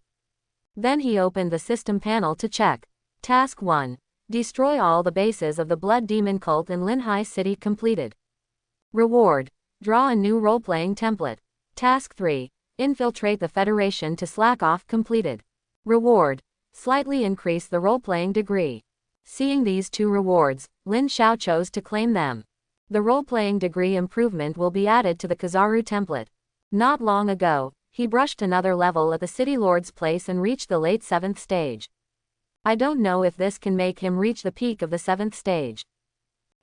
Then he opened the system panel to check. Task 1. Destroy all the bases of the Blood Demon cult in Linhai City completed. Reward. Draw a new role-playing template. Task 3. Infiltrate the Federation to slack off completed. Reward. Slightly increase the role-playing degree. Seeing these two rewards, Lin Xiao chose to claim them. The role-playing degree improvement will be added to the Kizaru template. Not long ago, he brushed another level at the City Lord's place and reached the late 7th stage. I don't know if this can make him reach the peak of the 7th stage.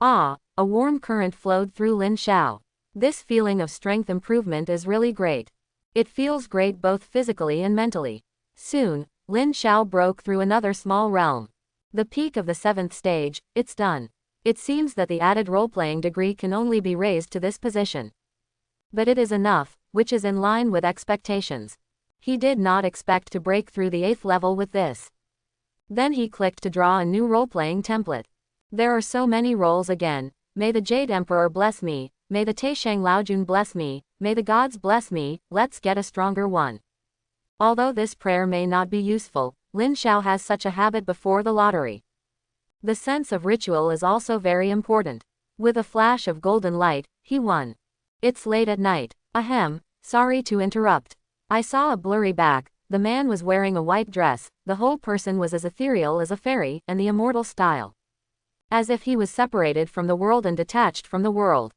Ah, a warm current flowed through Lin Xiao. This feeling of strength improvement is really great. It feels great both physically and mentally. Soon, Lin Xiao broke through another small realm. The peak of the 7th stage, it's done. It seems that the added role-playing degree can only be raised to this position. But it is enough, which is in line with expectations. He did not expect to break through the 8th level with this. Then he clicked to draw a new role-playing template. There are so many roles again. May the Jade Emperor bless me, may the Taishang Laojun bless me, may the gods bless me, let's get a stronger one. Although this prayer may not be useful, Lin Xiao has such a habit before the lottery. The sense of ritual is also very important. With a flash of golden light, he won. It's late at night. Ahem, sorry to interrupt. I saw a blurry back. The man was wearing a white dress, the whole person was as ethereal as a fairy, and the immortal style. As if he was separated from the world and detached from the world.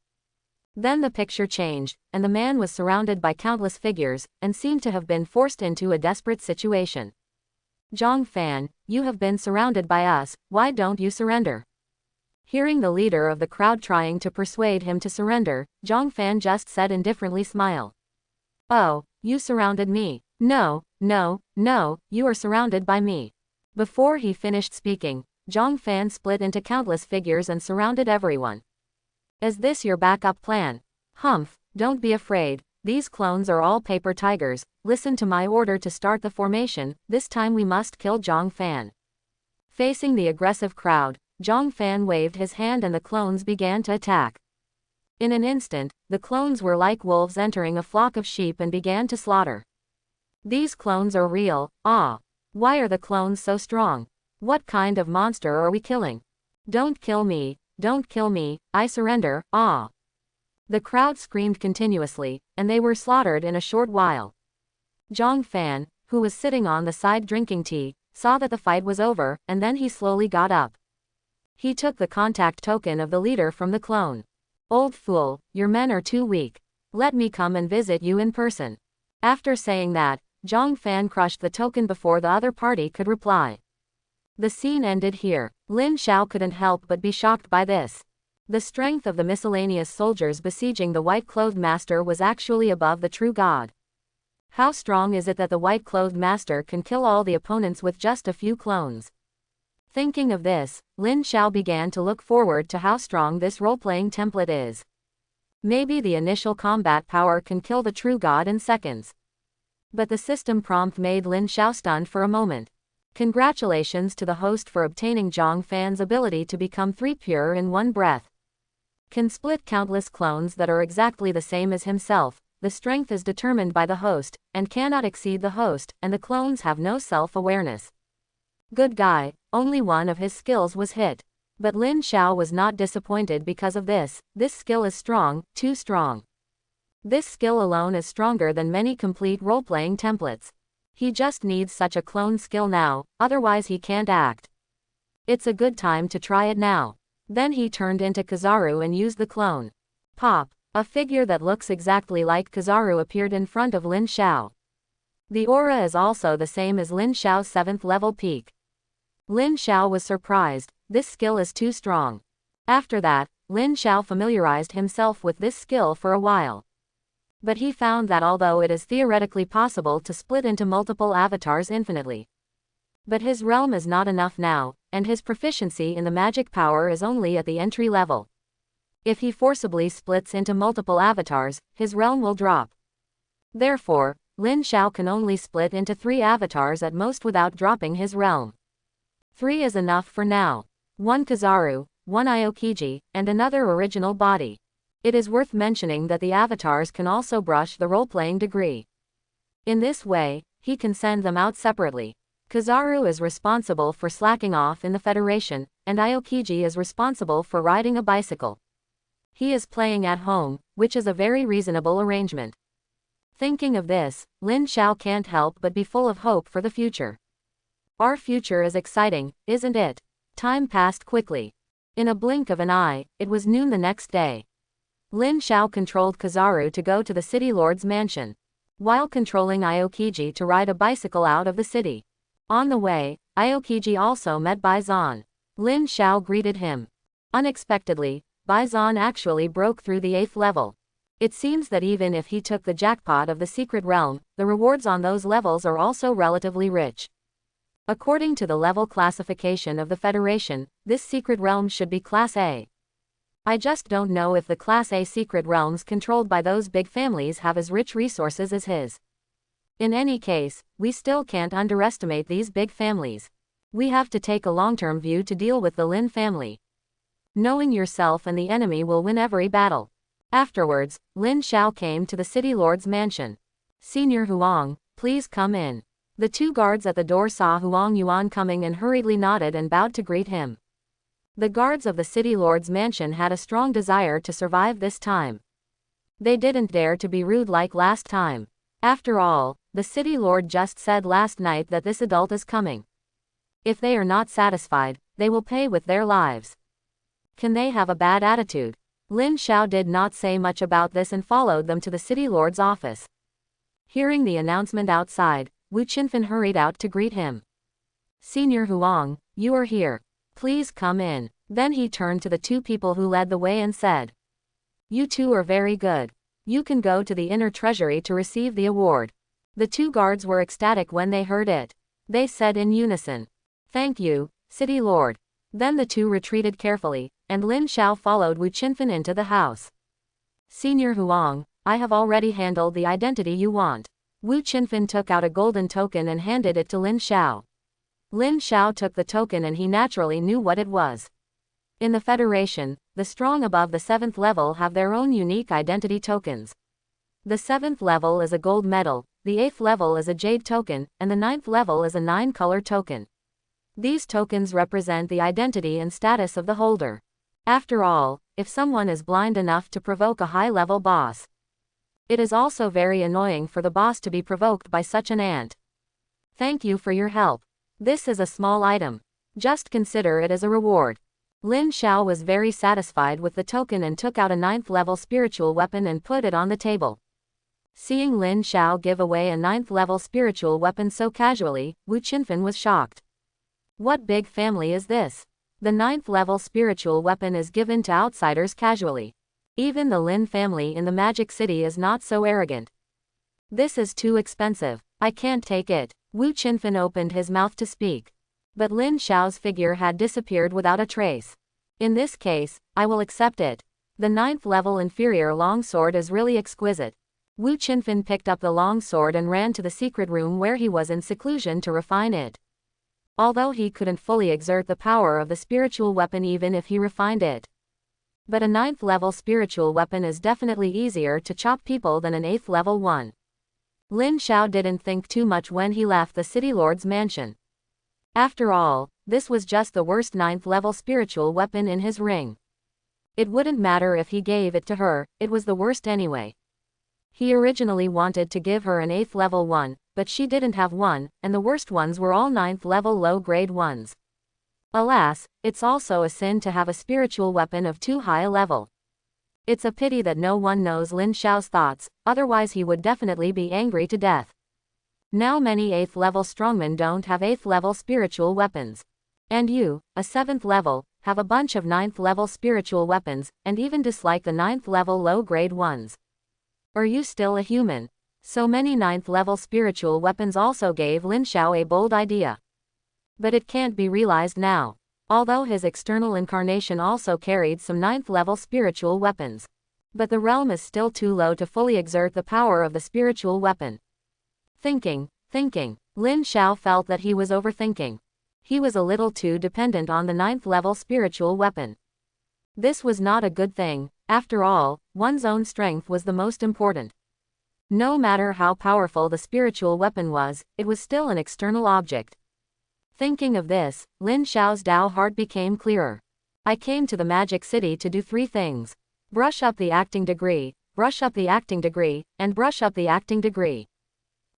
Then the picture changed, and the man was surrounded by countless figures, and seemed to have been forced into a desperate situation. Zhang Fan, you have been surrounded by us, why don't you surrender? Hearing the leader of the crowd trying to persuade him to surrender, Zhang Fan just said indifferently smile. Oh, you surrounded me. No, no, no, you are surrounded by me. Before he finished speaking, Zhang Fan split into countless figures and surrounded everyone. Is this your backup plan? Humph, don't be afraid, these clones are all paper tigers, listen to my order to start the formation, this time we must kill Zhang Fan. Facing the aggressive crowd, Zhang Fan waved his hand and the clones began to attack. In an instant, the clones were like wolves entering a flock of sheep and began to slaughter. These clones are real, ah. Why are the clones so strong? What kind of monster are we killing? Don't kill me, I surrender, ah. The crowd screamed continuously, and they were slaughtered in a short while. Zhang Fan, who was sitting on the side drinking tea, saw that the fight was over, and then he slowly got up. He took the contact token of the leader from the clone. Old fool, your men are too weak. Let me come and visit you in person. After saying that, Zhang Fan crushed the token before the other party could reply. The scene ended here. Lin Xiao couldn't help but be shocked by this. The strength of the miscellaneous soldiers besieging the white-clothed master was actually above the true god. How strong is it that the white-clothed master can kill all the opponents with just a few clones? Thinking of this, Lin Xiao began to look forward to how strong this role-playing template is. Maybe the initial combat power can kill the true god in seconds. But the system prompt made Lin Xiao stunned for a moment. Congratulations to the host for obtaining Zhang Fan's ability to become 3 pure in one breath. Can split countless clones that are exactly the same as himself, the strength is determined by the host, and cannot exceed the host, and the clones have no self-awareness. Good guy, only one of his skills was hit. But Lin Xiao was not disappointed because of this skill is strong, too strong. This skill alone is stronger than many complete role-playing templates. He just needs such a clone skill now, otherwise he can't act. It's a good time to try it now. Then he turned into Kizaru and used the clone. Pop, a figure that looks exactly like Kizaru appeared in front of Lin Xiao. The aura is also the same as Lin Xiao's 7th level peak. Lin Xiao was surprised, this skill is too strong. After that, Lin Xiao familiarized himself with this skill for a while. But he found that although it is theoretically possible to split into multiple avatars infinitely, but his realm is not enough now, and his proficiency in the magic power is only at the entry level. If he forcibly splits into multiple avatars, his realm will drop. Therefore, Lin Xiao can only split into 3 avatars at most without dropping his realm. 3 is enough for now. 1 Kizaru, 1 Aokiji, and another original body. It is worth mentioning that the avatars can also brush the role-playing degree. In this way, he can send them out separately. Kizaru is responsible for slacking off in the Federation, and Aokiji is responsible for riding a bicycle. He is playing at home, which is a very reasonable arrangement. Thinking of this, Lin Xiao can't help but be full of hope for the future. Our future is exciting, isn't it? Time passed quickly. In a blink of an eye, it was noon the next day. Lin Xiao controlled Kizaru to go to the city lord's mansion, while controlling Aokiji to ride a bicycle out of the city. On the way, Aokiji also met Bai Zan. Lin Xiao greeted him. Unexpectedly, Bai Zan actually broke through the 8th level. It seems that even if he took the jackpot of the secret realm, the rewards on those levels are also relatively rich. According to the level classification of the Federation, this secret realm should be Class A. I just don't know if the Class A secret realms controlled by those big families have as rich resources as his. In any case, we still can't underestimate these big families. We have to take a long-term view to deal with the Lin family. Knowing yourself and the enemy will win every battle. Afterwards, Lin Xiao came to the city lord's mansion. Senior Huang, please come in. The 2 guards at the door saw Huang Yuan coming and hurriedly nodded and bowed to greet him. The guards of the city lord's mansion had a strong desire to survive this time. They didn't dare to be rude like last time. After all, the city lord just said last night that this adult is coming. If they are not satisfied, they will pay with their lives. Can they have a bad attitude? Lin Xiao did not say much about this and followed them to the city lord's office. Hearing the announcement outside, Wu Qinfen hurried out to greet him. Senior Huang, you are here. Please come in. Then he turned to the 2 people who led the way and said, you 2 are very good. You can go to the inner treasury to receive the award. The 2 guards were ecstatic when they heard it. They said in unison, thank you, city lord. Then the 2 retreated carefully, and Lin Xiao followed Wu Qinfen into the house. Senior Huang, I have already handled the identity you want. Wu Qinfen took out a golden token and handed it to Lin Xiao. Lin Xiao took the token and he naturally knew what it was. In the Federation, the strong above the 7th level have their own unique identity tokens. The 7th level is a gold medal, the 8th level is a jade token, and the 9th level is a 9-color token. These tokens represent the identity and status of the holder. After all, if someone is blind enough to provoke a high-level boss, it is also very annoying for the boss to be provoked by such an ant. Thank you for your help. This is a small item. Just consider it as a reward. Lin Xiao was very satisfied with the token and took out a 9th level spiritual weapon and put it on the table. Seeing Lin Xiao give away a 9th level spiritual weapon so casually, Wu Qinfen was shocked. What big family is this? The 9th level spiritual weapon is given to outsiders casually. Even the Lin family in the Magic City is not so arrogant. This is too expensive. I can't take it. Wu Qinfen opened his mouth to speak. But Lin Xiao's figure had disappeared without a trace. In this case, I will accept it. The 9th level inferior longsword is really exquisite. Wu Qinfen picked up the longsword and ran to the secret room where he was in seclusion to refine it. Although he couldn't fully exert the power of the spiritual weapon even if he refined it. But a 9th level spiritual weapon is definitely easier to chop people than an 8th level one. Lin Xiao didn't think too much when he left the city lord's mansion. After all, this was just the worst 9th level spiritual weapon in his ring. It wouldn't matter if he gave it to her, it was the worst anyway. He originally wanted to give her an 8th level one, but she didn't have one, and the worst ones were all 9th level low-grade ones. Alas, it's also a sin to have a spiritual weapon of too high a level. It's a pity that no one knows Lin Xiao's thoughts, otherwise he would definitely be angry to death. Now many 8th level strongmen don't have 8th level spiritual weapons. And you, a 7th level, have a bunch of 9th level spiritual weapons, and even dislike the 9th level low-grade ones. Are you still a human? So many 9th level spiritual weapons also gave Lin Xiao a bold idea. But it can't be realized now. Although his external incarnation also carried some 9th level spiritual weapons. But the realm is still too low to fully exert the power of the spiritual weapon. Thinking. Lin Xiao felt that he was overthinking. He was a little too dependent on the 9th level spiritual weapon. This was not a good thing. After all, one's own strength was the most important. No matter how powerful the spiritual weapon was, it was still an external object. Thinking of this, Lin Xiao's Dao heart became clearer. I came to the Magic City to do 3 things. Brush up the acting degree, brush up the acting degree, and brush up the acting degree.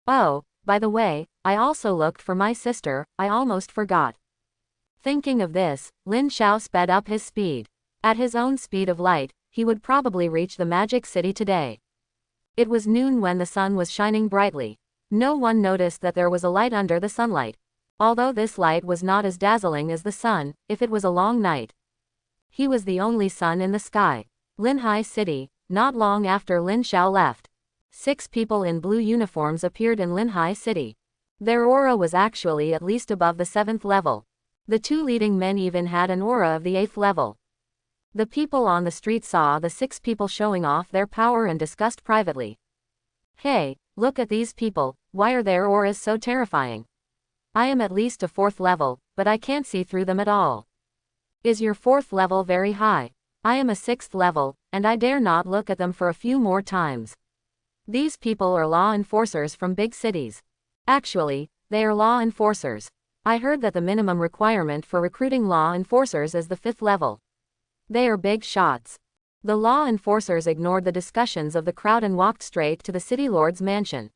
Oh, by the way, I also looked for my sister, I almost forgot. Thinking of this, Lin Xiao sped up his speed. At his own speed of light, he would probably reach the magic city today. It was noon when the sun was shining brightly. No one noticed that there was a light under the sunlight. Although this light was not as dazzling as the sun, if it was a long night. He was the only sun in the sky. Linhai City, not long after Lin Xiao left. 6 people in blue uniforms appeared in Linhai City. Their aura was actually at least above the 7th level. The 2 leading men even had an aura of the 8th level. The people on the street saw the 6 people showing off their power and discussed privately. Hey, look at these people, why are their auras so terrifying? I am at least a 4th level, but I can't see through them at all. Is your 4th level very high? I am a 6th level, and I dare not look at them for a few more times. These people are law enforcers from big cities. Actually, they are law enforcers. I heard that the minimum requirement for recruiting law enforcers is the 5th level. They are big shots. The law enforcers ignored the discussions of the crowd and walked straight to the city lord's mansion.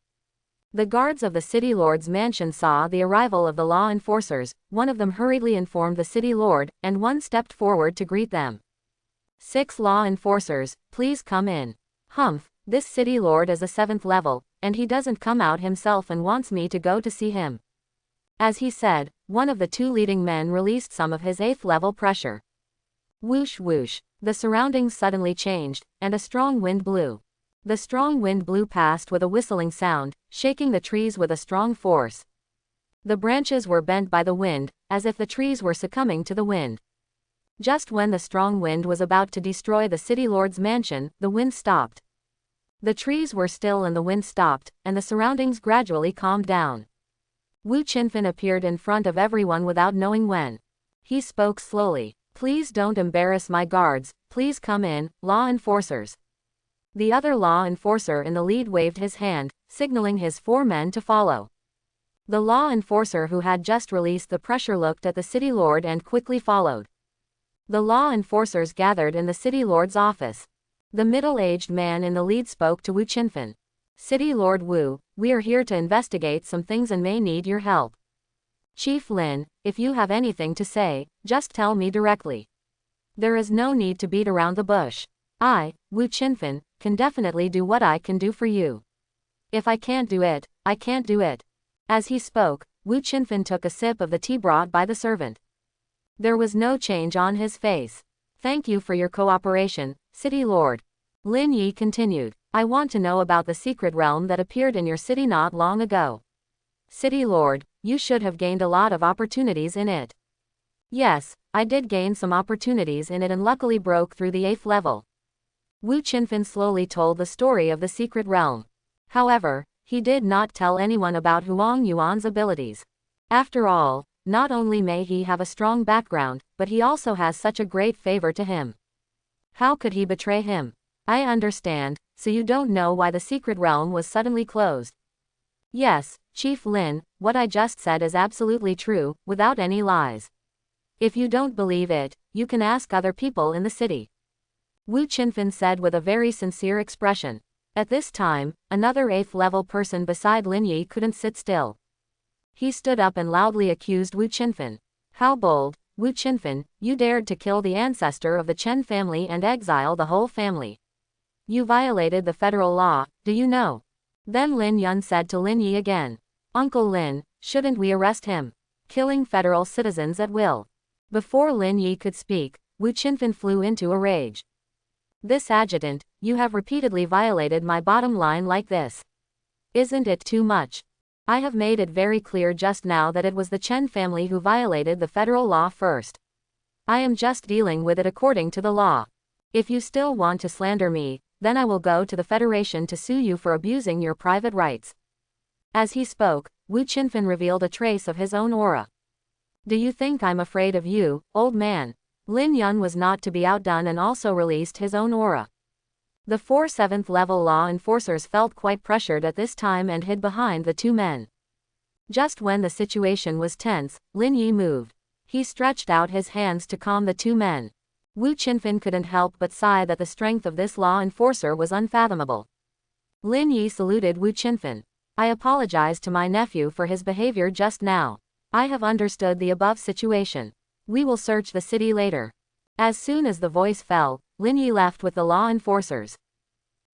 The guards of the city lord's mansion saw the arrival of the law enforcers. One of them hurriedly informed the city lord, and one stepped forward to greet them. 6 law enforcers, please come in. Humph, this city lord is a 7th level, and he doesn't come out himself and wants me to go to see him. As he said, one of the 2 leading men released some of his 8th level pressure. Whoosh whoosh, the surroundings suddenly changed, and a strong wind blew. The strong wind blew past with a whistling sound, shaking the trees with a strong force. The branches were bent by the wind, as if the trees were succumbing to the wind. Just when the strong wind was about to destroy the city lord's mansion, the wind stopped. The trees were still and the wind stopped, and the surroundings gradually calmed down. Wu Qinfen appeared in front of everyone without knowing when. He spoke slowly. Please don't embarrass my guards, please come in, law enforcers. The other law enforcer in the lead waved his hand, signaling his 4 men to follow. The law enforcer who had just released the pressure looked at the city lord and quickly followed. The law enforcers gathered in the city lord's office. The middle-aged man in the lead spoke to Wu Qinfen. City Lord Wu, we are here to investigate some things and may need your help. Chief Lin, if you have anything to say, just tell me directly. There is no need to beat around the bush. I, Wu Qinfen, can definitely do what I can do for you. If I can't do it, I can't do it. As he spoke, Wu Qinfen took a sip of the tea brought by the servant. There was no change on his face. Thank you for your cooperation, City Lord. Lin Yi continued. I want to know about the secret realm that appeared in your city not long ago. City Lord, you should have gained a lot of opportunities in it. Yes, I did gain some opportunities in it and luckily broke through the 8th level. Wu Qinfen slowly told the story of the secret realm. However, he did not tell anyone about Huang Yuan's abilities. After all, not only may he have a strong background, but he also has such a great favor to him. How could he betray him? I understand, so you don't know why the secret realm was suddenly closed. Yes, Chief Lin, what I just said is absolutely true, without any lies. If you don't believe it, you can ask other people in the city. Wu Qinfen said with a very sincere expression. At this time, another 8th level person beside Lin Yi couldn't sit still. He stood up and loudly accused Wu Qinfen. How bold, Wu Qinfen, you dared to kill the ancestor of the Chen family and exile the whole family. You violated the federal law, do you know? Then Lin Yun said to Lin Yi again. Uncle Lin, shouldn't we arrest him? Killing federal citizens at will. Before Lin Yi could speak, Wu Qinfen flew into a rage. This adjutant, you have repeatedly violated my bottom line like this. Isn't it too much? I have made it very clear just now that it was the Chen family who violated the federal law first. I am just dealing with it according to the law. If you still want to slander me, then I will go to the Federation to sue you for abusing your private rights. As he spoke, Wu Qinfen revealed a trace of his own aura. Do you think I'm afraid of you, old man? Lin Yun was not to be outdone and also released his own aura. The 4 7th level law enforcers felt quite pressured at this time and hid behind the 2 men. Just when the situation was tense, Lin Yi moved. He stretched out his hands to calm the 2 men. Wu Qinfen couldn't help but sigh that the strength of this law enforcer was unfathomable. Lin Yi saluted Wu Qinfen. I apologize to my nephew for his behavior just now. I have understood the above situation. We will search the city later. As soon as the voice fell, Linhai left with the law enforcers.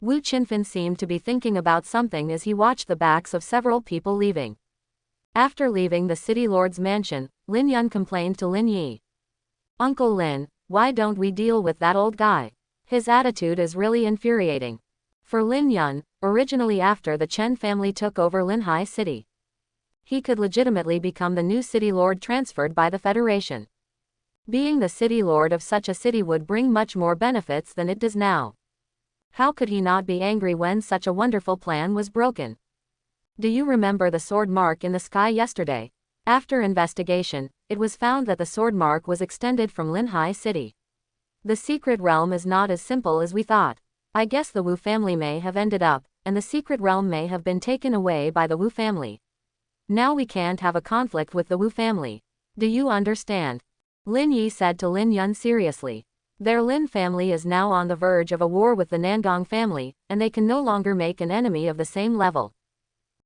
Wu Qinfen seemed to be thinking about something as he watched the backs of several people leaving. After leaving the city lord's mansion, Lin Yun complained to Lin Yi. Uncle Lin, why don't we deal with that old guy? His attitude is really infuriating. For Lin Yun, originally after the Chen family took over Linhai city, he could legitimately become the new city lord transferred by the Federation. Being the city lord of such a city would bring much more benefits than it does now. How could he not be angry when such a wonderful plan was broken? Do you remember the sword mark in the sky yesterday? After investigation, it was found that the sword mark was extended from Linhai city. The secret realm is not as simple as we thought. I guess the Wu family may have ended up, and the secret realm may have been taken away by the Wu family. Now we can't have a conflict with the Wu family. Do you understand? Lin Yi said to Lin Yun seriously. Their Lin family is now on the verge of a war with the Nangong family, and they can no longer make an enemy of the same level.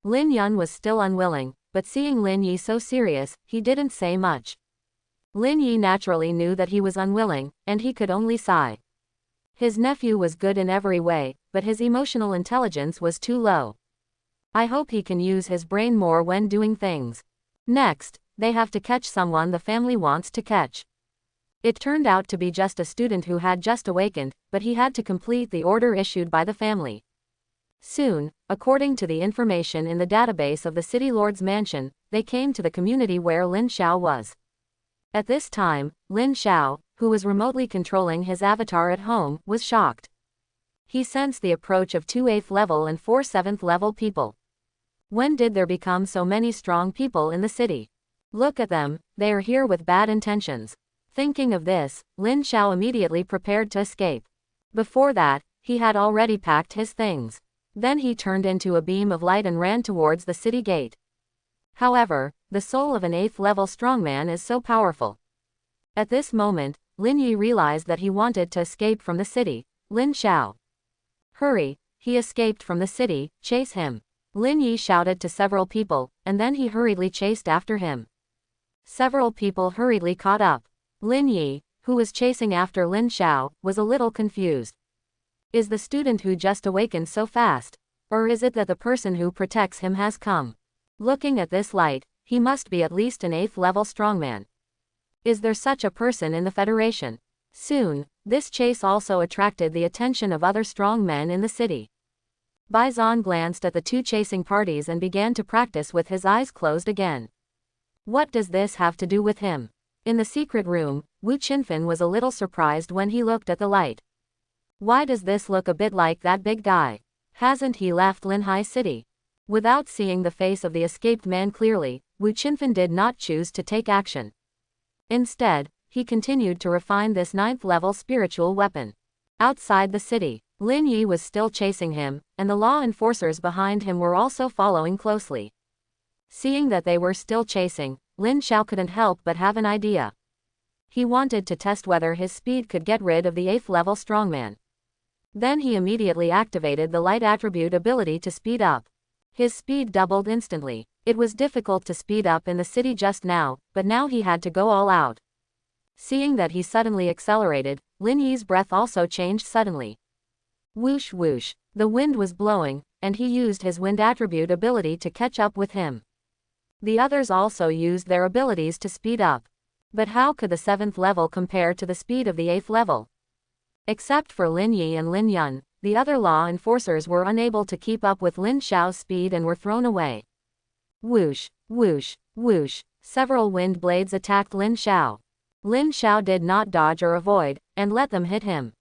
Lin Yun was still unwilling, but seeing Lin Yi so serious, he didn't say much. Lin Yi naturally knew that he was unwilling, and he could only sigh. His nephew was good in every way, but his emotional intelligence was too low. I hope he can use his brain more when doing things. Next, they have to catch someone the family wants to catch. It turned out to be just a student who had just awakened, but he had to complete the order issued by the family. Soon, according to the information in the database of the city lord's mansion, they came to the community where Lin Xiao was. At this time, Lin Xiao, who was remotely controlling his avatar at home, was shocked. He sensed the approach of 2 8th level and 4 7th level people. When did there become so many strong people in the city? Look at them, they are here with bad intentions. Thinking of this, Lin Xiao immediately prepared to escape. Before that, he had already packed his things. Then he turned into a beam of light and ran towards the city gate. However, the soul of an 8th level strongman is so powerful. At this moment, Lin Yi realized that he wanted to escape from the city. Lin Xiao. Hurry, he escaped from the city, chase him. Lin Yi shouted to several people, and then he hurriedly chased after him. Several people hurriedly caught up. Lin Yi, who was chasing after Lin Xiao, was a little confused. Is the student who just awakened so fast? Or is it that the person who protects him has come? Looking at this light, he must be at least an 8th level strongman. Is there such a person in the Federation? Soon, this chase also attracted the attention of other strong men in the city. Bai Zhan glanced at the two chasing parties and began to practice with his eyes closed again. What does this have to do with him? In the secret room, Wu Qinfen was a little surprised when he looked at the light. Why does this look a bit like that big guy? Hasn't he left Linhai city? Without seeing the face of the escaped man clearly, Wu Qinfen did not choose to take action. Instead, he continued to refine this 9th level spiritual weapon. Outside the city, Lin Yi was still chasing him, and the law enforcers behind him were also following closely. Seeing that they were still chasing, Lin Xiao couldn't help but have an idea. He wanted to test whether his speed could get rid of the 8th level strongman. Then he immediately activated the light attribute ability to speed up. His speed doubled instantly. It was difficult to speed up in the city just now, but now he had to go all out. Seeing that he suddenly accelerated, Lin Yi's breath also changed suddenly. Whoosh whoosh, the wind was blowing, and he used his wind attribute ability to catch up with him. The others also used their abilities to speed up. But how could the 7th level compare to the speed of the 8th level? Except for Lin Yi and Lin Yun, the other law enforcers were unable to keep up with Lin Xiao's speed and were thrown away. Whoosh, whoosh, whoosh, several wind blades attacked Lin Xiao. Lin Xiao did not dodge or avoid, and let them hit him.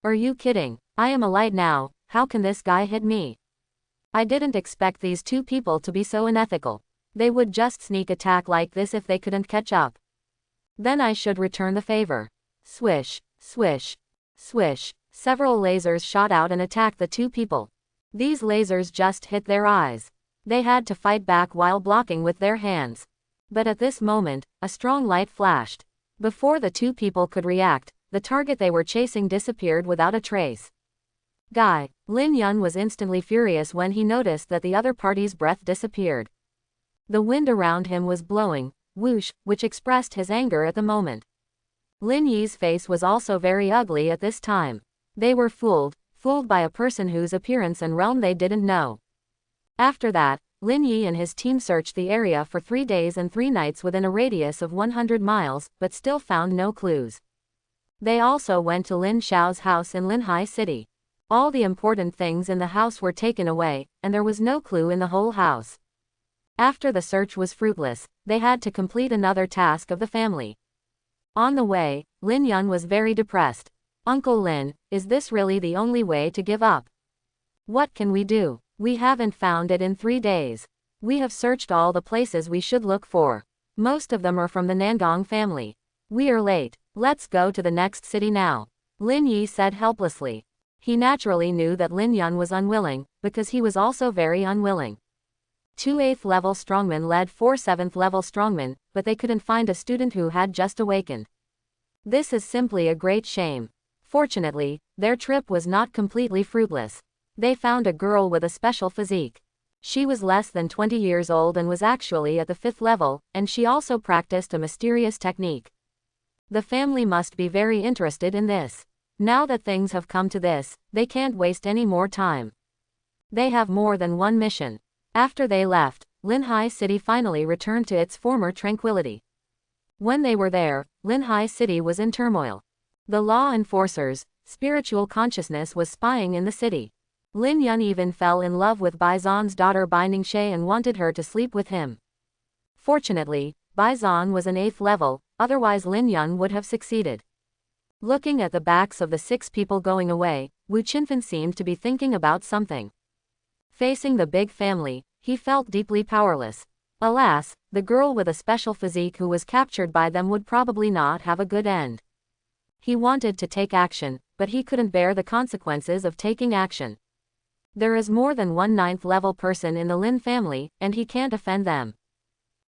Are you kidding? I am a light now, how can this guy hit me? I didn't expect these two people to be so unethical. They would just sneak attack like this if they couldn't catch up. Then I should return the favor. Swish, swish, swish, several lasers shot out and attacked the two people. These lasers just hit their eyes. They had to fight back while blocking with their hands. But at this moment, a strong light flashed. Before the two people could react, the target they were chasing disappeared without a trace. Guy, Lin Yun was instantly furious when he noticed that the other party's breath disappeared. The wind around him was blowing, whoosh, which expressed his anger at the moment. Lin Yi's face was also very ugly at this time. They were fooled by a person whose appearance and realm they didn't know. After that, Lin Yi and his team searched the area for 3 days and 3 nights within a radius of 100 miles, but still found no clues. They also went to Lin Xiao's house in Linhai City. All the important things in the house were taken away, and there was no clue in the whole house. After the search was fruitless, they had to complete another task of the family. On the way, Lin Yun was very depressed. Uncle Lin, is this really the only way to give up? What can we do? We haven't found it in 3 days. We have searched all the places we should look for. Most of them are from the Nangong family. We are late. Let's go to the next city now. Lin Yi said helplessly. He naturally knew that Lin Yun was unwilling, because he was also very unwilling. 2 8th-level strongmen led 4 7th-level strongmen, but they couldn't find a student who had just awakened. This is simply a great shame. Fortunately, their trip was not completely fruitless. They found a girl with a special physique. She was less than 20 years old and was actually at the 5th level, and she also practiced a mysterious technique. The family must be very interested in this. Now that things have come to this, they can't waste any more time. They have more than one mission. After they left, Linhai City finally returned to its former tranquility. When they were there, Linhai City was in turmoil. The law enforcers, spiritual consciousness was spying in the city. Lin Yun even fell in love with Bai Zan's daughter Bai Ningxie and wanted her to sleep with him. Fortunately, Bai Zan was an 8th level, otherwise Lin Yun would have succeeded. Looking at the backs of the 6 people going away, Wu Qinfen seemed to be thinking about something. Facing the big family, he felt deeply powerless. Alas, the girl with a special physique who was captured by them would probably not have a good end. He wanted to take action, but he couldn't bear the consequences of taking action. There is more than one 9th-level person in the Lin family, and he can't offend them.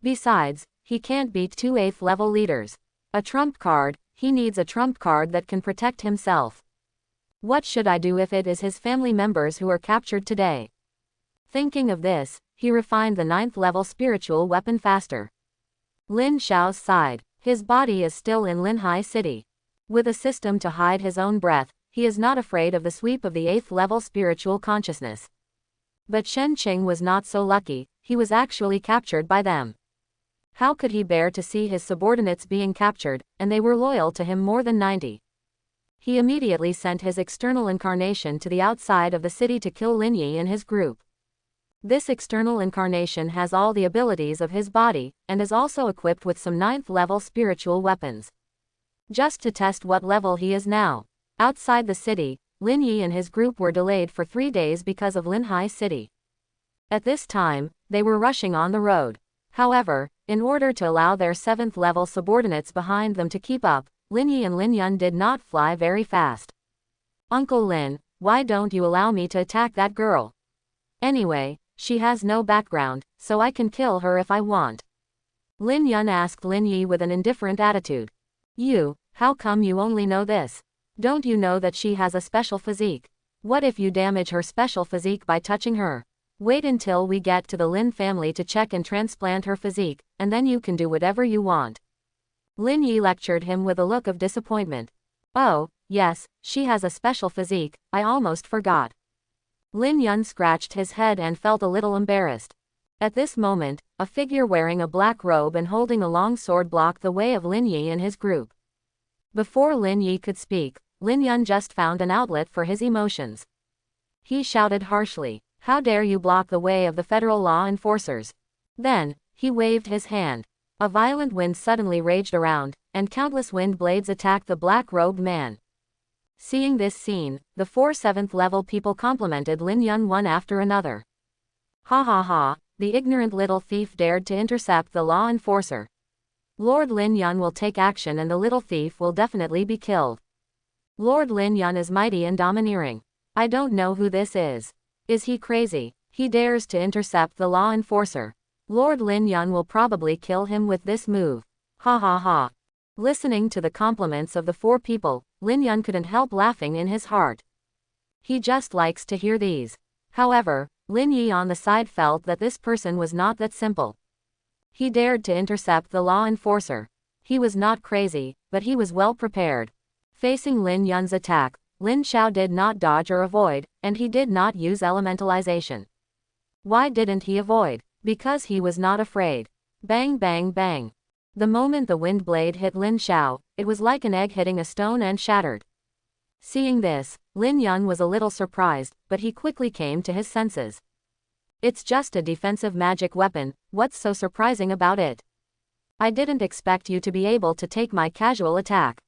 Besides, he can't beat 2 8th-level leaders. A trump card, he needs a trump card that can protect himself. What should I do if it is his family members who are captured today? Thinking of this, he refined the 9th-level spiritual weapon faster. Lin Xiao's side. His body is still in Linhai City. With a system to hide his own breath, he is not afraid of the sweep of the 8th-level spiritual consciousness. But Shen Qing was not so lucky, he was actually captured by them. How could he bear to see his subordinates being captured, and they were loyal to him more than 90? He immediately sent his external incarnation to the outside of the city to kill Lin Yi and his group. This external incarnation has all the abilities of his body, and is also equipped with some 9th-level spiritual weapons. Just to test what level he is now. Outside the city, Lin Yi and his group were delayed for 3 days because of Linhai City. At this time, they were rushing on the road. However, in order to allow their 7th-level subordinates behind them to keep up, Lin Yi and Lin Yun did not fly very fast. Uncle Lin, why don't you allow me to attack that girl? Anyway, she has no background, so I can kill her if I want. Lin Yun asked Lin Yi with an indifferent attitude. How come you only know this? Don't you know that she has a special physique? What if you damage her special physique by touching her? Wait until we get to the Lin family to check and transplant her physique, and then you can do whatever you want. Lin Yi lectured him with a look of disappointment. Oh, yes, she has a special physique, I almost forgot. Lin Yun scratched his head and felt a little embarrassed. At this moment, a figure wearing a black robe and holding a long sword blocked the way of Lin Yi and his group. Before Lin Yi could speak, Lin Yun just found an outlet for his emotions. He shouted harshly, "How dare you block the way of the federal law enforcers?" Then, he waved his hand. A violent wind suddenly raged around, and countless wind blades attacked the black-robed man. Seeing this scene, the 4 7th-level people complimented Lin Yun one after another. Ha ha ha, the ignorant little thief dared to intercept the law enforcer. Lord Lin Yun will take action and the little thief will definitely be killed. Lord Lin Yun is mighty and domineering. I don't know who this is. Is he crazy? He dares to intercept the law enforcer. Lord Lin Yun will probably kill him with this move. Ha ha ha. Listening to the compliments of the 4 people, Lin Yun couldn't help laughing in his heart. He just likes to hear these. However, Lin Yi on the side felt that this person was not that simple. He dared to intercept the law enforcer. He was not crazy, but he was well prepared. Facing Lin Yun's attack, Lin Xiao did not dodge or avoid, and he did not use elementalization. Why didn't he avoid? Because he was not afraid. Bang bang bang. The moment the wind blade hit Lin Xiao, it was like an egg hitting a stone and shattered. Seeing this, Lin Yun was a little surprised, but he quickly came to his senses. It's just a defensive magic weapon, what's so surprising about it? I didn't expect you to be able to take my casual attack.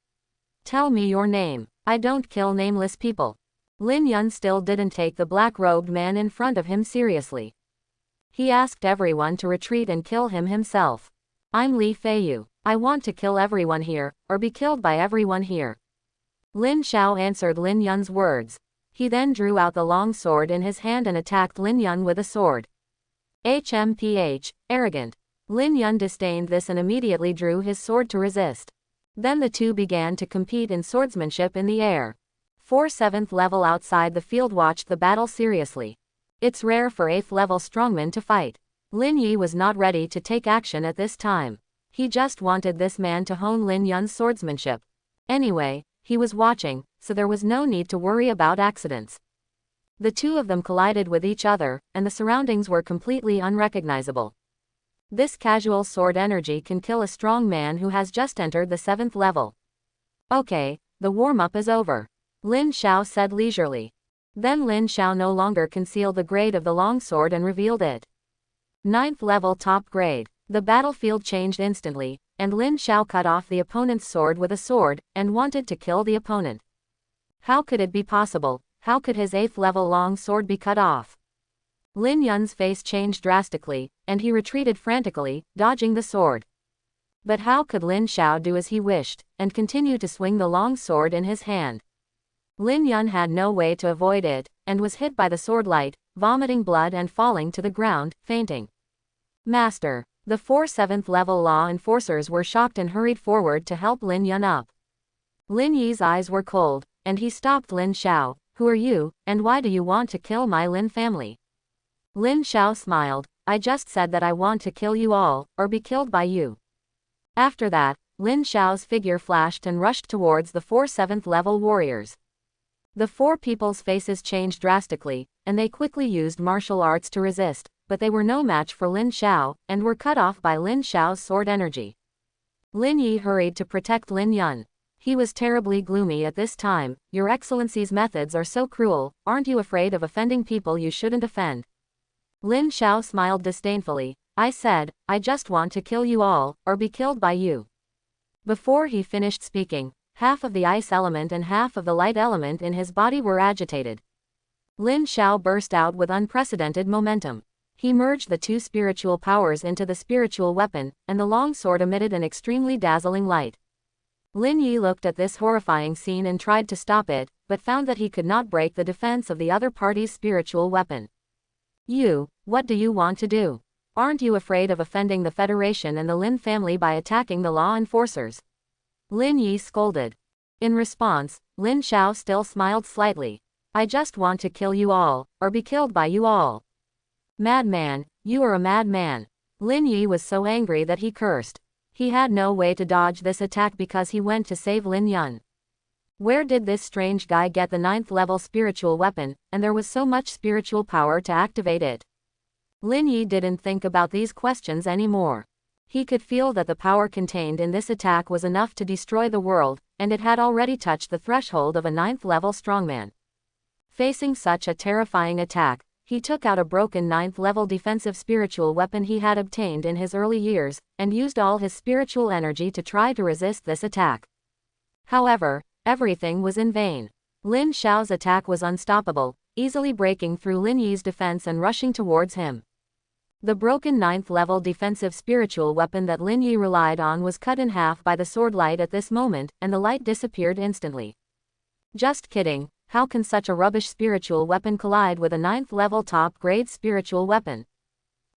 Tell me your name. I don't kill nameless people. Lin Yun still didn't take the black-robed man in front of him seriously. He asked everyone to retreat and kill him himself. I'm Li Feiyu. I want to kill everyone here, or be killed by everyone here. Lin Xiao answered Lin Yun's words. He then drew out the long sword in his hand and attacked Lin Yun with a sword. HMPH, arrogant. Lin Yun disdained this and immediately drew his sword to resist. Then the two began to compete in swordsmanship in the air. 4 7th level outside the field watched the battle seriously. It's rare for 8th level strongmen to fight. Lin Yi was not ready to take action at this time. He just wanted this man to hone Lin Yun's swordsmanship. Anyway, he was watching, so there was no need to worry about accidents. The two of them collided with each other, and the surroundings were completely unrecognizable. This casual sword energy can kill a strong man who has just entered the 7th level. Okay, the warm-up is over. Lin Xiao said leisurely. Then Lin Xiao no longer concealed the grade of the longsword and revealed it. 9th level top grade. The battlefield changed instantly, and Lin Xiao cut off the opponent's sword with a sword, and wanted to kill the opponent. How could it be possible? How could his 8th level long sword be cut off? Lin Yun's face changed drastically, and he retreated frantically, dodging the sword. But how could Lin Xiao do as he wished, and continue to swing the long sword in his hand? Lin Yun had no way to avoid it, and was hit by the sword light, vomiting blood and falling to the ground, fainting. Master. The 4 7th level law enforcers were shocked and hurried forward to help Lin Yun up. Lin Yi's eyes were cold, and he stopped Lin Xiao. Who are you, and why do you want to kill my Lin family? Lin Xiao smiled. I just said that I want to kill you all, or be killed by you. After that, Lin Xiao's figure flashed and rushed towards the 4 7th level warriors. The four people's faces changed drastically, and they quickly used martial arts to resist, but they were no match for Lin Xiao, and were cut off by Lin Xiao's sword energy. Lin Yi hurried to protect Lin Yun. He was terribly gloomy at this time. Your Excellency's methods are so cruel, aren't you afraid of offending people you shouldn't offend? Lin Xiao smiled disdainfully. I said, I just want to kill you all, or be killed by you. Before he finished speaking, half of the ice element and half of the light element in his body were agitated. Lin Xiao burst out with unprecedented momentum. He merged the two spiritual powers into the spiritual weapon, and the long sword emitted an extremely dazzling light. Lin Yi looked at this horrifying scene and tried to stop it, but found that he could not break the defense of the other party's spiritual weapon. You, what do you want to do? Aren't you afraid of offending the Federation and the Lin family by attacking the law enforcers? Lin Yi scolded. In response, Lin Xiao still smiled slightly. I just want to kill you all, or be killed by you all. Madman, you are a madman. Lin Yi was so angry that he cursed. He had no way to dodge this attack because he went to save Lin Yun. Where did this strange guy get the 9th level spiritual weapon, and there was so much spiritual power to activate it? Lin Yi didn't think about these questions anymore. He could feel that the power contained in this attack was enough to destroy the world, and it had already touched the threshold of a 9th level strongman. Facing such a terrifying attack, he took out a broken 9th level defensive spiritual weapon he had obtained in his early years, and used all his spiritual energy to try to resist this attack. However, everything was in vain. Lin Xiao's attack was unstoppable, easily breaking through Lin Yi's defense and rushing towards him. The broken 9th level defensive spiritual weapon that Lin Yi relied on was cut in half by the sword light at this moment, and the light disappeared instantly. Just kidding, how can such a rubbish spiritual weapon collide with a 9th level top grade spiritual weapon?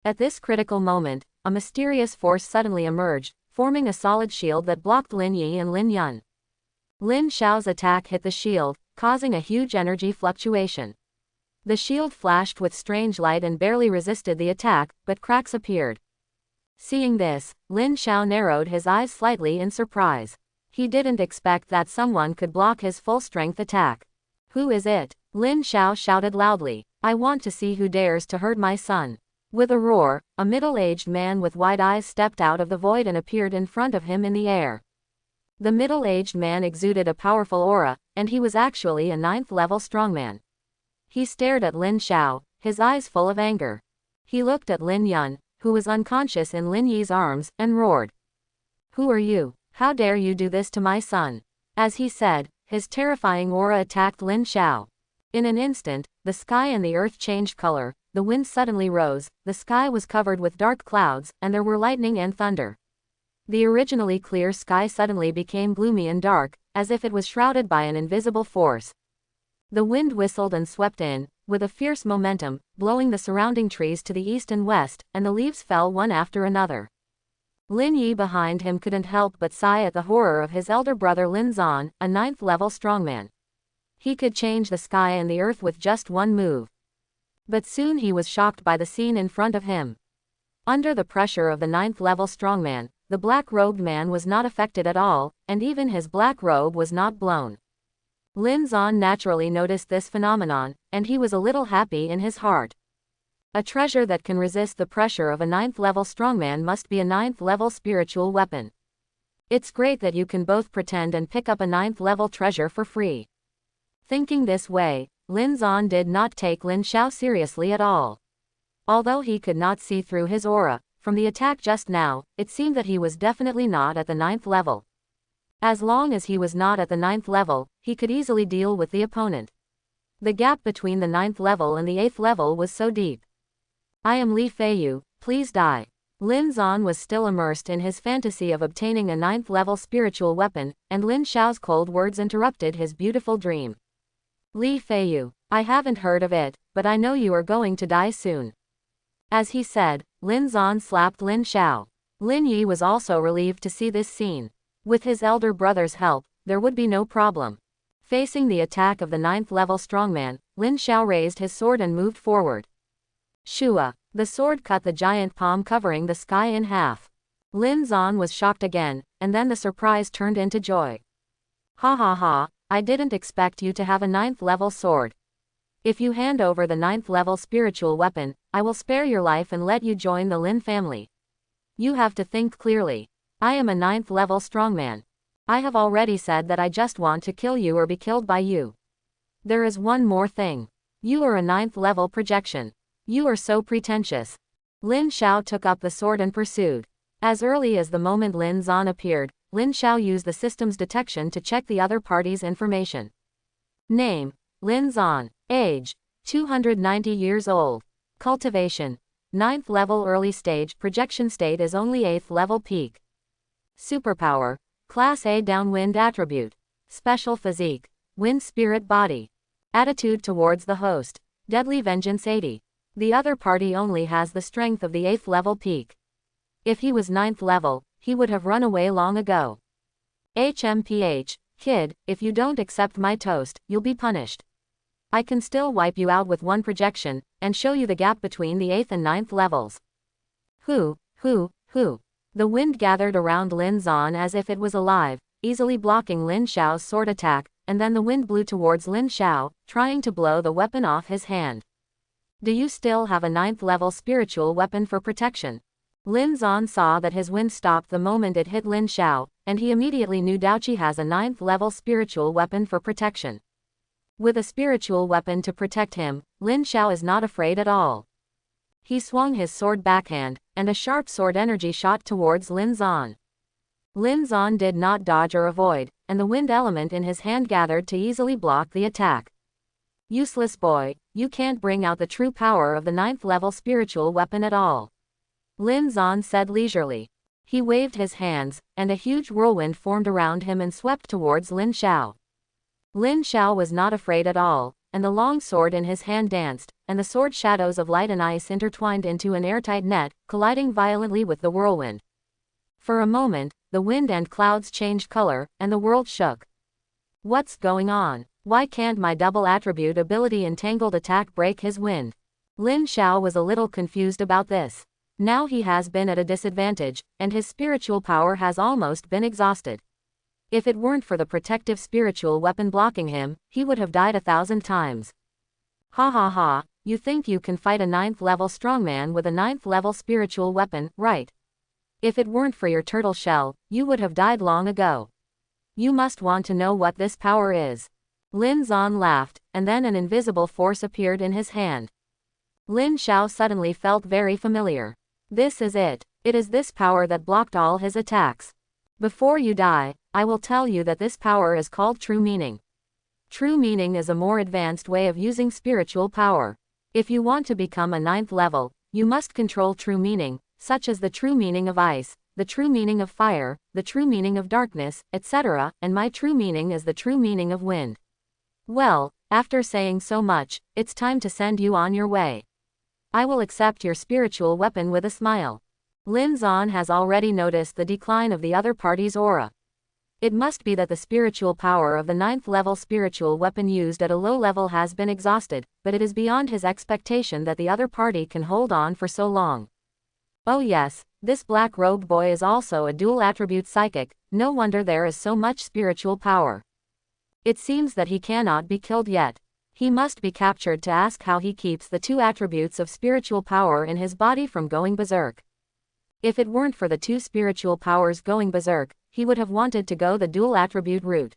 At this critical moment, a mysterious force suddenly emerged, forming a solid shield that blocked Lin Yi and Lin Yun. Lin Xiao's attack hit the shield, causing a huge energy fluctuation. The shield flashed with strange light and barely resisted the attack, but cracks appeared. Seeing this, Lin Xiao narrowed his eyes slightly in surprise. He didn't expect that someone could block his full-strength attack. Who is it? Lin Xiao shouted loudly. I want to see who dares to hurt my son. With a roar, a middle-aged man with wide eyes stepped out of the void and appeared in front of him in the air. The middle-aged man exuded a powerful aura, and he was actually a 9th-level strongman. He stared at Lin Xiao, his eyes full of anger. He looked at Lin Yun, who was unconscious in Lin Yi's arms, and roared. Who are you? How dare you do this to my son? As he said, his terrifying aura attacked Lin Xiao. In an instant, the sky and the earth changed color, the wind suddenly rose, the sky was covered with dark clouds, and there were lightning and thunder. The originally clear sky suddenly became gloomy and dark, as if it was shrouded by an invisible force. The wind whistled and swept in, with a fierce momentum, blowing the surrounding trees to the east and west, and the leaves fell one after another. Lin Yi behind him couldn't help but sigh at the horror of his elder brother Lin Zan, a 9th-level strongman. He could change the sky and the earth with just one move. But soon he was shocked by the scene in front of him. Under the pressure of the 9th-level strongman, the black-robed man was not affected at all, and even his black robe was not blown. Lin Zan naturally noticed this phenomenon, and he was a little happy in his heart. A treasure that can resist the pressure of a 9th-level strongman must be a 9th-level spiritual weapon. It's great that you can both pretend and pick up a 9th-level treasure for free. Thinking this way, Lin Zan did not take Lin Xiao seriously at all. Although he could not see through his aura, from the attack just now, it seemed that he was definitely not at the 9th level. As long as he was not at the 9th level, he could easily deal with the opponent. The gap between the 9th level and the 8th level was so deep. I am Li Feiyu, please die. Lin Zan was still immersed in his fantasy of obtaining a 9th level spiritual weapon, and Lin Xiao's cold words interrupted his beautiful dream. Li Feiyu, I haven't heard of it, but I know you are going to die soon. As he said, Lin Zan slapped Lin Xiao. Lin Yi was also relieved to see this scene. With his elder brother's help, there would be no problem. Facing the attack of the 9th level strongman, Lin Xiao raised his sword and moved forward. Shua. The sword cut the giant palm covering the sky in half. Lin Zan was shocked again, and then the surprise turned into joy. Ha ha ha, I didn't expect you to have a 9th level sword. If you hand over the 9th level spiritual weapon, I will spare your life and let you join the Lin family. You have to think clearly. I am a 9th level strongman. I have already said that I just want to kill you or be killed by you. There is one more thing. You are a 9th level projection. You are so pretentious. Lin Xiao took up the sword and pursued. As early as the moment Lin Zan appeared, Lin Xiao used the system's detection to check the other party's information. Name: Lin Zan. Age: 290 years old. Cultivation: 9th level early stage. Projection state is only 8th level peak. Superpower: Class A downwind attribute. Special physique: wind spirit body. Attitude towards the host: deadly vengeance 80. The other party only has the strength of the 8th level peak. If he was 9th level, he would have run away long ago. HMPH, kid, if you don't accept my toast, you'll be punished. I can still wipe you out with one projection, and show you the gap between the 8th and 9th levels. Who? The wind gathered around Lin Zan as if it was alive, easily blocking Lin Xiao's sword attack, and then the wind blew towards Lin Xiao, trying to blow the weapon off his hand. Do you still have a 9th level spiritual weapon for protection? Lin Zan saw that his wind stopped the moment it hit Lin Xiao, and he immediately knew Daoqi has a 9th level spiritual weapon for protection. With a spiritual weapon to protect him, Lin Xiao is not afraid at all. He swung his sword backhand, and a sharp sword energy shot towards Lin Zan. Lin Zan did not dodge or avoid, and the wind element in his hand gathered to easily block the attack. Useless boy, you can't bring out the true power of the 9th level spiritual weapon at all. Lin Zan said leisurely. He waved his hands, and a huge whirlwind formed around him and swept towards Lin Xiao. Lin Xiao was not afraid at all, and the long sword in his hand danced, and the sword shadows of light and ice intertwined into an airtight net, colliding violently with the whirlwind. For a moment, the wind and clouds changed color, and the world shook. What's going on? Why can't my double attribute ability entangled attack break his wind? Lin Xiao was a little confused about this. Now he has been at a disadvantage, and his spiritual power has almost been exhausted. If it weren't for the protective spiritual weapon blocking him, he would have died 1,000 times. Ha ha ha, you think you can fight a 9th level strongman with a 9th level spiritual weapon, right? If it weren't for your turtle shell, you would have died long ago. You must want to know what this power is. Lin Zan laughed, and then an invisible force appeared in his hand. Lin Xiao suddenly felt very familiar. This is it. It is this power that blocked all his attacks. Before you die, I will tell you that this power is called true meaning. True meaning is a more advanced way of using spiritual power. If you want to become a 9th level, you must control true meaning, such as the true meaning of ice, the true meaning of fire, the true meaning of darkness, etc., and my true meaning is the true meaning of wind. Well, after saying so much, it's time to send you on your way. I will accept your spiritual weapon with a smile. Lin Zan has already noticed the decline of the other party's aura. It must be that the spiritual power of the 9th level spiritual weapon used at a low level has been exhausted, but it is beyond his expectation that the other party can hold on for so long. Oh yes, this black-robed boy is also a dual attribute psychic, no wonder there is so much spiritual power. It seems that he cannot be killed yet. He must be captured to ask how he keeps the 2 attributes of spiritual power in his body from going berserk. If it weren't for the 2 spiritual powers going berserk, he would have wanted to go the dual attribute route.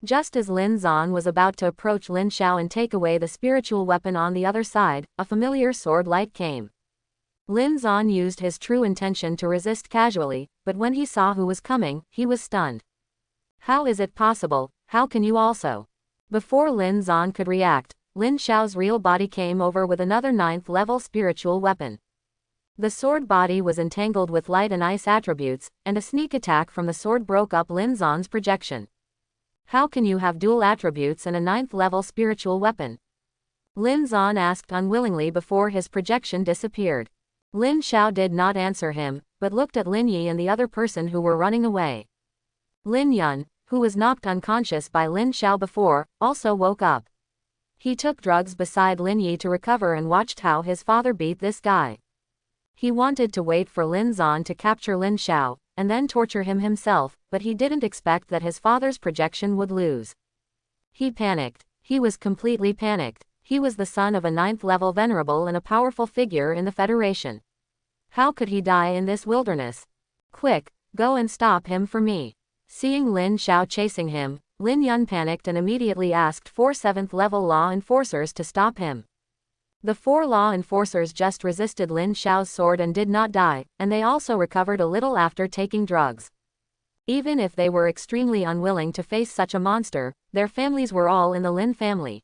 Just as Lin Zan was about to approach Lin Xiao and take away the spiritual weapon on the other side, a familiar sword light came. Lin Zan used his true intention to resist casually, but when he saw who was coming, he was stunned. How is it possible? How can you also? Before Lin Zan could react, Lin Xiao's real body came over with another 9th level spiritual weapon. The sword body was entangled with light and ice attributes, and a sneak attack from the sword broke up Lin Zan's projection. How can you have dual attributes and a 9th level spiritual weapon? Lin Zan asked unwillingly before his projection disappeared. Lin Xiao did not answer him, but looked at Lin Yi and the other person who were running away. Lin Yun, who was knocked unconscious by Lin Xiao before, also woke up. He took drugs beside Lin Yi to recover and watched how his father beat this guy. He wanted to wait for Lin Zan to capture Lin Xiao, and then torture him himself, but he didn't expect that his father's projection would lose. He panicked. He was completely panicked. He was the son of a 9th level venerable and a powerful figure in the Federation. How could he die in this wilderness? Quick, go and stop him for me. Seeing Lin Xiao chasing him, Lin Yun panicked and immediately asked 4 7th level law enforcers to stop him. The 4 law enforcers just resisted Lin Xiao's sword and did not die, and they also recovered a little after taking drugs. Even if they were extremely unwilling to face such a monster, their families were all in the Lin family.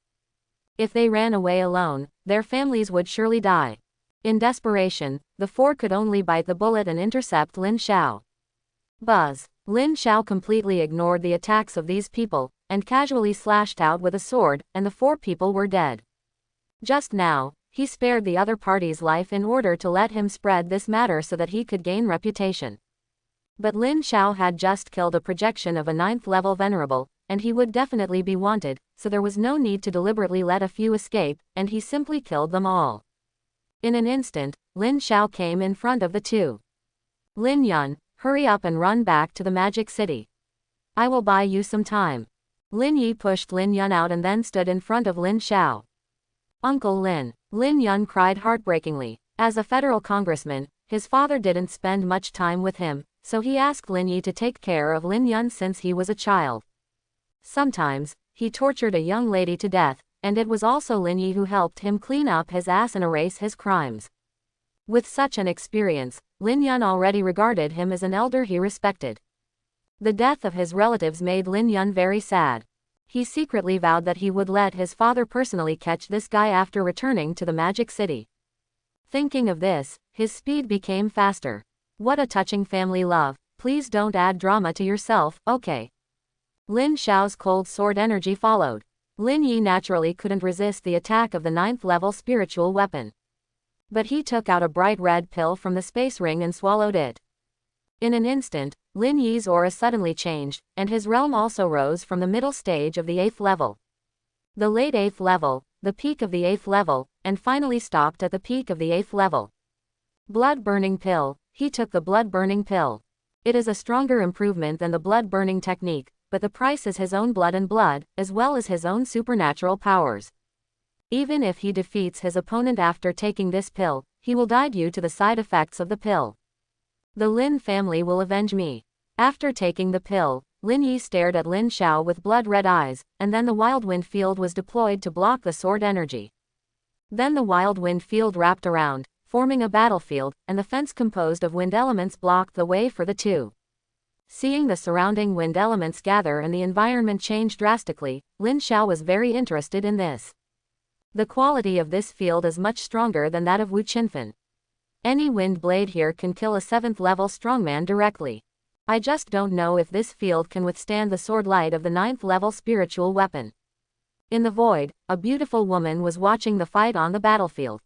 If they ran away alone, their families would surely die. In desperation, the 4 could only bite the bullet and intercept Lin Xiao. Buzz. Lin Xiao completely ignored the attacks of these people, and casually slashed out with a sword, and the 4 people were dead. Just now, he spared the other party's life in order to let him spread this matter so that he could gain reputation. But Lin Xiao had just killed a projection of a 9th level venerable, and he would definitely be wanted, so there was no need to deliberately let a few escape, and he simply killed them all. In an instant, Lin Xiao came in front of the 2. Lin Yun, hurry up and run back to the Magic City. I will buy you some time. Lin Yi pushed Lin Yun out and then stood in front of Lin Xiao. Uncle Lin. Lin Yun cried heartbreakingly. As a federal congressman, his father didn't spend much time with him, so he asked Lin Yi to take care of Lin Yun since he was a child. Sometimes, he tortured a young lady to death, and it was also Lin Yi who helped him clean up his ass and erase his crimes. With such an experience, Lin Yun already regarded him as an elder he respected. The death of his relatives made Lin Yun very sad. He secretly vowed that he would let his father personally catch this guy after returning to the Magic City. Thinking of this, his speed became faster. What a touching family love. Please don't add drama to yourself, okay? Lin Xiao's cold sword energy followed. Lin Yi naturally couldn't resist the attack of the 9th level spiritual weapon. But he took out a bright red pill from the space ring and swallowed it. In an instant, Lin Yi's aura suddenly changed, and his realm also rose from the middle stage of the 8th level. The late 8th level, the peak of the 8th level, and finally stopped at the peak of the 8th level. Blood-burning pill. He took the blood-burning pill. It is a stronger improvement than the blood-burning technique, but the price is his own blood and blood, as well as his own supernatural powers. Even if he defeats his opponent after taking this pill, he will die due to the side effects of the pill. The Lin family will avenge me. After taking the pill, Lin Yi stared at Lin Xiao with blood-red eyes, and then the wild wind field was deployed to block the sword energy. Then the wild wind field wrapped around, forming a battlefield, and the fence composed of wind elements blocked the way for the two. Seeing the surrounding wind elements gather and the environment change drastically, Lin Xiao was very interested in this. The quality of this field is much stronger than that of Wu Qinfen. Any wind blade here can kill a 7th level strongman directly. I just don't know if this field can withstand the sword light of the 9th level spiritual weapon. In the void, a beautiful woman was watching the fight on the battlefield.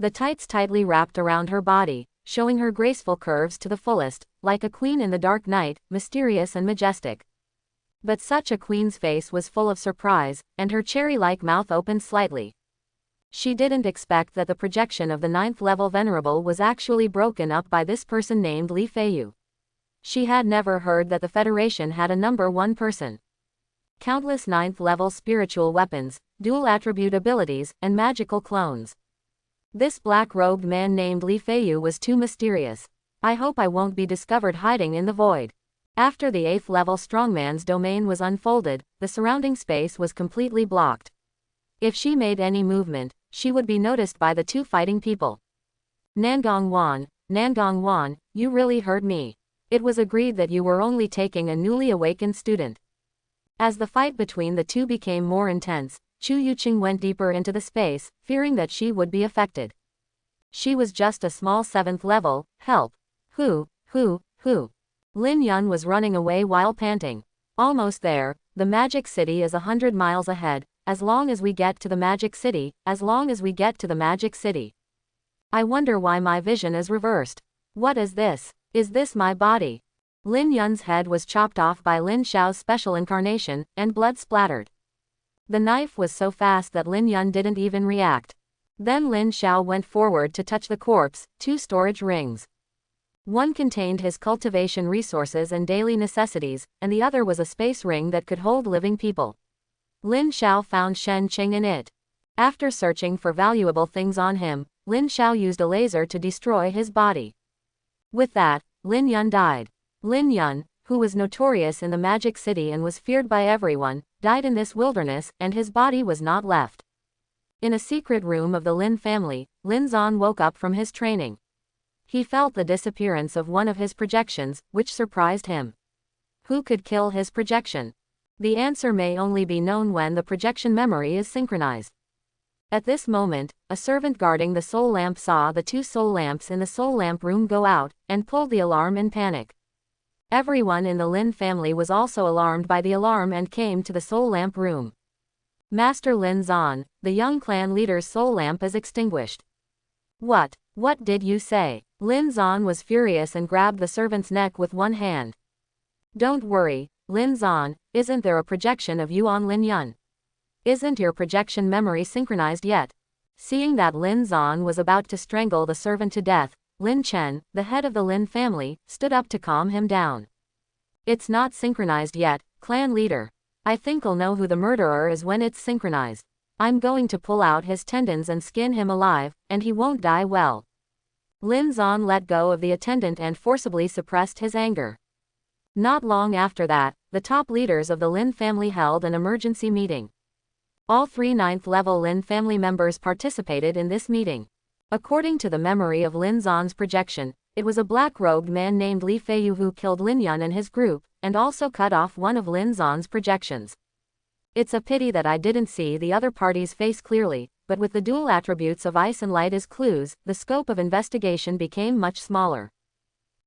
The tights tightly wrapped around her body, showing her graceful curves to the fullest, like a queen in the dark night, mysterious and majestic. But such a queen's face was full of surprise, and her cherry-like mouth opened slightly. She didn't expect that the projection of the 9th level venerable was actually broken up by this person named Li Feiyu. She had never heard that the Federation had a number 1 person. Countless 9th level spiritual weapons, dual attribute abilities, and magical clones. This black-robed man named Li Feiyu was too mysterious. I hope I won't be discovered hiding in the void. After the 8th level strongman's domain was unfolded, the surrounding space was completely blocked. If she made any movement, she would be noticed by the two fighting people. Nangong Wan, you really hurt me. It was agreed that you were only taking a newly awakened student. As the fight between the two became more intense, Chu Yuqing went deeper into the space, fearing that she would be affected. She was just a small 7th level, help. Who? Lin Yun was running away while panting. Almost there, the magic city is 100 miles ahead, as long as we get to the magic city, I wonder why my vision is reversed. What is this? Is this my body? Lin Yun's head was chopped off by Lin Xiao's special incarnation, and blood splattered. The knife was so fast that Lin Yun didn't even react. Then Lin Xiao went forward to touch the corpse, 2 storage rings. One contained his cultivation resources and daily necessities, and the other was a space ring that could hold living people. Lin Xiao found Shen Qing in it. After searching for valuable things on him, Lin Xiao used a laser to destroy his body. With that, Lin Yun died. Lin Yun, who was notorious in the Magic City and was feared by everyone, died in this wilderness, and his body was not left. In a secret room of the Lin family, Lin Zan woke up from his training. He felt the disappearance of one of his projections, which surprised him. Who could kill his projection? The answer may only be known when the projection memory is synchronized. At this moment, a servant guarding the soul lamp saw the 2 soul lamps in the soul lamp room go out, and pulled the alarm in panic. Everyone in the Lin family was also alarmed by the alarm and came to the soul lamp room. Master Lin Zan, the young clan leader's soul lamp is extinguished. What did you say? Lin Zan was furious and grabbed the servant's neck with one hand. Don't worry, Lin Zan, isn't there a projection of you on Lin Yun? Isn't your projection memory synchronized yet? Seeing that Lin Zan was about to strangle the servant to death, Lin Chen, the head of the Lin family, stood up to calm him down. It's not synchronized yet, clan leader. I think I'll know who the murderer is when it's synchronized. I'm going to pull out his tendons and skin him alive, and he won't die well. Lin Zan let go of the attendant and forcibly suppressed his anger. Not long after that, the top leaders of the Lin family held an emergency meeting. All 3 9th-level Lin family members participated in this meeting. According to the memory of Lin Zan's projection, it was a black-robed man named Li Feiyu who killed Lin Yun and his group, and also cut off one of Lin Zan's projections. It's a pity that I didn't see the other party's face clearly, but with the dual attributes of ice and light as clues, the scope of investigation became much smaller.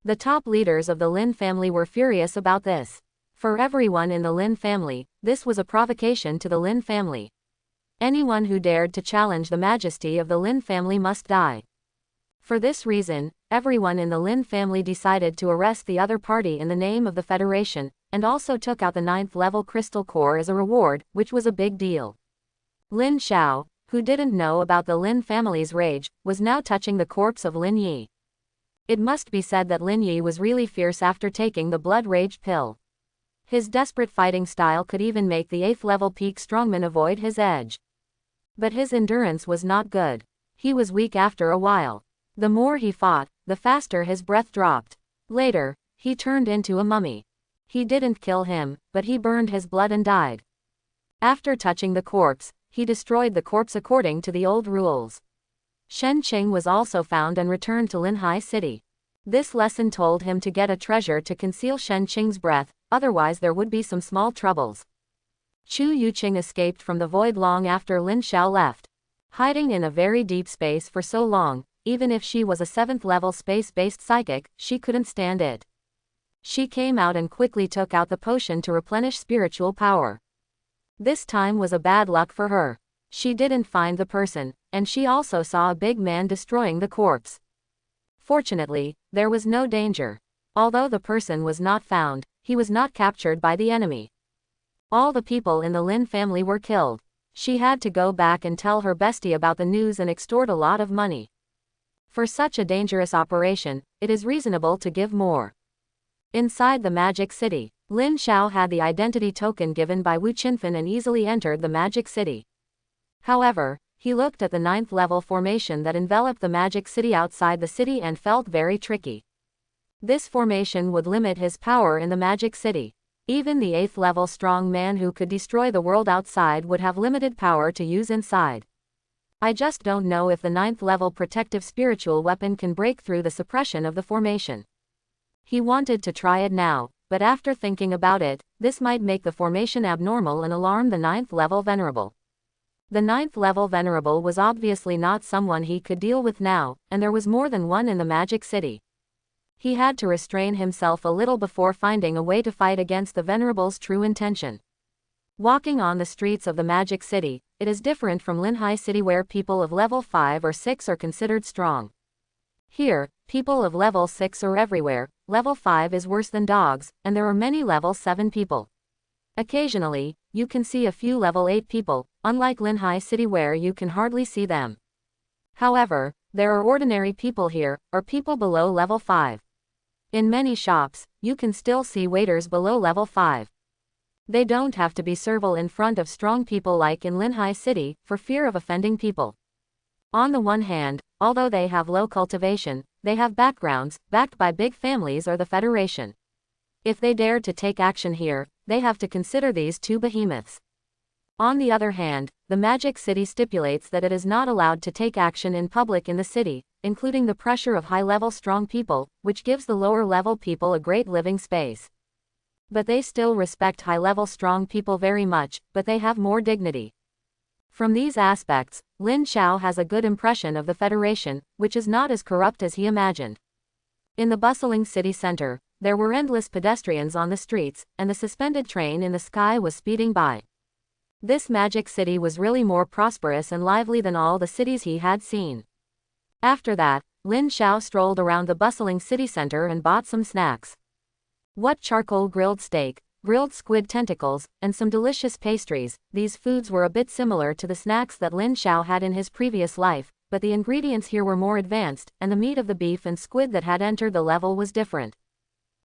The top leaders of the Lin family were furious about this. For everyone in the Lin family, this was a provocation to the Lin family. Anyone who dared to challenge the majesty of the Lin family must die. For this reason, everyone in the Lin family decided to arrest the other party in the name of the Federation, and also took out the 9th-level crystal core as a reward, which was a big deal. Lin Xiao, who didn't know about the Lin family's rage, was now touching the corpse of Lin Yi. It must be said that Lin Yi was really fierce after taking the blood rage pill. His desperate fighting style could even make the 8th level peak strongman avoid his edge. But his endurance was not good. He was weak after a while. The more he fought, the faster his breath dropped. Later, he turned into a mummy. He didn't kill him, but he burned his blood and died. After touching the corpse, he destroyed the corpse according to the old rules. Shen Qing was also found and returned to Linhai City. This lesson told him to get a treasure to conceal Shen Qing's breath, otherwise there would be some small troubles. Chu Yuqing escaped from the void long after Lin Xiao left. Hiding in a very deep space for so long, even if she was a 7th level space-based psychic, she couldn't stand it. She came out and quickly took out the potion to replenish spiritual power. This time was a bad luck for her. She didn't find the person, and she also saw a big man destroying the corpse. Fortunately, there was no danger. Although the person was not found, he was not captured by the enemy. All the people in the Lin family were killed. She had to go back and tell her bestie about the news and extort a lot of money. For such a dangerous operation, it is reasonable to give more. Inside the Magic City, Lin Xiao had the identity token given by Wu Qinfen and easily entered the Magic City. However, he looked at the 9th level formation that enveloped the Magic City outside the city and felt very tricky. This formation would limit his power in the Magic City. Even the 8th level strong man who could destroy the world outside would have limited power to use inside. I just don't know if the 9th level protective spiritual weapon can break through the suppression of the formation. He wanted to try it now, but after thinking about it, this might make the formation abnormal and alarm the 9th level venerable. The 9th level venerable was obviously not someone he could deal with now, and there was more than one in the Magic City. He had to restrain himself a little before finding a way to fight against the venerable's true intention. Walking on the streets of the Magic City, it is different from Linhai City where people of level 5 or 6 are considered strong. Here, people of level 6 are everywhere, level 5 is worse than dogs, and there are many level 7 people. Occasionally, you can see a few level 8 people, unlike Linhai City where you can hardly see them. However, there are ordinary people here, or people below level 5. In many shops, you can still see waiters below level 5. They don't have to be servile in front of strong people like in Linhai City, for fear of offending people. On the one hand, although they have low cultivation, they have backgrounds, backed by big families or the Federation. If they dare to take action here, they have to consider these two behemoths. On the other hand, the Magic City stipulates that it is not allowed to take action in public in the city, including the pressure of high-level strong people, which gives the lower-level people a great living space. But they still respect high-level strong people very much, but they have more dignity. From these aspects, Lin Xiao has a good impression of the Federation, which is not as corrupt as he imagined. In the bustling city center, there were endless pedestrians on the streets, and the suspended train in the sky was speeding by. This Magic City was really more prosperous and lively than all the cities he had seen. After that, Lin Xiao strolled around the bustling city center and bought some snacks. What charcoal grilled steak, grilled squid tentacles, and some delicious pastries. These foods were a bit similar to the snacks that Lin Xiao had in his previous life, but the ingredients here were more advanced, and the meat of the beef and squid that had entered the level was different.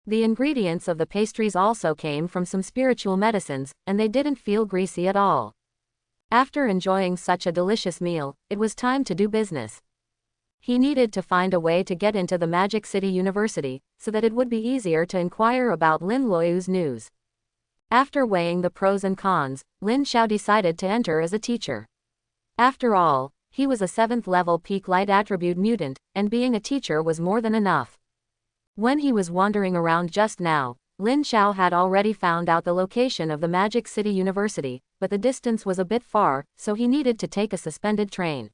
The ingredients of the pastries also came from some spiritual medicines, and they didn't feel greasy at all. After enjoying such a delicious meal, it was time to do business. He needed to find a way to get into the Magic City University, so that it would be easier to inquire about Lin Luoyu's news. After weighing the pros and cons, Lin Xiao decided to enter as a teacher. After all, he was a 7th level peak light attribute mutant, and being a teacher was more than enough. When he was wandering around just now, Lin Xiao had already found out the location of the Magic City University, but the distance was a bit far, so he needed to take a suspended train.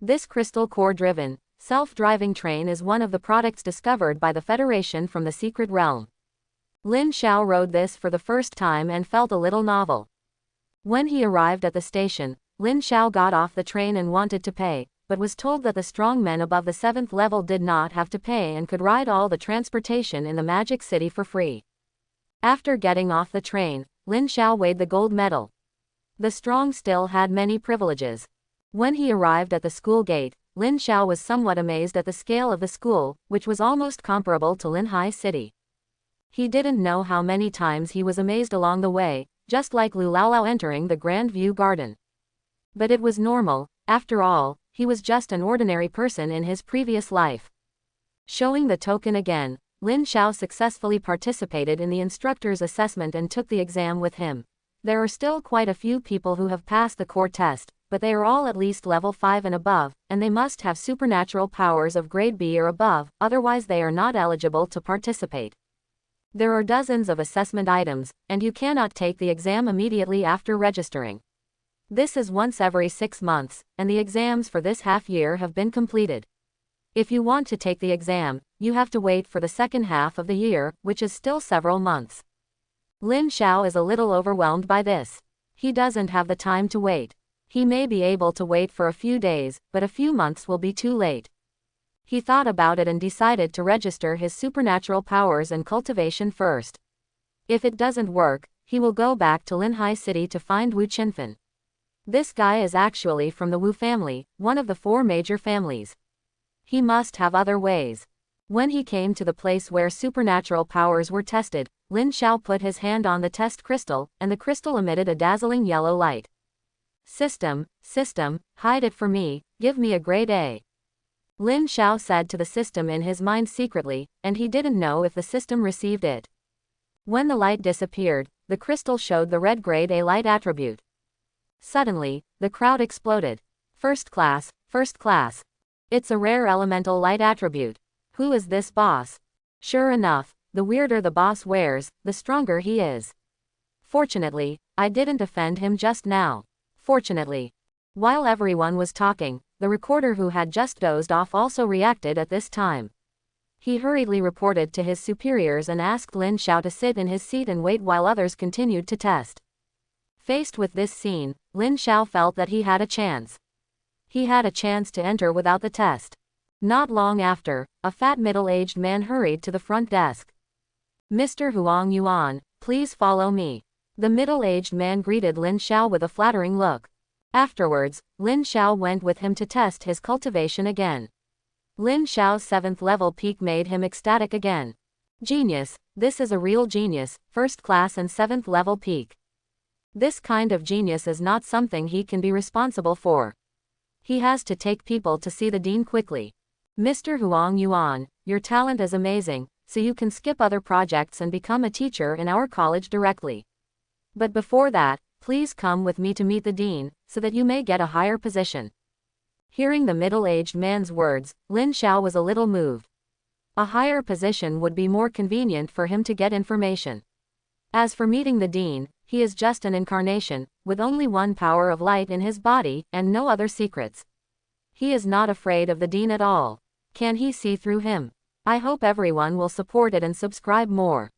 This crystal core-driven, self-driving train is one of the products discovered by the Federation from the Secret Realm. Lin Xiao rode this for the first time and felt a little novel. When he arrived at the station, Lin Xiao got off the train and wanted to pay, but was told that the strong men above the 7th level did not have to pay and could ride all the transportation in the Magic City for free. After getting off the train, Lin Xiao weighed the gold medal. The strong still had many privileges. When he arrived at the school gate, Lin Xiao was somewhat amazed at the scale of the school, which was almost comparable to Linhai City. He didn't know how many times he was amazed along the way, just like Lu Laolao entering the Grand View Garden. But it was normal, after all, he was just an ordinary person in his previous life. Showing the token again, Lin Xiao successfully participated in the instructor's assessment and took the exam with him. There are still quite a few people who have passed the core test, but they are all at least level 5 and above, and they must have supernatural powers of grade B or above, otherwise they are not eligible to participate. There are dozens of assessment items, and you cannot take the exam immediately after registering. This is once every 6 months, and the exams for this half year have been completed. If you want to take the exam, you have to wait for the second half of the year, which is still several months. Lin Xiao is a little overwhelmed by this. He doesn't have the time to wait. He may be able to wait for a few days, but a few months will be too late. He thought about it and decided to register his supernatural powers and cultivation first. If it doesn't work, he will go back to Linhai City to find Wu Chenfen. This guy is actually from the Wu family, one of the 4 major families. He must have other ways. When he came to the place where supernatural powers were tested, Lin Xiao put his hand on the test crystal, and the crystal emitted a dazzling yellow light. System, hide it for me, give me a grade A. Lin Xiao said to the system in his mind secretly, and he didn't know if the system received it. When the light disappeared, the crystal showed the red grade A light attribute. Suddenly, the crowd exploded. First class. It's a rare elemental light attribute. Who is this boss? Sure enough, the weirder the boss wears, the stronger he is. Fortunately, I didn't offend him just now. Fortunately. While everyone was talking, the recorder who had just dozed off also reacted at this time. He hurriedly reported to his superiors and asked Lin Xiao to sit in his seat and wait while others continued to test. Faced with this scene, Lin Xiao felt that he had a chance. He had a chance to enter without the test. Not long after, a fat middle-aged man hurried to the front desk. Mr. Huang Yuan, please follow me. The middle-aged man greeted Lin Xiao with a flattering look. Afterwards, Lin Xiao went with him to test his cultivation again. Lin Xiao's 7th level peak made him ecstatic again. Genius, this is a real genius, 1st class and 7th level peak. This kind of genius is not something he can be responsible for. He has to take people to see the dean quickly. Mr. Huang Yuan, your talent is amazing, so you can skip other projects and become a teacher in our college directly. But before that, please come with me to meet the dean, so that you may get a higher position. Hearing the middle-aged man's words, Lin Xiao was a little moved. A higher position would be more convenient for him to get information. As for meeting the dean, he is just an incarnation, with only one power of light in his body, and no other secrets. He is not afraid of the dean at all. Can he see through him? I hope everyone will support it and subscribe more.